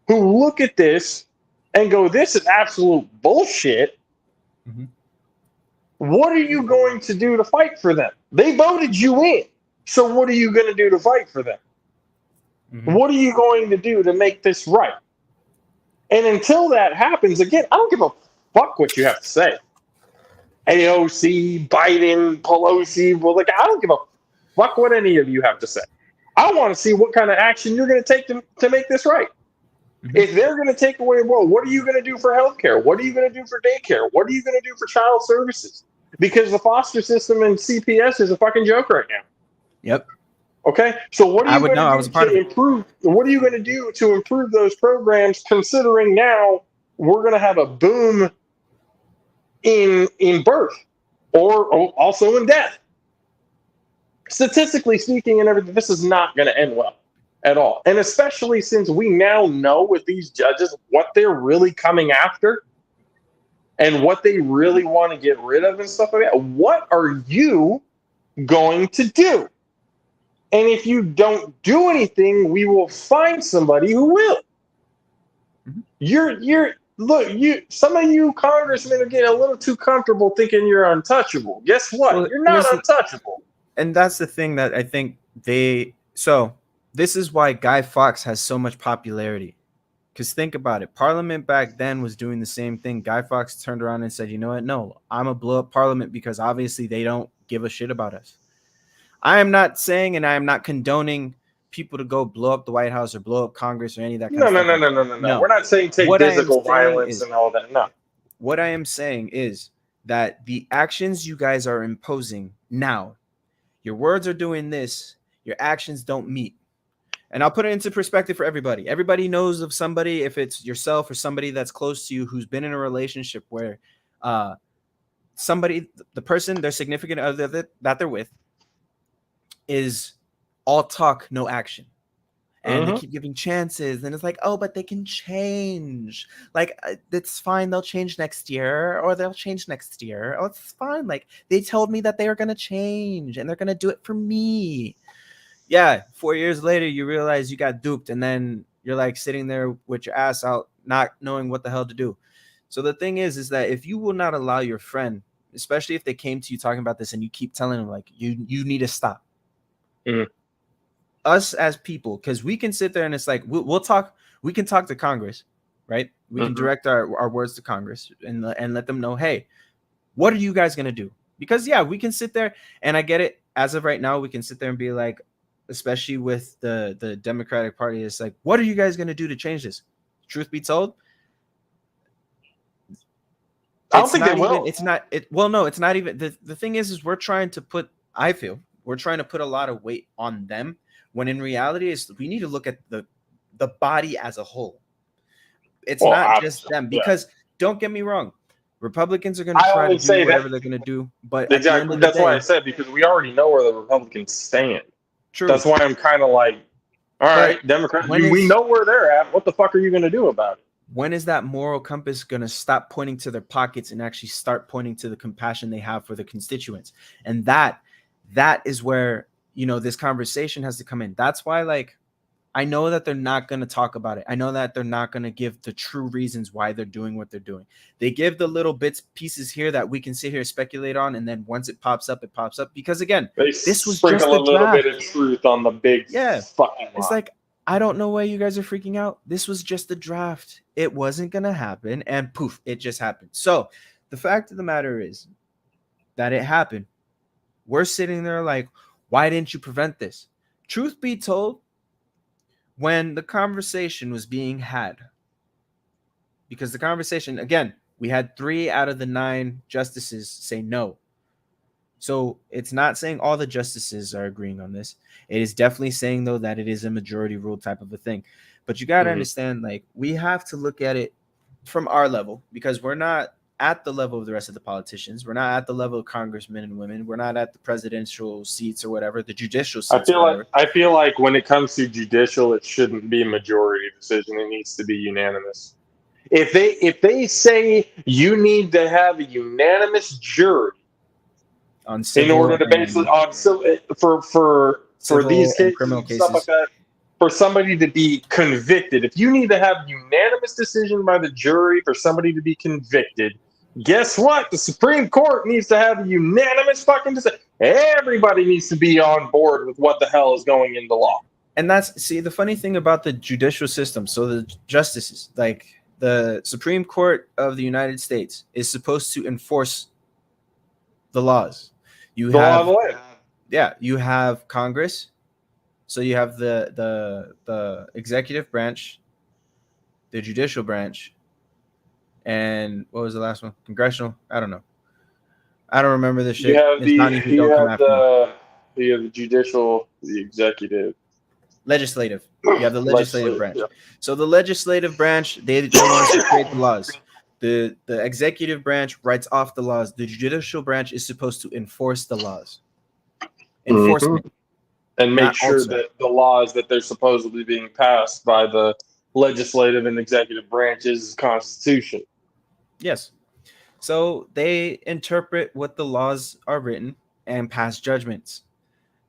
who look at this and go, this is absolute bullshit. Mhm. What are you going to do to fight for them? They voted you in. So what are you going to do to fight for them? Mhm. What are you going to do to make this right? And until that happens, again, I don't give a fuck what you have to say. AOC, Biden, Pelosi, well, like, I don't give a fuck what any of you have to say. I want to see what kind of action you're going to take to make this right. Mhm. If they're going to take away, well, what are you going to do for healthcare? What are you going to do for daycare? What are you going to do for child services? Because the foster system and CPS is a fucking joke right now. Yep. Okay, so what are I you would going know. I to was do a part of to it. improve? What are you going to do to improve those programs? Considering now we're going to have a boom in birth, or also in death. Statistically speaking, and everything, this is not going to end well at all. And especially since we now know with these judges what they're really coming after and what they really want to get rid of and stuff like that. What are you going to do? And if you don't do anything, we will find somebody who will. Mhm. You're look, some of you congressmen are getting a little too comfortable thinking you're untouchable. Guess what? Well, You're not untouchable. and that's the thing that I think so this is why Guy Fawkes has so much popularity. Because think about it, Parliament back then was doing the same thing. Guy Fawkes turned around and said, you know what? No, I'm going to blow up Parliament because obviously they don't give a shit about us. I am not saying and I am not condoning people to go blow up the White House or blow up Congress or any of that kind No, of no, stuff. no, no, no, no, no. No. We're not saying take What I am physical saying violence is- and all that. No. What I am saying is that the actions you guys are imposing now, your words are doing this, your actions don't meet. And I'll put it into perspective for everybody. Everybody knows of somebody, if it's yourself or somebody that's close to you, who's been in a relationship where somebody, the person, their significant other that they're with, is all talk, no action. And they keep giving chances, and it's like, oh, but they can change. Like, it's fine. They'll change next year, or they'll change next year. Oh, it's fine. Like, they told me that they are going to change, and they're going to do it for me. Yeah, 4 years later, you realize you got duped, and then you're like sitting there with your ass out, not knowing what the hell to do. So the thing is that if you will not allow your friend, especially if they came to you talking about this, and you keep telling them like you need to stop. Us as people, because we can sit there and it's like we'll talk. We can talk to Congress, right? We can direct our words to Congress and let them know, hey, what are you guys gonna do? Because yeah, we can sit there and I get it. As of right now, we can sit there and be like, especially with the Democratic Party, it's like, what are you guys gonna do to change this? Truth be told, I don't think they will. Well, no, it's not even. The thing is we're trying to put. I feel we're trying to put a lot of weight on them, when in reality is we need to look at the body as a whole. It's not just them, because don't get me wrong, Republicans are going to try to do whatever they're going to do, but exactly, that's why I said, because we already know where the Republicans stand. True. That's why I'm kind of like, all right, Democrats, we know where they're at. What the fuck are you going to do about it? When is that moral compass going to stop pointing to their pockets and actually start pointing to the compassion they have for the constituents? And that is where, this conversation has to come in. That's why, like, I know that they're not going to talk about it. I know that they're not going to give the true reasons why they're doing what they're doing. They give the little pieces here that we can sit here and speculate on, and then once it pops up, because again, this was just a little bit of truth on the big fucking lie. It's like, I don't know why you guys are freaking out. This was just a draft. It wasn't going to happen, and poof, it just happened. So the fact of the matter is that it happened. We're sitting there like, why didn't you prevent this? Truth be told, when the conversation was being had, because the conversation, again, we had 3 out of the 9 justices say no. So it's not saying all the justices are agreeing on this. It is definitely saying, though, that it is a majority rule type of a thing. But you got to understand, like, we have to look at it from our level, because we're not at the level of the rest of the politicians. We're not at the level of congressmen and women. We're not at the presidential seats or whatever, the judicial seats. I feel like when it comes to judicial, it shouldn't be a majority decision. It needs to be unanimous. If they say you need to have a unanimous jury on civil, in order to basically for these cases, criminal cases, stuff like that, for somebody to be convicted, if you need to have unanimous decision by the jury for somebody to be convicted, guess what? The Supreme Court needs to have a unanimous fucking decision. Everybody needs to be on board with what the hell is going into law. And the funny thing about the judicial system. So the justices, like the Supreme Court of the United States, is supposed to enforce the laws. You have Congress. So you have the executive branch, the judicial branch, and what was the last one? Congressional? I don't know. I don't remember this shit. You have the judicial, the executive, Legislative. You have the legislative branch. Yeah. So the legislative branch, they're the ones who create the laws. The executive branch writes off the laws. The judicial branch is supposed to enforce the laws. Enforcement. And make Not sure also. that the laws that they're supposedly being passed by the legislative and executive branches constitution. Yes. So they interpret what the laws are written and pass judgments.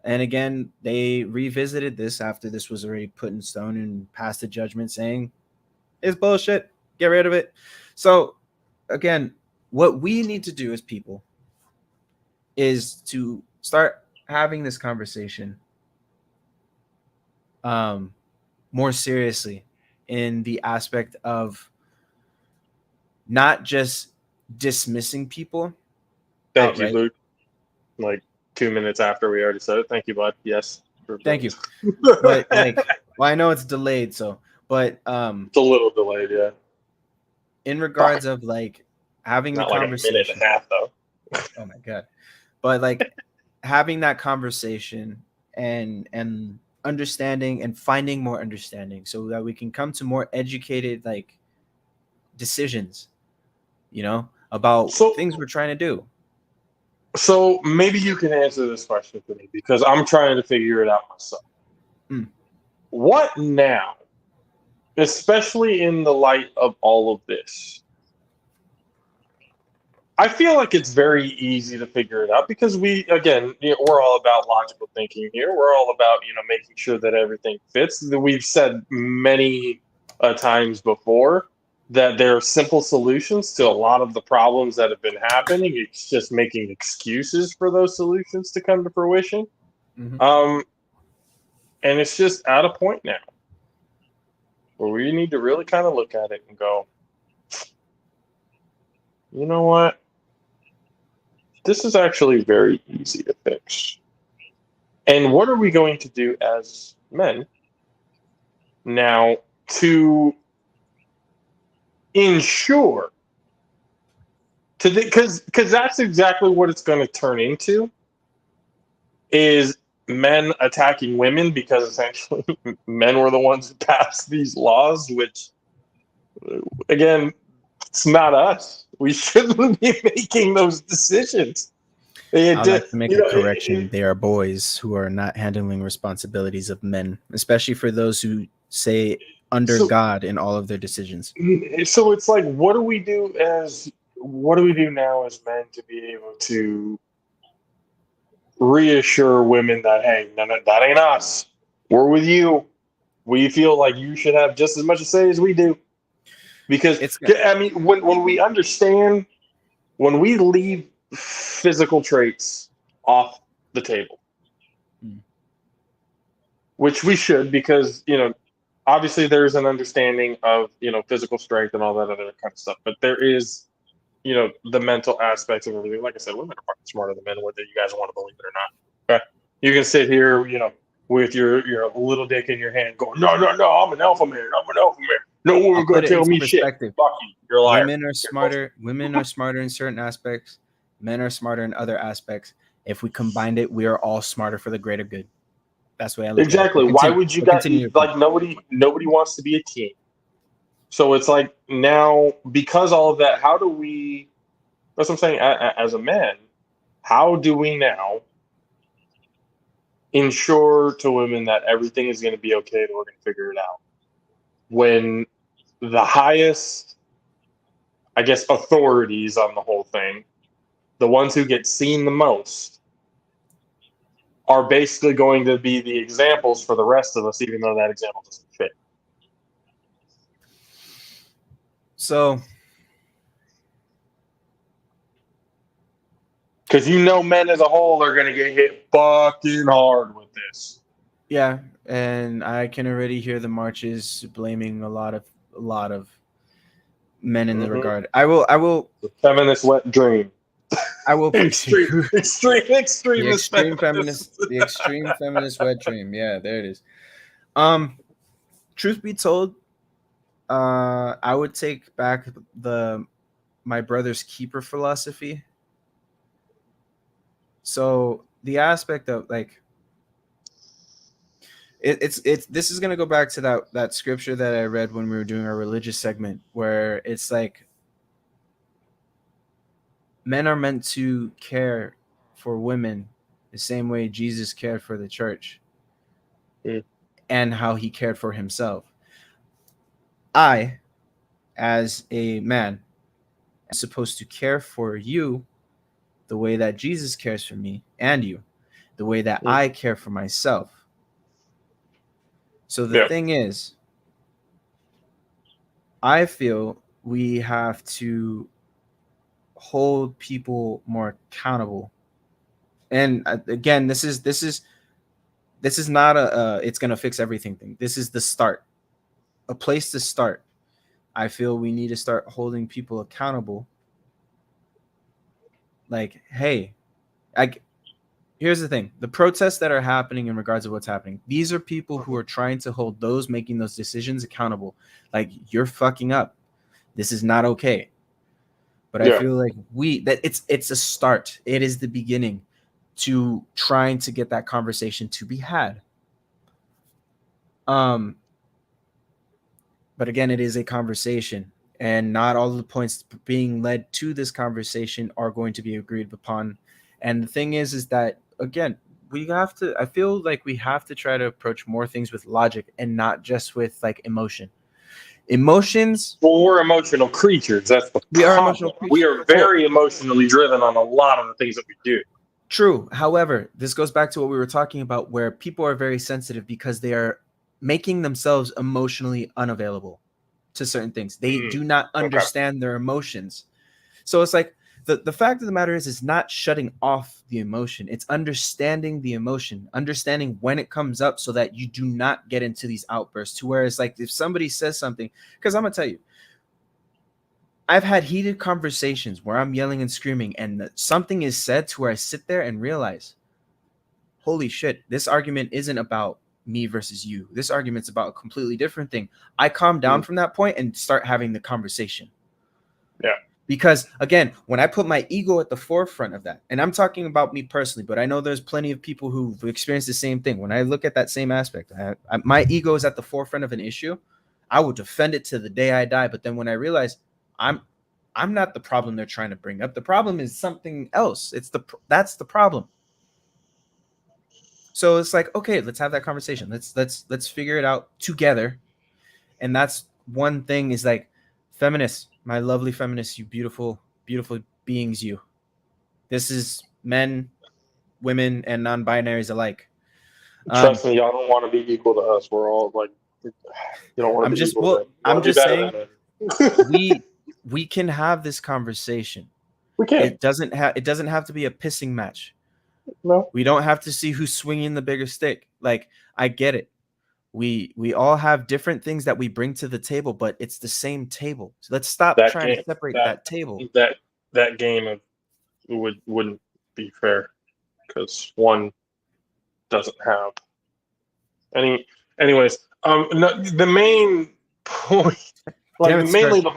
And again, they revisited this after this was already put in stone and passed a judgment saying it's bullshit. Get rid of it. So again, what we need to do as people is to start having this conversation more seriously in the aspect of not just dismissing people. Thank you, outright. Luke. Like 2 minutes after we already said it. Thank you, bud. Yes. Thank you. But like, well, I know it's delayed, so but it's a little delayed, yeah. in regards of like having Not the like a minute conversation. and a half though. Oh my god. But like having that conversation and understanding and finding more understanding so that we can come to more educated like decisions, about So- things we're trying to do. So maybe you can answer this question for me because I'm trying to figure it out myself. Mm. What now, especially in the light of all of this? I feel like it's very easy to figure it out because we're all about logical thinking here. We're all about, making sure that everything fits. We've said many times before that there are simple solutions to a lot of the problems that have been happening. It's just making excuses for those solutions to come to fruition. Mhm. And it's just at a point now where we need to really kind of look at it and go, you know what? This is actually very easy to fix. And what are we going to do as men now to ensure because that's exactly what it's going to turn into is men attacking women because essentially men were the ones who passed these laws, which again, it's not us. We shouldn't be making those decisions. I'd like to make a correction. They are boys who are not handling responsibilities of men, especially for those who say under God in all of their decisions. So it's like, what do we do now as men to be able to reassure women that, hey, no, that ain't us. We're with you. We feel like you should have just as much to say as we do. Because, when we understand, when we leave physical traits off the table, which we should, because, obviously there's an understanding of, physical strength and all that other kind of stuff. But there is, the mental aspects of everything. Like I said, women are fucking smarter than men, whether you guys want to believe it or not. Okay? You can sit here, with your little dick in your hand going, no, I'm an alpha man. No woman's going to tell me shit. Fuck you. You're a liar. Women are smarter. Women are smarter in certain aspects. Men are smarter in other aspects. If we combined it, we are all smarter for the greater good. That's the way I look at it. Exactly. Why would you guys like nobody wants to be a team? So it's like now because all of that, how do we? That's what I'm saying. As a man, how do we now ensure to women that everything is going to be okay and we're going to figure it out? When the highest, I guess, authorities on the whole thing, the ones who get seen the most, are basically going to be the examples for the rest of us, even though that example doesn't fit. So, because men as a whole are going to get hit fucking hard with this. Yeah, and I can already hear the marches blaming a lot of men in the regard. I will. The feminist wet dream. I will extreme the extreme feminist wet dream. Yeah, there it is. Truth be told, I would take back my brother's keeper philosophy. So the aspect of like it's this is gonna go back to that scripture that I read when we were doing our religious segment, where it's like men are meant to care for women the same way Jesus cared for the church and how he cared for himself. I, as a man, am supposed to care for you the way that Jesus cares for me and you, the way that I care for myself. So the thing is, I feel we have to hold people more accountable. And again, this is not a it's gonna fix everything thing. This is the start, a place to start. I feel we need to start holding people accountable. Like, hey, here's the thing: the protests that are happening in regards to what's happening, these are people who are trying to hold those making those decisions accountable. Like, you're fucking up. This is not okay. But I feel like it's a start. It is the beginning to trying to get that conversation to be had. But again, it is a conversation, and not all of the points being led to this conversation are going to be agreed upon. And the thing is that, again, I feel like we have to try to approach more things with logic and not just with like emotion. Emotions. Well, we're emotional creatures. That's the we problem. are emotional creatures. We are very emotionally driven on a lot of the things that we do. True. However, this goes back to what we were talking about, where people are very sensitive because they are making themselves emotionally unavailable to certain things. They do not understand their emotions. So it's like the fact of the matter is not shutting off the emotion. It's understanding the emotion, understanding when it comes up so that you do not get into these outbursts to where it's like if somebody says something, because I'm going to tell you, I've had heated conversations where I'm yelling and screaming and something is said to where I sit there and realize, holy shit, this argument isn't about me versus you. This argument's about a completely different thing. I calm down from that point and start having the conversation. Yeah. Because again, when I put my ego at the forefront of that, and I'm talking about me personally, but I know there's plenty of people who've experienced the same thing. When I look at that same aspect, my ego is at the forefront of an issue. I will defend it to the day I die. But then when I realize I'm not the problem they're trying to bring up, the problem is something else. That's the problem. So it's like, okay, let's have that conversation. Let's figure it out together. And that's one thing is like, feminists, my lovely feminists, you beautiful, beautiful beings, you. This is men, women, and non-binaries alike. Trust me, y'all don't want to be equal to us. We're all like, you don't want to be equal to them. I'm just saying, we can have this conversation. We can. It doesn't have to be a pissing match. No. We don't have to see who's swinging the bigger stick. Like, I get it. We all have different things that we bring to the table, but it's the same table. So let's stop trying to separate that table. That game wouldn't be fair because one doesn't have any. Anyways, no, the main point, like mainly the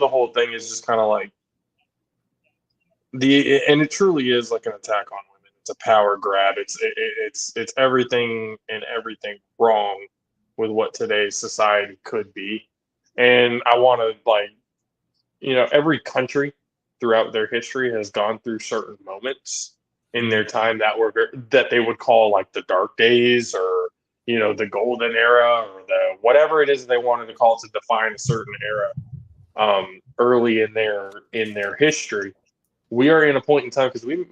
whole thing is just kind of like and it truly is like an attack on women. It's a power grab. It's everything and everything wrong with what today's society could be. And I want to every country throughout their history has gone through certain moments in their time that they would call like the dark days or the golden era or the whatever it is they wanted to call to define a certain era early in their history. We are in a point in time because we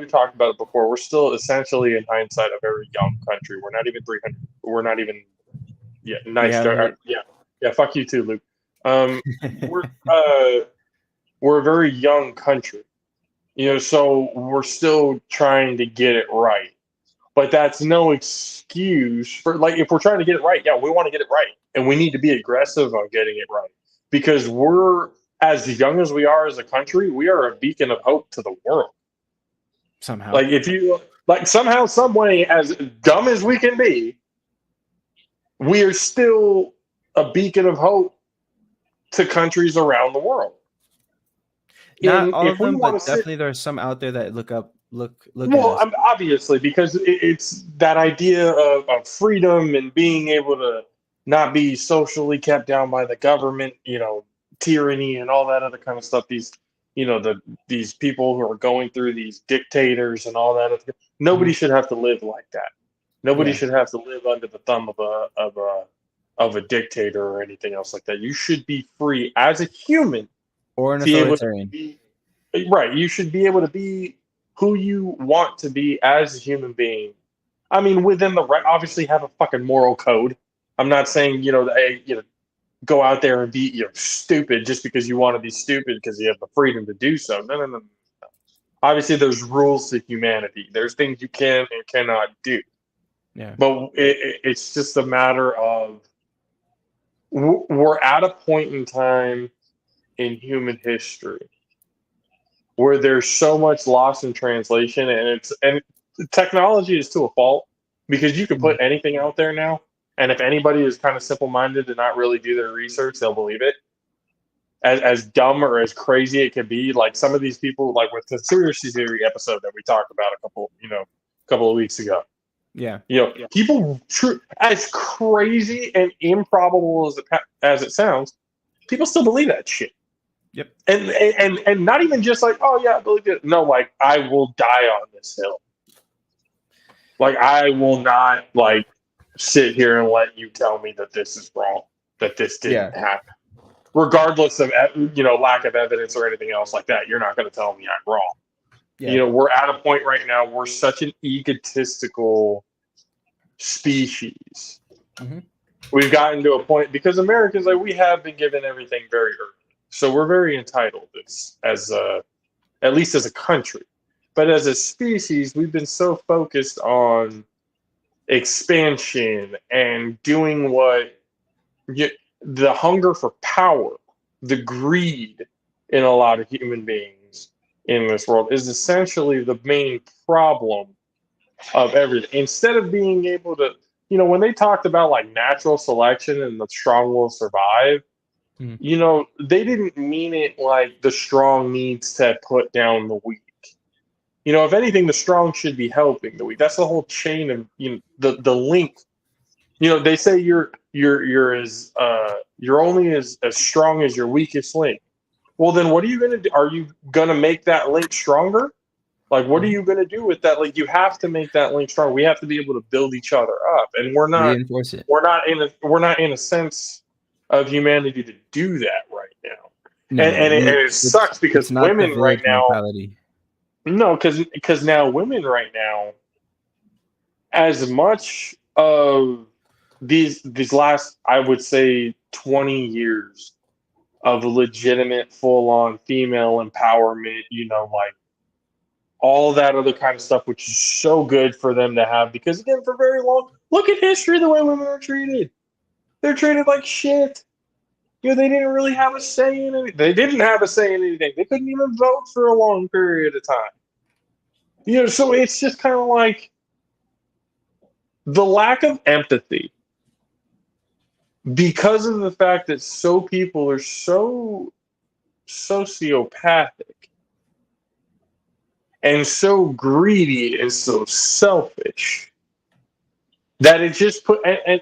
talked about it before. We're still essentially, in hindsight, a very young country. We're not even 300. We're not even. Yeah, nice. Yeah. Fuck you too, Luke. We're a very young country, so we're still trying to get it right. But that's no excuse for if we're trying to get it right. Yeah, we want to get it right, and we need to be aggressive on getting it right because we're. As young as we are as a country, we are a beacon of hope to the world. Somehow. Like if you somehow, some way, as dumb as we can be, we are still a beacon of hope to countries around the world. Not all if of we them, want but to sit, definitely there are some out there that look at well, us. obviously, because it's that idea of freedom and being able to not be socially kept down by the government, tyranny and all that other kind of stuff. These people who are going through these dictators and all that. Nobody should have to live like that. Nobody Yeah. should have to live under the thumb of a dictator or anything else like that. You should be free as a human Or an to be able to authoritarian. be right. You should be able to be who you want to be as a human being. I mean, within the right, obviously have a fucking moral code. I'm not saying go out there and be stupid just because you want to be stupid because you have the freedom to do so. No, no, no, no. Obviously, there's rules to humanity. There's things you can and cannot do. Yeah. But it's just a matter of we're at a point in time in human history where there's so much loss in translation, and technology is to a fault because you can put anything out there now, and if anybody is kind of simple-minded and not really do their research, they'll believe it. As dumb or as crazy it can be, like some of these people, like with the conspiracy theory episode that we talked about a couple of weeks ago. Yeah. People, as crazy and improbable as it sounds, people still believe that shit. Yep. And not even just like, oh yeah, I believe it. No, like I will die on this hill. Like I will not like sit here and let you tell me that this is wrong, that this didn't happen, regardless of lack of evidence or anything else like that. You're not going to tell me I'm wrong. Yeah. We're at a point right now. We're such an egotistical species. Mm-hmm. We've gotten to a point because Americans, like, we have been given everything very early, so we're very entitled at least as a country. But as a species, we've been so focused on expansion and doing the hunger for power, the greed in a lot of human beings in this world is essentially the main problem of everything. Instead of being able to, when they talked about like natural selection and the strong will survive, they didn't mean it like the strong needs to put down the weak. If anything, the strong should be helping the weak. That's the whole chain of the link. They say you're only as strong as your weakest link. Well, then what are you going to do? Are you going to make that link stronger? Like, what are you going to do with that? Like, you have to make that link strong. We have to be able to build each other up, and we're not. Reinforce it. We're not in a sense of humanity to do that right now. No, and it sucks because women right now. Mentality. No, because now women right now, as much of these last, I would say, 20 years of legitimate full-on female empowerment, like all that other kind of stuff, which is so good for them to have, because again, for very long, look at history, the way women are treated. They're treated like shit. They didn't really have a say in it. They didn't have a say in anything. They couldn't even vote for a long period of time. So it's just kind of like the lack of empathy, because of the fact that people are so sociopathic and so greedy and so selfish that it just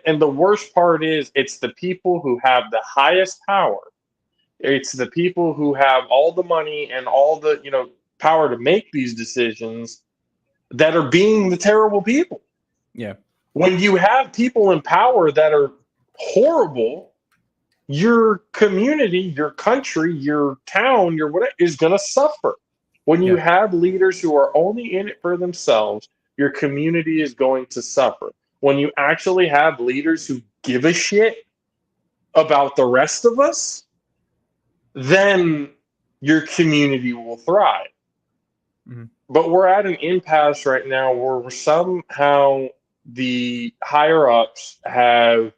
and the worst part is it's the people who have the highest power. It's the people who have all the money and all the power to make these decisions that are being the terrible people. Yeah. When you have people in power that are horrible, your community, your country, your town, your whatever is going to suffer. When you have leaders who are only in it for themselves, your community is going to suffer. When you actually have leaders who give a shit about the rest of us, then your community will thrive. Mm-hmm. But we're at an impasse right now where somehow the higher ups have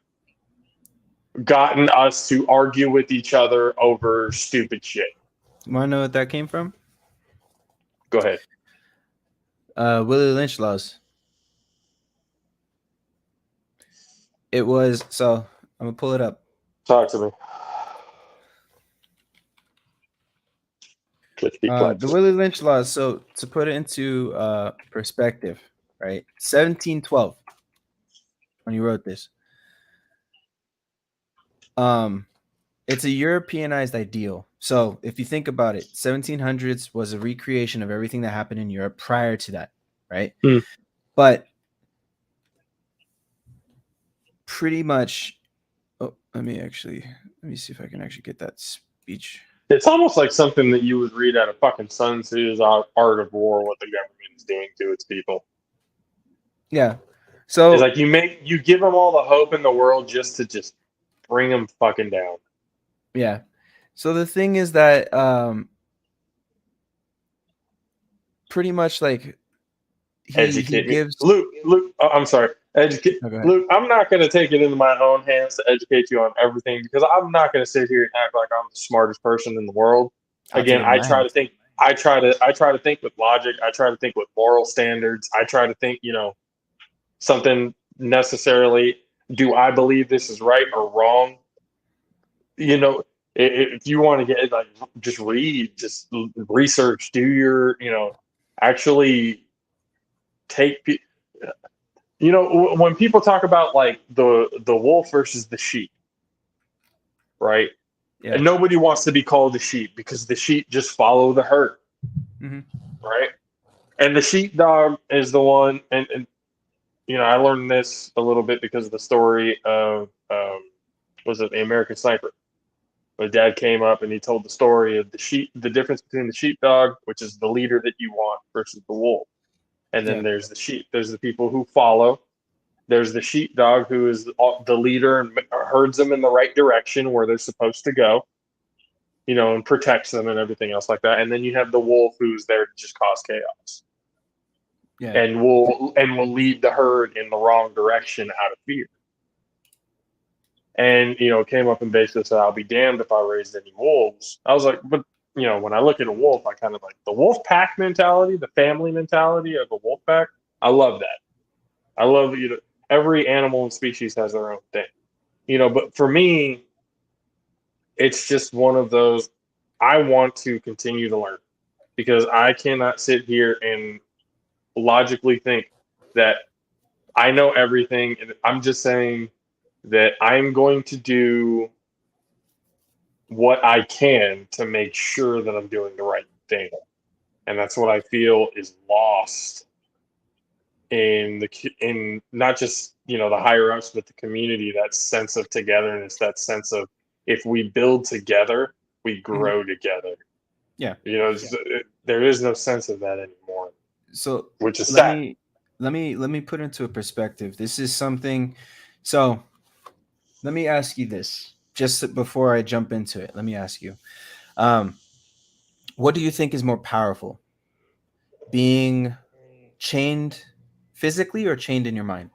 gotten us to argue with each other over stupid shit. You want to know what that came from? Go ahead. Willie Lynch laws. It was, so I'm going to pull it up. Talk to me. Which be flex. The Willie Lynch laws. So to put it into perspective, right? 1712, when you wrote this, it's a Europeanized ideal. So if you think about it, 1700s was a recreation of everything that happened in Europe prior to that, right? But pretty much, let me see if I can actually get that speech. It's almost like something that you would read out of fucking Sun Tzu's Art of War, what the government is doing to its people. Yeah. So it's like you give them all the hope in the world just to bring them fucking down. Yeah. So the thing is that pretty much like he gives Luke. I'm sorry. Luke, I'm not going to take it into my own hands to educate you on everything because I'm not going to sit here and act like I'm the smartest person in the world. Again, I try to think with logic. I try to think with moral standards. I try to think, something necessarily, do I believe this is right or wrong? If you want to get just read, just research, do your, actually take, when people talk about like the wolf versus the sheep, right? Yeah. And nobody wants to be called the sheep because the sheep just follow the herd, right? And the sheepdog is the one, and I learned this a little bit because of the story of was it the American Sniper? My dad came up and he told the story of the difference between the sheepdog, which is the leader that you want, versus the wolf. And then there's the sheep. There's the people who follow. There's the sheepdog who is the leader and herds them in the right direction where they're supposed to go, and protects them and everything else like that. And then you have the wolf who's there to just cause chaos. Yeah. And will lead the herd in the wrong direction out of fear. And, came up and basically said, I'll be damned if I raised any wolves. I was like, but, when I look at a wolf, I kind of like the wolf pack mentality, the family mentality of a wolf pack. I love that. I love, every animal and species has their own thing, but for me, it's just one of those, I want to continue to learn because I cannot sit here and logically think that I know everything. And I'm just saying that I'm going to do what I can to make sure that I'm doing the right thing. And that's what I feel is lost in not just, the higher ups, but the community, that sense of togetherness, that sense of if we build together, we grow together. Yeah. There is no sense of that anymore. So which is sad. Let me put into a perspective. This is something. So let me ask you this just before I jump into it. Let me ask you, what do you think is more powerful, being chained physically or chained in your mind?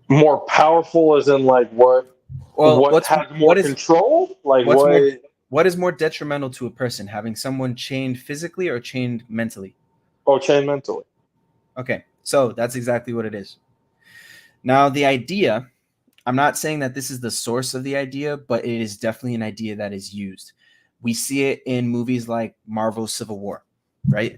More powerful as in like what? Well, what has more control? Like what is more detrimental to a person, having someone chained physically or chained mentally? Oh, chained mentally. Okay, so that's exactly what it is. Now, the idea, I'm not saying that this is the source of the idea, but it is definitely an idea that is used. We see it in movies like Marvel's Civil War, right?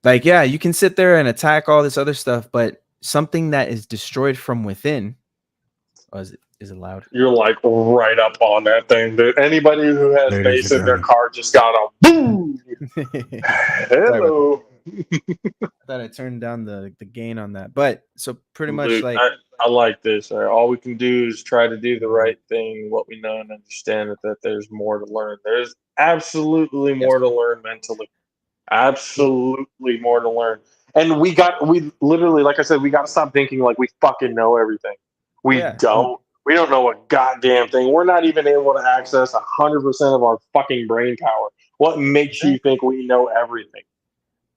Like, yeah, you can sit there and attack all this other stuff, but something that is destroyed from within. Oh, is it loud? You're like right up on that thing, dude. Anybody who has bass in their car just got a boom. Hello. I thought I turned down the gain on that, but so pretty much, Luke, like I like this. All we can do is try to do the right thing. What we know and understand is that there's more to learn. There's absolutely more to learn mentally. Absolutely more to learn. And we literally, like I said, we got to stop thinking like we fucking know everything. We don't. We don't know a goddamn thing. We're not even able to access 100% of our fucking brain power. What makes you think we know everything?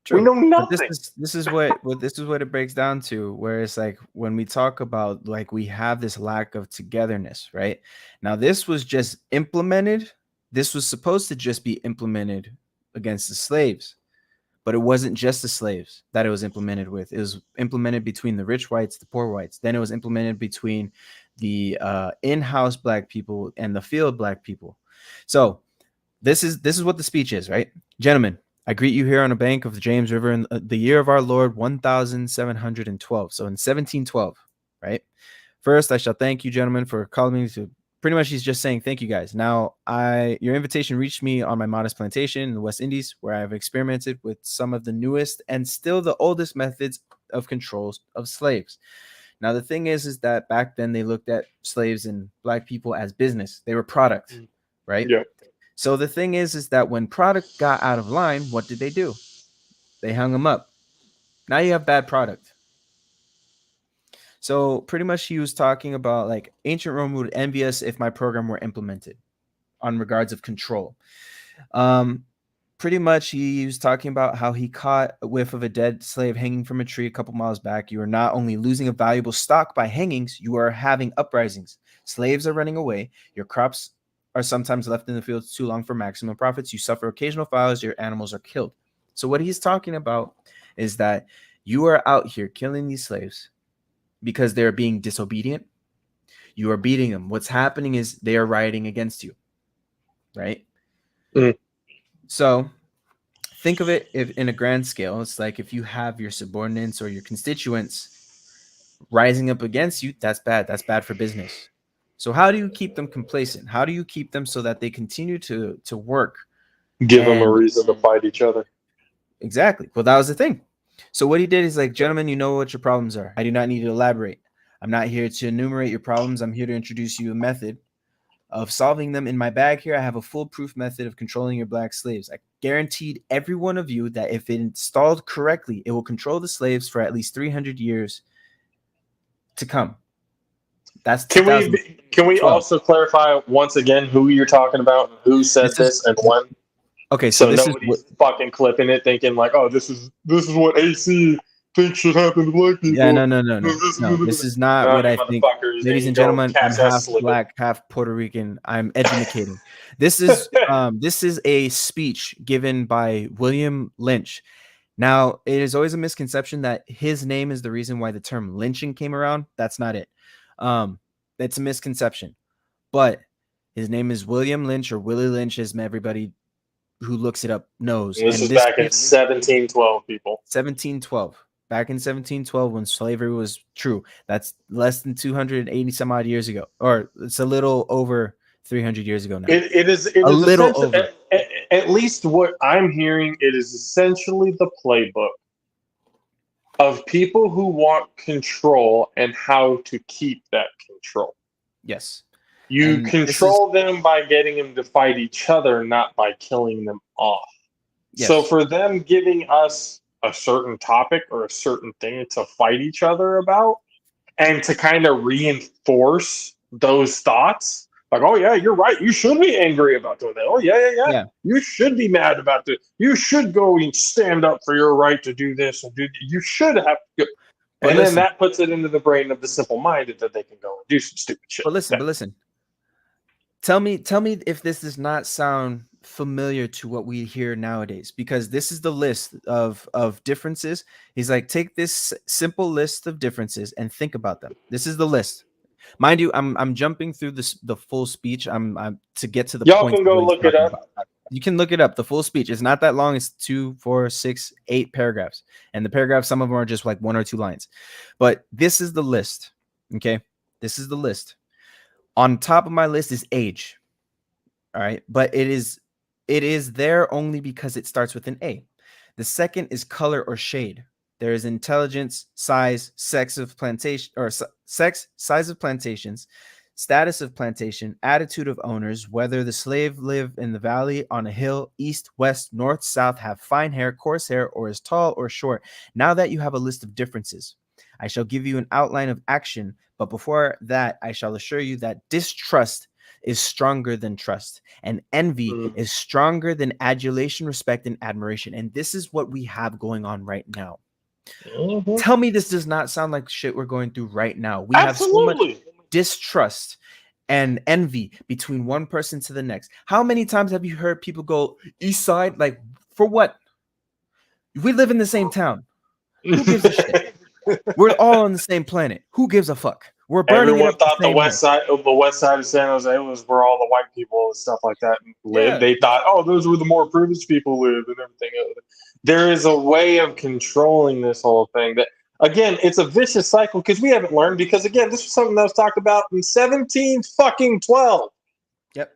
True. We know nothing. But this is what it breaks down to, where it's like when we talk about like we have this lack of togetherness, right? Now this was just implemented. This was supposed to just be implemented against the slaves, but it wasn't just the slaves that it was implemented with. It was implemented between the rich whites, the poor whites. Then it was implemented between the in-house black people and the field black people. So this is what the speech is, right? Gentlemen, I greet you here on a bank of the James River in the year of our Lord 1712. So in 1712, right? First, I shall thank you, gentlemen, for calling me to. Pretty much, he's just saying thank you, guys. Now, your invitation reached me on my modest plantation in the West Indies, where I have experimented with some of the newest and still the oldest methods of controls of slaves. Now, the thing is that back then they looked at slaves and black people as business. They were product, right? Yeah. So the thing is that when product got out of line, what did they do? They hung them up. Now you have bad product. So pretty much he was talking about like ancient Rome would envy us if my program were implemented on regards of control. Pretty much he was talking about how he caught a whiff of a dead slave hanging from a tree a couple miles back. You are not only losing a valuable stock by hangings, you are having uprisings. Slaves are running away. Your crops are sometimes left in the fields too long for maximum profits. You suffer occasional fires. Your animals are killed. So what he's talking about is that you are out here killing these slaves because they're being disobedient. You are beating them. What's happening is they are rioting against you, right? So think of it in a grand scale. It's like if you have your subordinates or your constituents rising up against you, that's bad. That's bad for business. So how do you keep them complacent? How do you keep them so that they continue to work? Give them a reason to fight each other. Exactly. Well, that was the thing. So what he did is like, gentlemen, you know what your problems are. I do not need to elaborate. I'm not here to enumerate your problems. I'm here to introduce you a method of solving them. In my bag here, I have a foolproof method of controlling your black slaves. I guaranteed every one of you that if it installed correctly, it will control the slaves for at least 300 years to come. That's Can we also clarify once again who you're talking about, who said this and when? Okay, So this nobody's fucking clipping it, thinking like, "Oh, this is what AC thinks should happen to black people." Yeah, no. This is not what I think. Motherfuckers, Ladies and gentlemen, I'm half black, half Puerto Rican. I'm educating. This is a speech given by William Lynch. Now, it is always a misconception that his name is the reason why the term lynching came around. That's not it. It's a misconception. But his name is William Lynch, or Willie Lynch, as everybody who looks it up knows. This is back in 1712, people. 1712. Back in 1712, when slavery was true. That's less than 280 some odd years ago, or it's a little over 300 years ago now. It is a little over. At least what I'm hearing, it is essentially the playbook of people who want control and how to keep that control. Yes. You control them by getting them to fight each other, not by killing them off. Yes. So for them giving us a certain topic or a certain thing to fight each other about, and to kind of reinforce those thoughts, like, oh yeah, you're right, you should be angry about doing that. Oh yeah. You should be mad about this. You should go and stand up for your right to do this and do. You should have to go. And then that puts it into the brain of the simple-minded that they can go and do some stupid shit. But listen. Tell me if this does not sound familiar to what we hear nowadays, because this is the list of differences. He's like, take this simple list of differences and think about them. This is the list. Mind you, I'm jumping through the full speech. I'm to get to the Y'all point. Can go look it up. You can look it up. The full speech. It's not that long. It's 2, 4, 6, 8 paragraphs. And the paragraphs, some of them are just like 1 or 2 lines. But this is the list. Okay. This is the list. On top of my list is age. All right. But it is there only because it starts with an A. The second is color or shade. There is intelligence, size, sex of plantation, or sex, size of plantations, status of plantation, attitude of owners, whether the slave live in the valley, on a hill, east, west, north, south, have fine hair, coarse hair, or is tall or short. Now that you have a list of differences, I shall give you an outline of action. But before that, I shall assure you that distrust is stronger than trust, and envy is stronger than adulation, respect, and admiration. And this is what we have going on right now. Tell me this does not sound like shit we're going through right now. We have so much distrust and envy between one person to the next. How many times have you heard people go east side? Like, for what? We live in the same town. Who gives a shit? We're all on the same planet. Who gives a fuck? We're burning Everyone it up the thought same way. the west side of San Jose was where all the white people and stuff like that live. Yeah. They thought, oh, those were the more privileged people live and everything else. There is a way of controlling this whole thing that, again, it's a vicious cycle because we haven't learned. Because again, this was something that was talked about in 1712. Yep.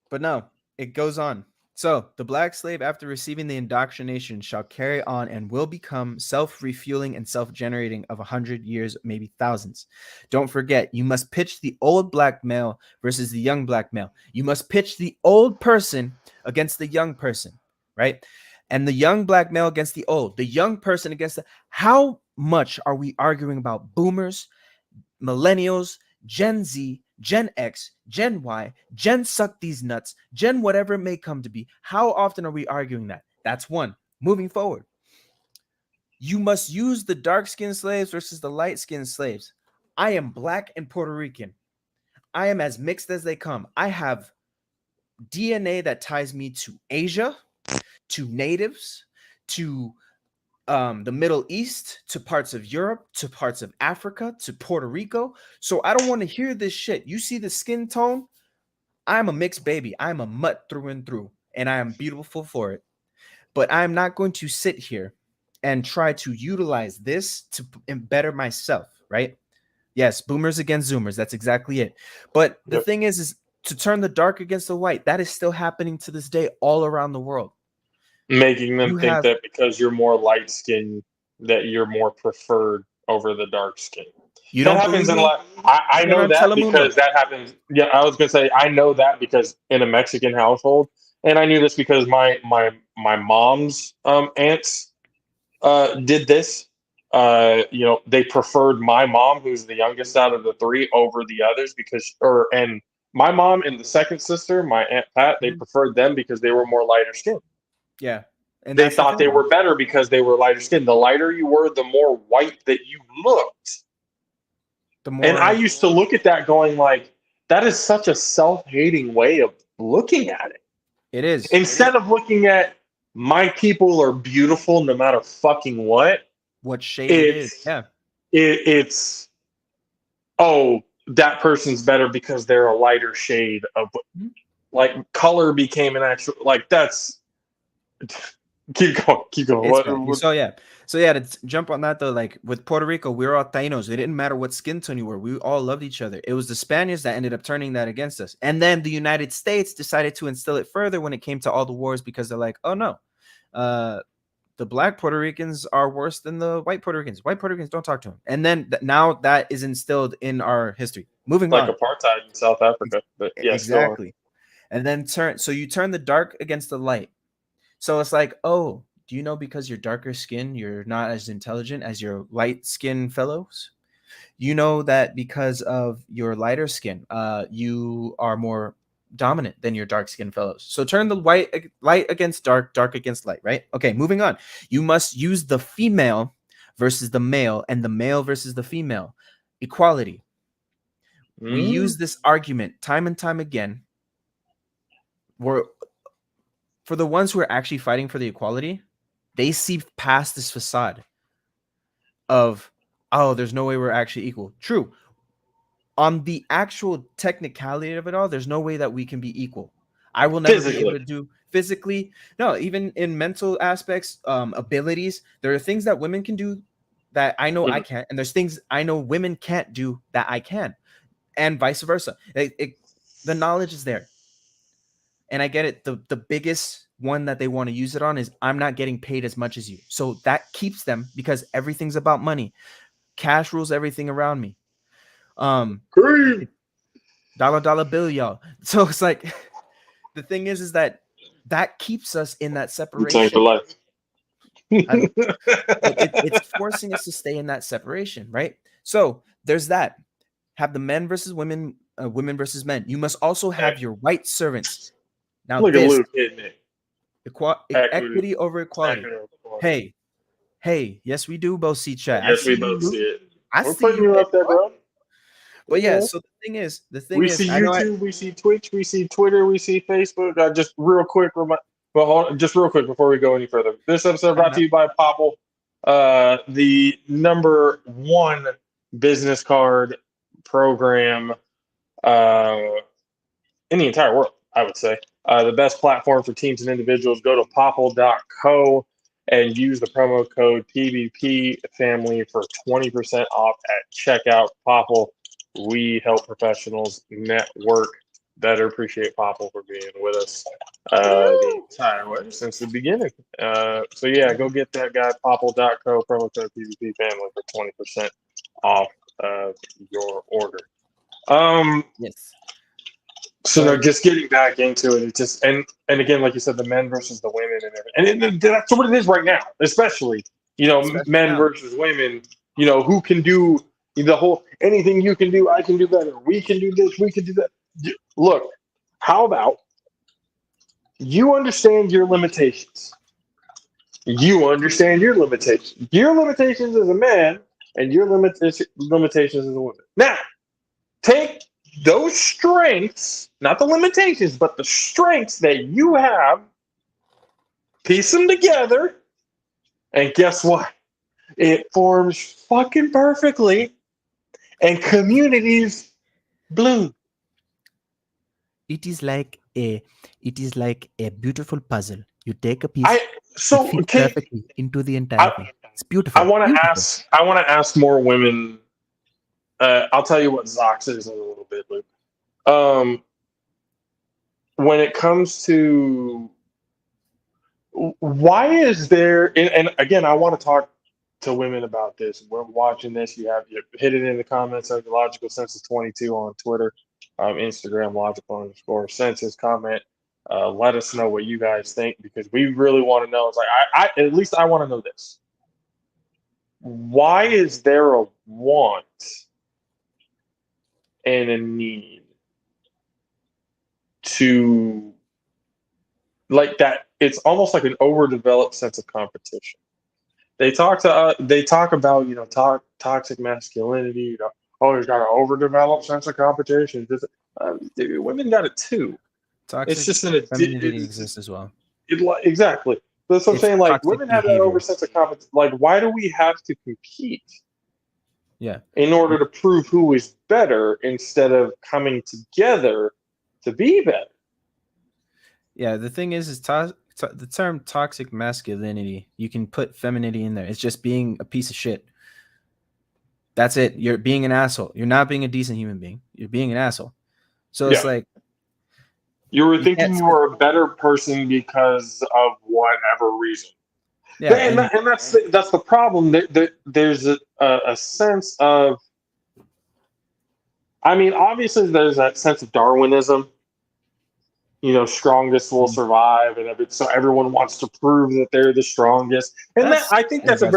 But no, it goes on. So the black slave, after receiving the indoctrination, shall carry on and will become self-refueling and self-generating of 100 years, maybe thousands. Don't forget, you must pitch the old black male versus the young black male. You must pitch the old person against the young person, right? And the young black male against the old, the young person against the. How much are we arguing about boomers, millennials, Gen Z, Gen X, Gen Y, Gen suck these nuts, Gen whatever it may come to be? How often are we arguing that? That's one. Moving forward, you must use the dark-skinned slaves versus the light-skinned slaves. I am black and Puerto Rican. I am as mixed as they come. I have DNA that ties me to Asia, to natives, to the Middle East, to parts of Europe, to parts of Africa, to Puerto Rico. So I don't want to hear this shit. You see the skin tone? I'm a mixed baby. I'm a mutt through and through, and I am beautiful for it. But I'm not going to sit here and try to utilize this to better myself, right? Yes, boomers against zoomers. That's exactly it. But the thing is to turn the dark against the white. That is still happening to this day all around the world. Making them think that because you're more light skinned, that you're more preferred over the dark skin. You that don't happens in believe me? I know that Telemundo. because that happens. Yeah, I was gonna say I know that because in a Mexican household, and I knew this because my mom's aunts did this. They preferred my mom, who's the youngest out of the three, over the others and my mom and the second sister, my Aunt Pat, they preferred them because they were more lighter skinned. Yeah. And they thought they were better because they were lighter skinned. The lighter you were, the more white that you looked. And I used to look at that going like, that is such a self-hating way of looking at it. It is. Instead of looking at my people are beautiful no matter fucking what shade it is. Yeah. It's that person's better because they're a lighter shade of like color became an actual like that's keep going. So yeah, to jump on that though, like with Puerto Rico, we were all Tainos. It didn't matter what skin tone you were. We all loved each other. It was the Spaniards that ended up turning that against us. And then the United States decided to instill it further when it came to all the wars because they're like, oh no, the black Puerto Ricans are worse than the white Puerto Ricans. White Puerto Ricans, don't talk to them. And then now that is instilled in our history. Moving on. Like apartheid in South Africa. But yes, exactly. And then you turn the dark against the light. So it's like, oh, do you know because you're darker skin, you're not as intelligent as your light skin fellows? You know that because of your lighter skin, you are more dominant than your dark skin fellows. So turn the light against dark, dark against light, right? Okay, moving on. You must use the female versus the male and the male versus the female. Equality. We use this argument time and time again. For the ones who are actually fighting for the equality, they see past this facade of, oh, there's no way we're actually equal. True. On the actual technicality of it all, there's no way that we can be equal. I will never be able to do physically. No, even in mental aspects, abilities, there are things that women can do that I know I can't. And there's things I know women can't do that I can. And vice versa. The knowledge is there. And I get it. The biggest one that they want to use it on is I'm not getting paid as much as you. So that keeps them because everything's about money. Cash rules everything around me. Dollar bill, y'all. So it's like the thing is that keeps us in that separation. It's forcing us to stay in that separation, right? So there's that. Have the men versus women, women versus men. You must also have your white servants. Now, look at Luke hitting it. Equity over equality. Hey, yes, we do both see chat. Yes, we both see it. We're putting you up there, bro. But yeah, so the thing is, we see YouTube, we see Twitch, we see Twitter, we see Facebook. Just real quick, before we go any further, this episode brought to you by Popple, the #1 business card program in the entire world, I would say. The best platform for teams and individuals. Go to popple.co and use the promo code PVP Family for 20% off at checkout. Popple, we help professionals network better. Appreciate Popple for being with us the entire way since the beginning. So yeah, go get that guy, popple.co, promo code PVP Family for 20% off your order. Yes. So no, just getting back into it, it's just and again, like you said, the men versus the women and everything, and that's what it is right now. Especially, Especially men now. versus women. Who can do the whole anything you can do, I can do better. We can do this, we can do that. Look, how about you understand your limitations? You understand your limitations. Your limitations as a man, and your limitations as a woman. Now, take those strengths, not the limitations, but the strengths that you have, piece them together, and guess what? It forms fucking perfectly, and communities bloom. It is like a beautiful puzzle. You take a piece, it fits perfectly into the entire thing. It's beautiful. I want to Beautiful. ask more women. I'll tell you what Zox is in a little bit, Luke. When it comes to why is there, and again, I want to talk to women about this. We're watching this. You hit it in the comments. Logical Census 22 on Twitter, Instagram, logical_census. Comment. Let us know what you guys think, because we really want to know. It's like I at least I want to know this. Why is there a want and a need to like that? It's almost like an overdeveloped sense of competition. They talk about toxic masculinity. Oh, he's got an overdeveloped sense of competition. Dude, women got it too. Toxic It's just femininity exists as well. Exactly. That's what I'm It's saying. Like, toxic women have that behavior. over sense of competition. Like, why do we have to compete? Yeah. In order to prove who is better instead of coming together to be better. Yeah, the thing is the term toxic masculinity, you can put femininity in there. It's just being a piece of shit. That's it. You're being an asshole. You're not being a decent human being. You're being an asshole. So it's like you were thinking you were a better person because of whatever reason. Yeah, and that's the problem. There's a sense of, I mean, obviously there's that sense of Darwinism. Strongest will survive, and so everyone wants to prove that they're the strongest. And I think that's a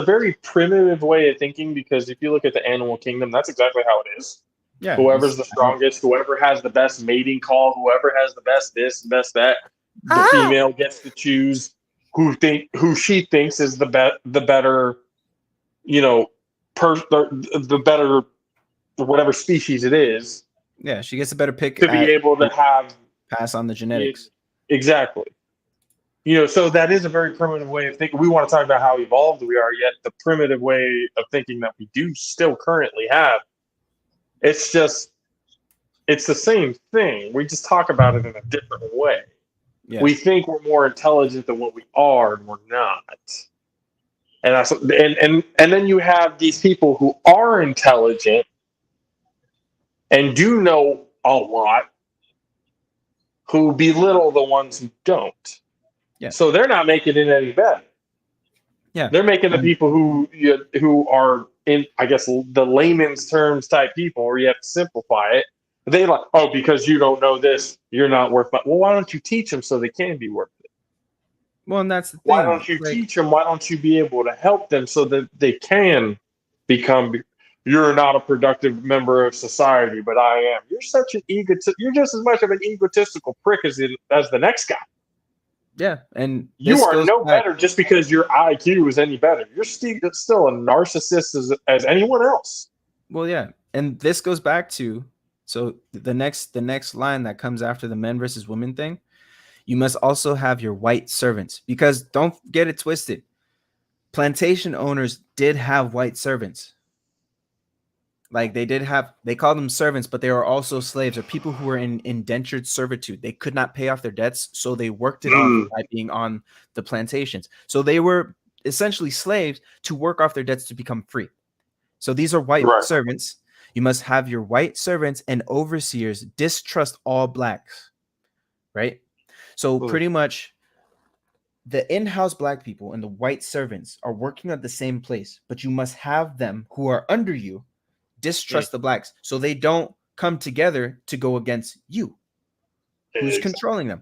very primitive way of thinking, because if you look at the animal kingdom, that's exactly how it is. Yeah, whoever's the strongest, whoever has the best mating call, whoever has the best this, best that, the female gets to choose who she thinks is the better, the better whatever species it is. Yeah, she gets a better pick to be able to pass on the genetics. Exactly. So that is a very primitive way of thinking. We want to talk about how evolved we are, yet the primitive way of thinking that we do still currently have. It's the same thing. We just talk about it in a different way. Yeah. We think we're more intelligent than what we are, and we're not. And that's and then you have these people who are intelligent and do know a lot, who belittle the ones who don't. Yeah. So they're not making it any better. Yeah. They're making the people who are in, I guess, the layman's terms type people, where you have to simplify it. They like, oh, because you don't know this, you're not worth it. Well, why don't you teach them so they can be worth it? Well, and that's the thing. Why don't you teach them? Why don't you be able to help them so that they can become? You're not a productive member of society, but I am. You're such an you're just as much of an egotistical prick as the next guy. Yeah, and you are no better just because your IQ is any better. You're still a narcissist as anyone else. Well, yeah, and this goes back to the next line that comes after the men versus women thing. You must also have your white servants, because don't get it twisted. Plantation owners did have white servants. Like they called them servants, but they were also slaves, or people who were in indentured servitude. They could not pay off their debts, so they worked it off by being on the plantations. So they were essentially slaves to work off their debts to become free. So these are white servants. You must have your white servants and overseers distrust all blacks, right? So pretty much the in-house black people and the white servants are working at the same place, but you must have them who are under you distrust the blacks, so they don't come together to go against you, who's controlling them.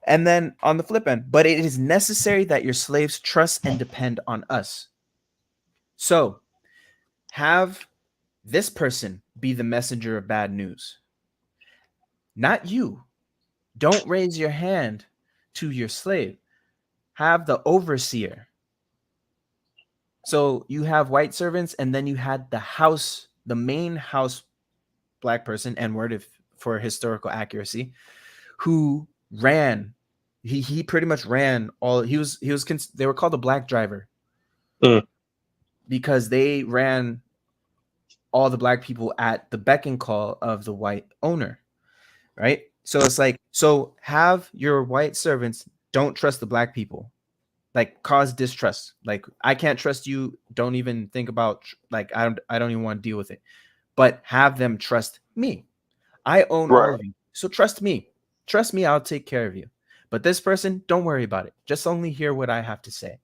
And then on the flip end, but it is necessary that your slaves trust and depend on us. So have this person be the messenger of bad news, not you. Don't raise your hand to your slave. Have the overseer. So you have white servants, and then you had the main house black person, N-word for historical accuracy, who ran. He pretty much ran all. They were called the black driver because they ran all the black people at the beck and call of the white owner, right? So it's like, so have your white servants don't trust the black people, like cause distrust. Like, I can't trust you. Don't even think about, like, I don't even want to deal with it. But have them trust me. I own all of you. So trust me. Trust me, I'll take care of you. But this person, don't worry about it. Just only hear what I have to say.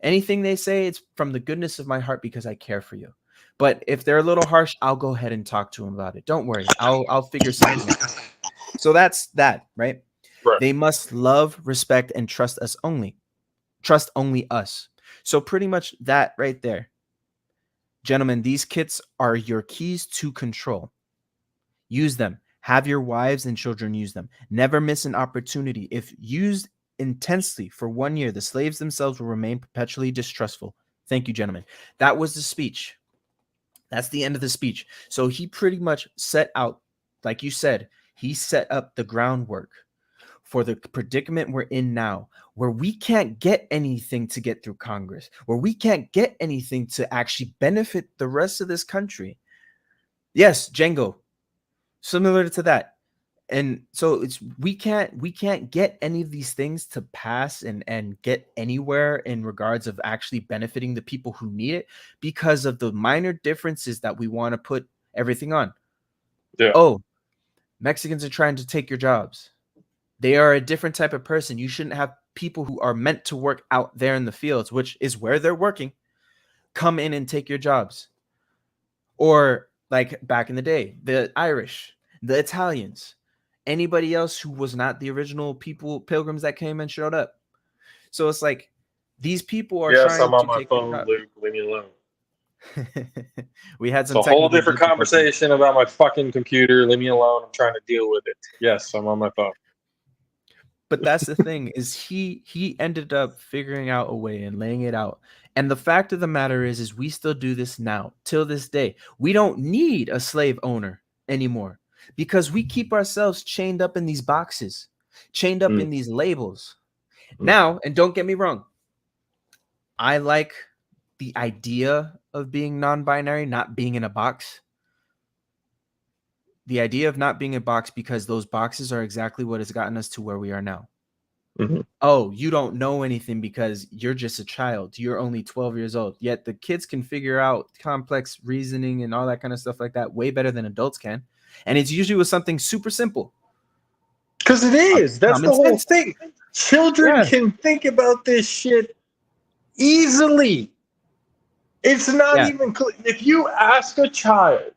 Anything they say, it's from the goodness of my heart because I care for you. But if they're a little harsh, I'll go ahead and talk to them about it. Don't worry. I'll figure something out. So that's that, right? They must love, respect, and trust us only. Trust only us. So pretty much that right there. Gentlemen, these kits are your keys to control. Use them. Have your wives and children use them. Never miss an opportunity. If used intensely for 1 year, the slaves themselves will remain perpetually distrustful. Thank you, gentlemen. That was the speech. That's the end of the speech. So he pretty much set out, like you said, he set up the groundwork for the predicament we're in now, where we can't get anything to get through Congress, where we can't get anything to actually benefit the rest of this country. Yes, Django, similar to that. And so we can't get any of these things to pass and get anywhere in regards of actually benefiting the people who need it because of the minor differences that we want to put everything on. Yeah. Oh, Mexicans are trying to take your jobs. They are a different type of person. You shouldn't have people who are meant to work out there in the fields, which is where they're working, come in and take your jobs. Or like back in the day, the Irish, the Italians, anybody else who was not the original pilgrims that came and showed up. So it's like these people are trying I'm on to my take phone, Luke. Leave me alone. We had some a whole different conversation about my fucking computer. Leave me alone. I'm trying to deal with it. Yes, I'm on my phone. But that's the thing is he ended up figuring out a way and laying it out. And the fact of the matter is we still do this now till this day. We don't need a slave owner anymore because we keep ourselves chained up in these boxes, chained up in these labels. Now, and don't get me wrong, I like the idea of being non-binary, not being in a box. The idea of not being in a box because those boxes are exactly what has gotten us to where we are now. Oh, you don't know anything because you're just a child. You're only 12 years old. Yet the kids can figure out complex reasoning and all that kind of stuff like that way better than adults can. And it's usually with something super simple. Because it is. That's the whole thing. Children can think about this shit easily. It's not even clear. If you ask a child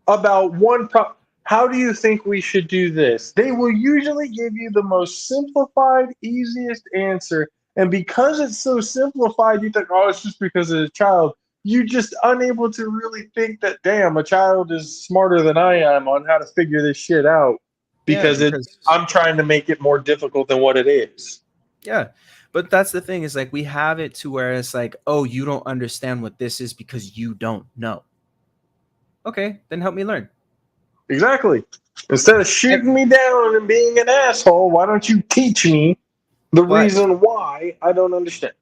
about one problem, how do you think we should do this? They will usually give you the most simplified, easiest answer. And because it's so simplified, you think, oh, it's just because of a child. You're just unable to really think that, damn, a child is smarter than I am on how to figure this shit out. Because I'm trying to make it more difficult than what it is. Yeah. But that's the thing is like we have it to where it's like, oh, you don't understand what this is because you don't know. Okay, then help me learn. Exactly. Instead of shooting me down and being an asshole, why don't you teach me the reason why I don't understand?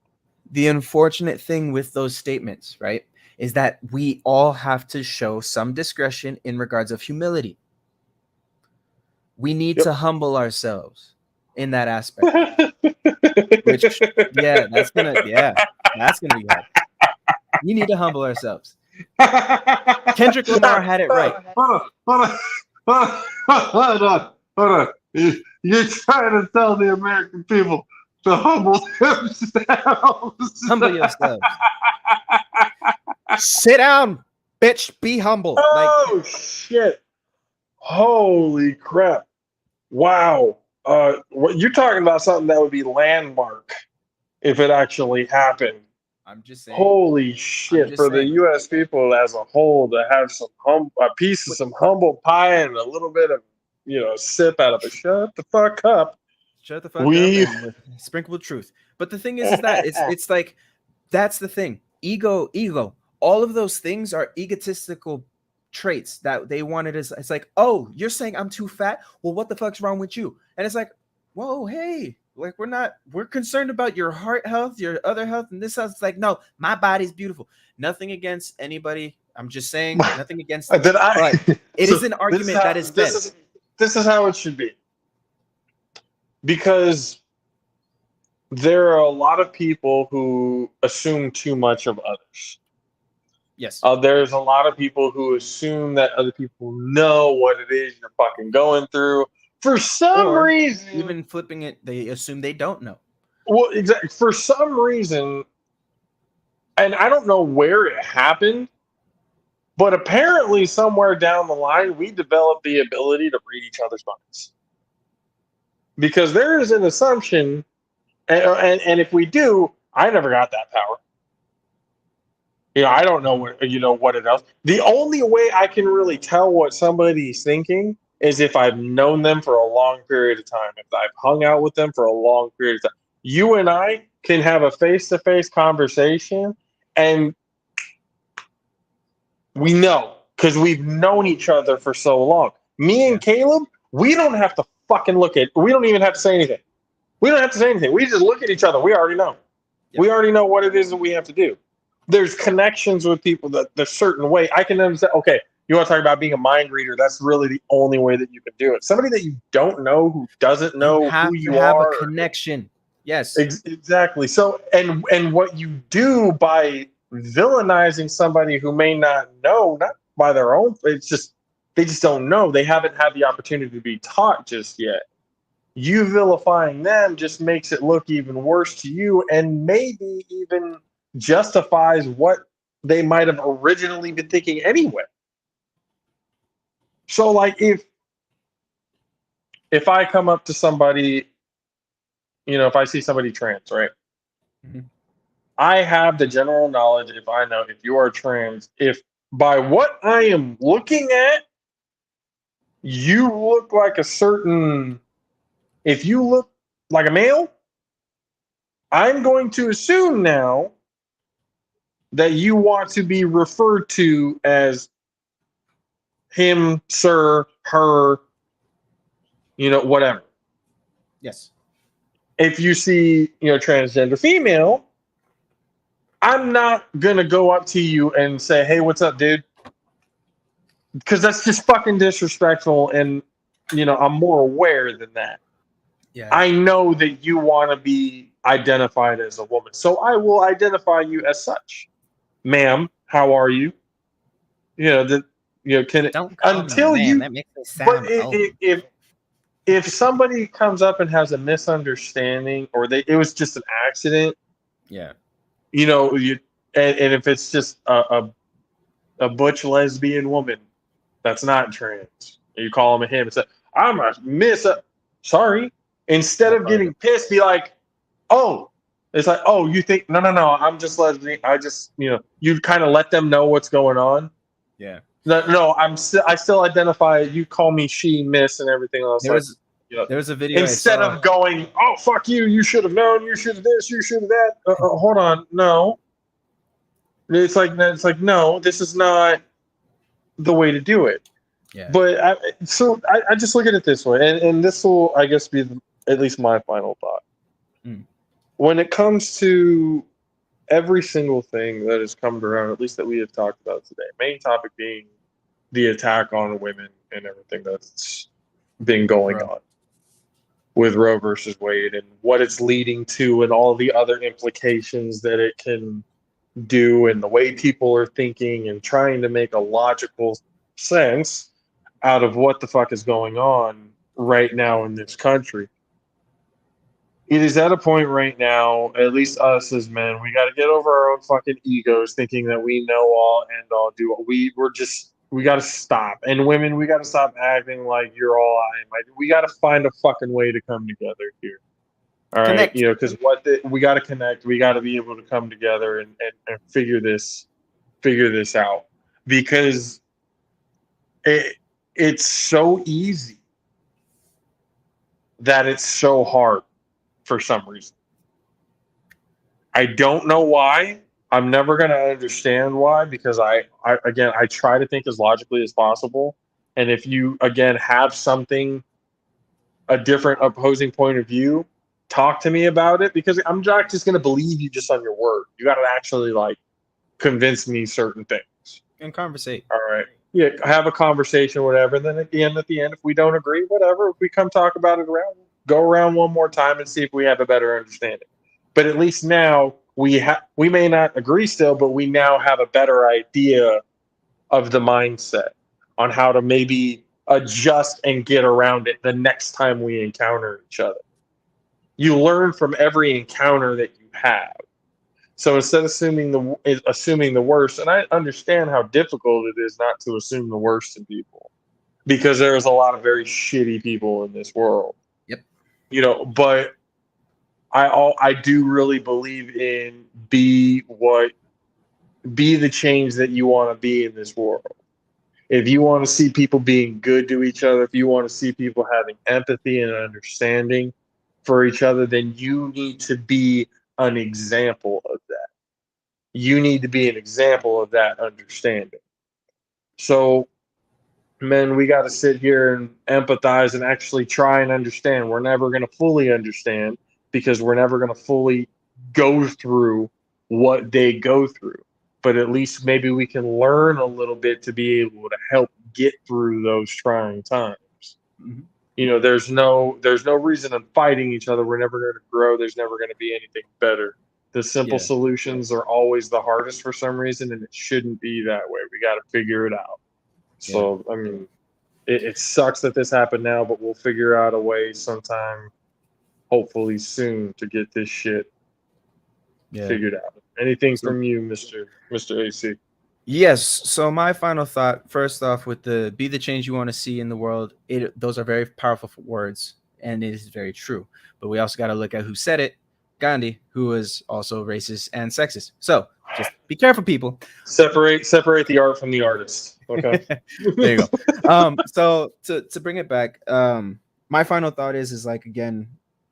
The unfortunate thing with those statements, right, is that we all have to show some discretion in regards of humility. We need to humble ourselves in that aspect. Which, that's gonna be hard. We need to humble ourselves. Kendrick Lamar had it right. Hold on. You're trying to tell the American people to humble themselves. Humble yourselves. Sit down, bitch. Be humble. Oh, shit. Holy crap. Wow. You're talking about something that would be landmark if it actually happened. I'm just saying. Holy shit! For the U.S. people as a whole to have a piece of some humble pie and a little bit of sip out of it. Shut the fuck up. Shut the fuck up. And sprinkle with truth. But the thing is that it's like that's the thing. Ego. All of those things are egotistical traits that they wanted. It's like, oh, you're saying I'm too fat. Well, what the fuck's wrong with you? And it's like, whoa, hey. Like we're concerned about your heart health, your other health, and this health. It's like, no, my body's beautiful. Nothing against anybody. I'm just saying nothing against them. But it is an argument that is fed. This is how it should be. Because there are a lot of people who assume too much of others. Yes. There's a lot of people who assume that other people know what it is you're fucking going through. For some reason, even flipping it, they assume they don't know. Well, exactly. For some reason, and I don't know where it happened, but apparently somewhere down the line, we developed the ability to read each other's minds. Because there is an assumption, and if we do, I never got that power. I don't know what it else. The only way I can really tell what somebody's thinking is if I've known them for a long period of time, if I've hung out with them for a long period of time. You and I can have a face-to-face conversation, and we know because we've known each other for so long. Me and Caleb, we don't have to fucking we don't even have to say anything. We don't have to say anything. We just look at each other. We already know. Yep. We already know what it is that we have to do. There's connections with people that the certain way. I can understand, okay, you want to talk about being a mind reader? That's really the only way that you can do it. Somebody that you don't know, who doesn't know who you have are, a connection. Yes, exactly. So, and what you do by villainizing somebody who may not know, not by their own, it's just they just don't know. They haven't had the opportunity to be taught just yet. You vilifying them just makes it look even worse to you, and maybe even justifies what they might have originally been thinking anyway. So, like, if I come up to somebody, if I see somebody trans, right? Mm-hmm. I have the general knowledge, if I know if you are trans, if by what I am looking at, you look like if you look like a male, I'm going to assume now that you want to be referred to as him, sir, her, whatever. Yes. If you see, transgender female, I'm not going to go up to you and say, hey, what's up, dude? Because that's just fucking disrespectful. And, I'm more aware than that. Yeah. I know that you want to be identified as a woman. So I will identify you as such. Ma'am, how are you? Can it, until you, that makes it sound if somebody comes up and has a misunderstanding or it was just an accident, and if it's just a butch lesbian woman that's not trans, you call him a him, it's like, I'm a sorry. Instead of getting pissed, be like, oh, it's like, oh, you think no, I'm just lesbian. I just you kind of let them know what's going on. Yeah. No, I still identify. You call me she, miss, and everything else. There was a video instead of going, oh fuck you, you should have known, you should have this, you should have that. Hold on, no. It's like no, this is not the way to do it. Yeah. But I just look at it this way, and this will, I guess, be at least my final thought. When it comes to every single thing that has come around, at least that we have talked about today, main topic being the attack on women and everything that's been going Bro. on with Roe versus Wade and what it's leading to and all the other implications that it can do and the way people are thinking and trying to make a logical sense out of what the fuck is going on right now in this country. It is at a point right now, at least us as men, we got to get over our own fucking egos, thinking that we know all and all do all. We got to stop. And women, we got to stop acting like you're all I am. We got to find a fucking way to come together here. All right, Connect. because we got to connect. We got to be able to come together and figure this out, because it's so easy that it's so hard for some reason. I don't know why. I'm never going to understand why, because I try to think as logically as possible. And if you, again, have a different opposing point of view, talk to me about it, because I'm not just going to believe you just on your word. You got to actually convince me certain things. And conversate. All right. Yeah, have a conversation, whatever. And then at the end, if we don't agree, whatever, if we come talk about it go around one more time and see if we have a better understanding. But at least now we may not agree still, but we now have a better idea of the mindset on how to maybe adjust and get around it the next time we encounter each other. You learn from every encounter that you have. So instead of assuming the worst, and I understand how difficult it is not to assume the worst in people, because there's a lot of very shitty people in this world. Yep. But I do really believe in be the change that you want to be in this world. If you want to see people being good to each other, if you want to see people having empathy and understanding for each other, then you need to be an example of that. You need to be an example of that understanding. So, men, we got to sit here and empathize and actually try and understand. We're never going to fully understand, because we're never going to fully go through what they go through. But at least maybe we can learn a little bit to be able to help get through those trying times. Mm-hmm. There's no reason in fighting each other. We're never going to grow. There's never going to be anything better. The simple solutions are always the hardest for some reason, and it shouldn't be that way. We got to figure it out. Yeah. So, I mean, it sucks that this happened now, but we'll figure out a way sometime, hopefully soon, to get this shit figured out. Anything from you, Mr. AC? Yes. So my final thought, first off, with the be the change you want to see in the world, those are very powerful words, and it is very true. But we also got to look at who said it. Gandhi, who was also racist and sexist. So just be careful, people. Separate the art from the artist. Okay. There you go. So to bring it back, my final thought is again,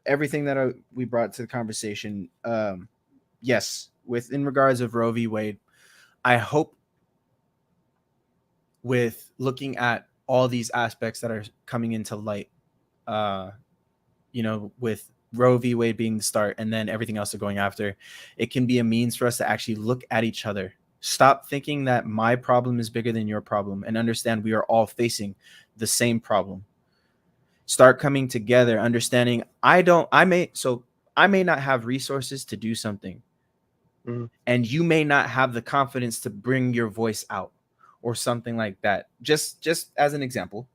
everything that we brought to the conversation. Yes, in regards of Roe v. Wade, I hope with looking at all these aspects that are coming into light, with Roe v. Wade being the start and then everything else they're going after, it can be a means for us to actually look at each other. Stop thinking that my problem is bigger than your problem, and understand we are all facing the same problem. Start coming together, understanding I may not have resources to do something. And you may not have the confidence to bring your voice out or something like that. Just as an example,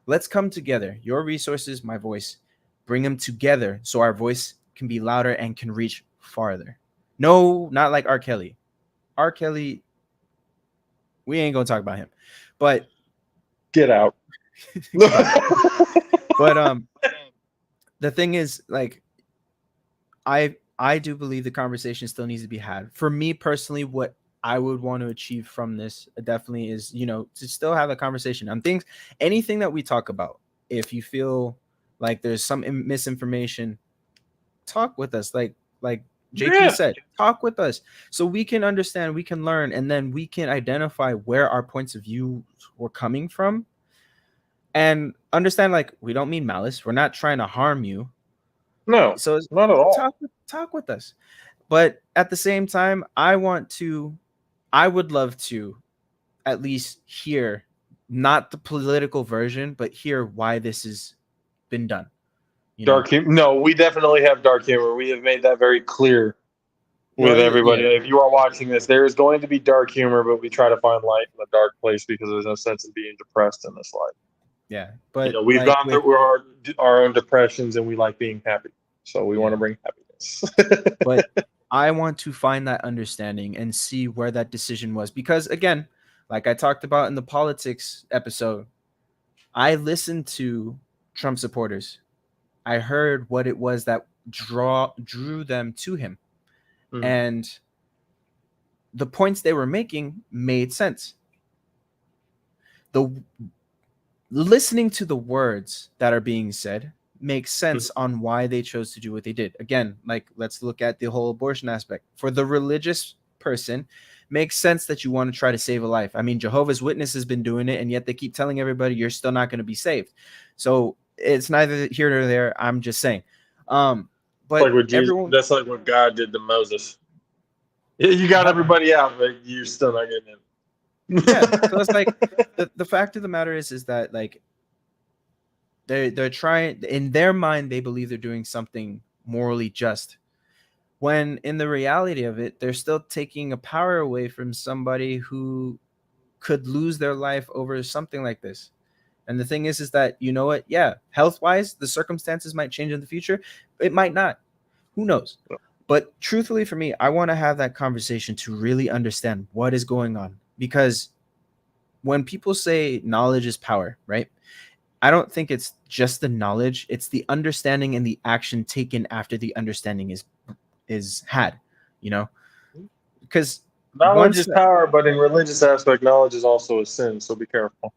let's come together. Your resources, my voice, bring them together so our voice can be louder and can reach farther. No, not like R. Kelly. R. Kelly, we ain't gonna talk about him, but get out. But the thing is, I do believe the conversation still needs to be had. For me personally, what I would want to achieve from this definitely is, to still have a conversation on things, anything that we talk about. If you feel like there's some misinformation, talk with us. Like JP said, talk with us so we can understand, we can learn, and then we can identify where our points of view were coming from, and understand we don't mean malice. We're not trying to harm you. No, so not at all. Talk with us. But at the same time, I would love to at least hear not the political version, but hear why this has been done. Dark humor? No, we definitely have dark humor. We have made that very clear with everybody. Yeah. If you are watching this, there is going to be dark humor, but we try to find light in the dark place because there's no sense in being depressed in this life. Yeah, but we've gone through our own depressions, and we like being happy, so we want to bring happiness. But I want to find that understanding and see where that decision was, because again, like I talked about in the politics episode, I listened to Trump supporters. I heard what it was that drew them to him. Mm-hmm. And the points they were making made sense. Listening to the words that are being said makes sense on why they chose to do what they did. Again, like, let's look at the whole abortion aspect. For the religious person, makes sense that you want to try to save a life. I mean, Jehovah's Witness has been doing it, and yet they keep telling everybody you're still not going to be saved. So it's neither here nor there. I'm just saying. But like what that's like what God did to Moses. You got everybody out, but you're still not getting in. Yeah, so it's like the fact of the matter is that like they're trying, in their mind they believe they're doing something morally just, when in the reality of it they're still taking a power away from somebody who could lose their life over something like this. And the thing is that, you know what, yeah, health wise the circumstances might change in the future, it might not, who knows. But truthfully, for me, I want to have that conversation to really understand what is going on. Because when people say knowledge is power, right? I don't think it's just the knowledge, it's the understanding and the action taken after the understanding is had, you know? Because knowledge is power, but in religious aspect, knowledge is also a sin, so be careful.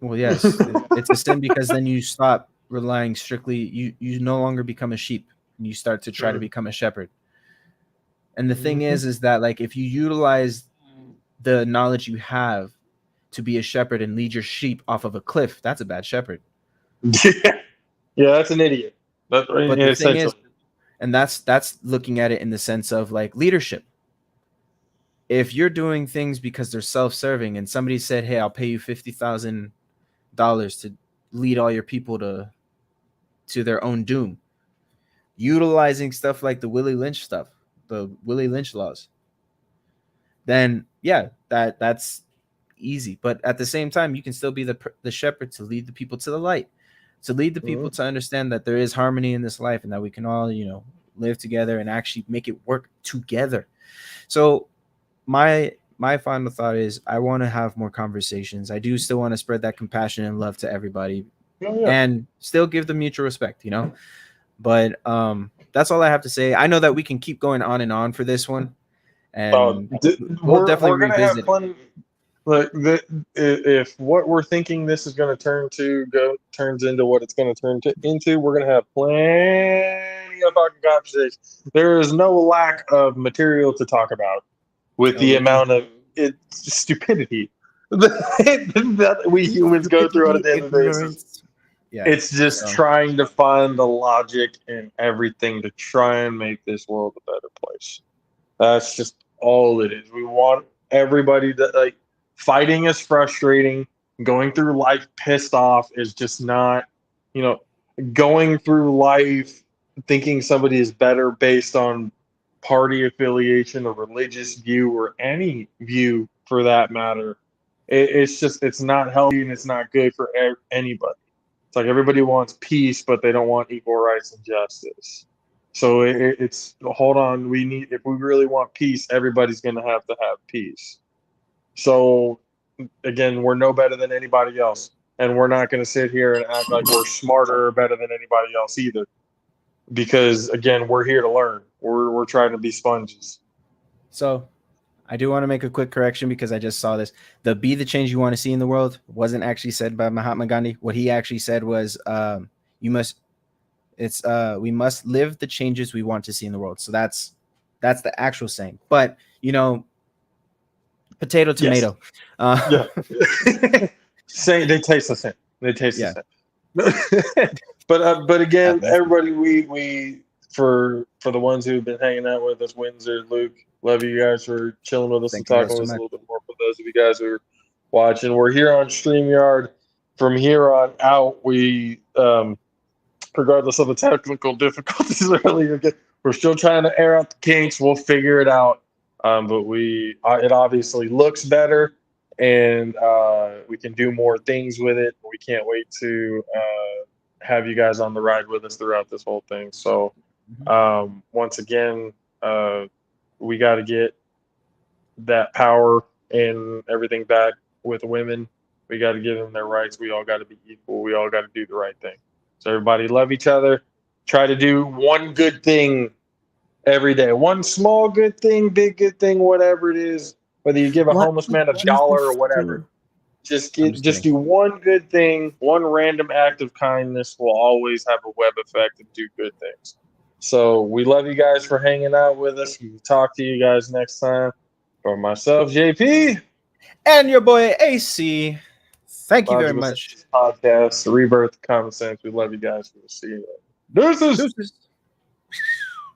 Well, yes, it's a sin because then you stop relying strictly, you no longer become a sheep, and you start to try to become a shepherd. And the thing is that like if you utilize the knowledge you have to be a shepherd and lead your sheep off of a cliff, that's a bad shepherd. Yeah, that's an idiot. But the thing is, and that's looking at it in the sense of like leadership. If you're doing things because they're self-serving, and somebody said, "Hey, I'll pay you $50,000 to lead all your people to their own doom," utilizing stuff like the Willie Lynch stuff, the Willie Lynch laws, then yeah, that's easy. But at the same time, you can still be the shepherd to lead the people to the light, to lead the people to understand that there is harmony in this life and that we can all, live together and actually make it work together. So my final thought is I want to have more conversations. I do still want to spread that compassion and love to everybody and still give them mutual respect, But that's all I have to say. I know that we can keep going on and on for this one. And we'll definitely revisit it. Like if what we're thinking this is going to turns into what it's going to turn into, we're going to have plenty of fucking conversations. There is no lack of material to talk about with the amount of stupidity that we humans go through on a daily basis. Yeah, it's just trying to find the logic in everything to try and make this world a better place. That's just all it is. We want everybody to fighting is frustrating. Going through life pissed off is just not, going through life thinking somebody is better based on party affiliation or religious view or any view for that matter. It's not healthy and it's not good for anybody. It's like everybody wants peace, but they don't want equal rights and justice. So it's hold on. If we really want peace, everybody's going to have peace. So again, we're no better than anybody else, and we're not going to sit here and act like we're smarter or better than anybody else either. Because again, we're here to learn. We're trying to be sponges. So I do want to make a quick correction because I just saw this. The "be the change you want to see in the world" wasn't actually said by Mahatma Gandhi. What he actually said was, we must live the changes we want to see in the world. So that's the actual saying. But potato, tomato. Yes. Say they taste the same. They taste the same. But again, everybody, we for the ones who've been hanging out with us, Windsor, Luke. Love you guys for chilling with us Thank and you guys talking so with us a much. little bit more. For those of you guys who are watching, we're here on StreamYard. From here on out, we regardless of the technical difficulties earlier, we're still trying to air out the kinks. We'll figure it out. But it obviously looks better, and we can do more things with it. We can't wait to have you guys on the ride with us throughout this whole thing. So once again, we got to get that power and everything back with women. We got to give them their rights. We all got to be equal. We all got to do the right thing. So everybody love each other. Try to do one good thing every day. One small good thing, big good thing, whatever it is. Whether you give a homeless man $1 or whatever. Just do one good thing. One random act of kindness will always have a web effect and do good things. So we love you guys for hanging out with us. We'll talk to you guys next time. For myself, JP. And your boy AC. Thank you very much. Podcast, The Rebirth, Common Sense. We love you guys. We'll see you later. Deuces. Deuces.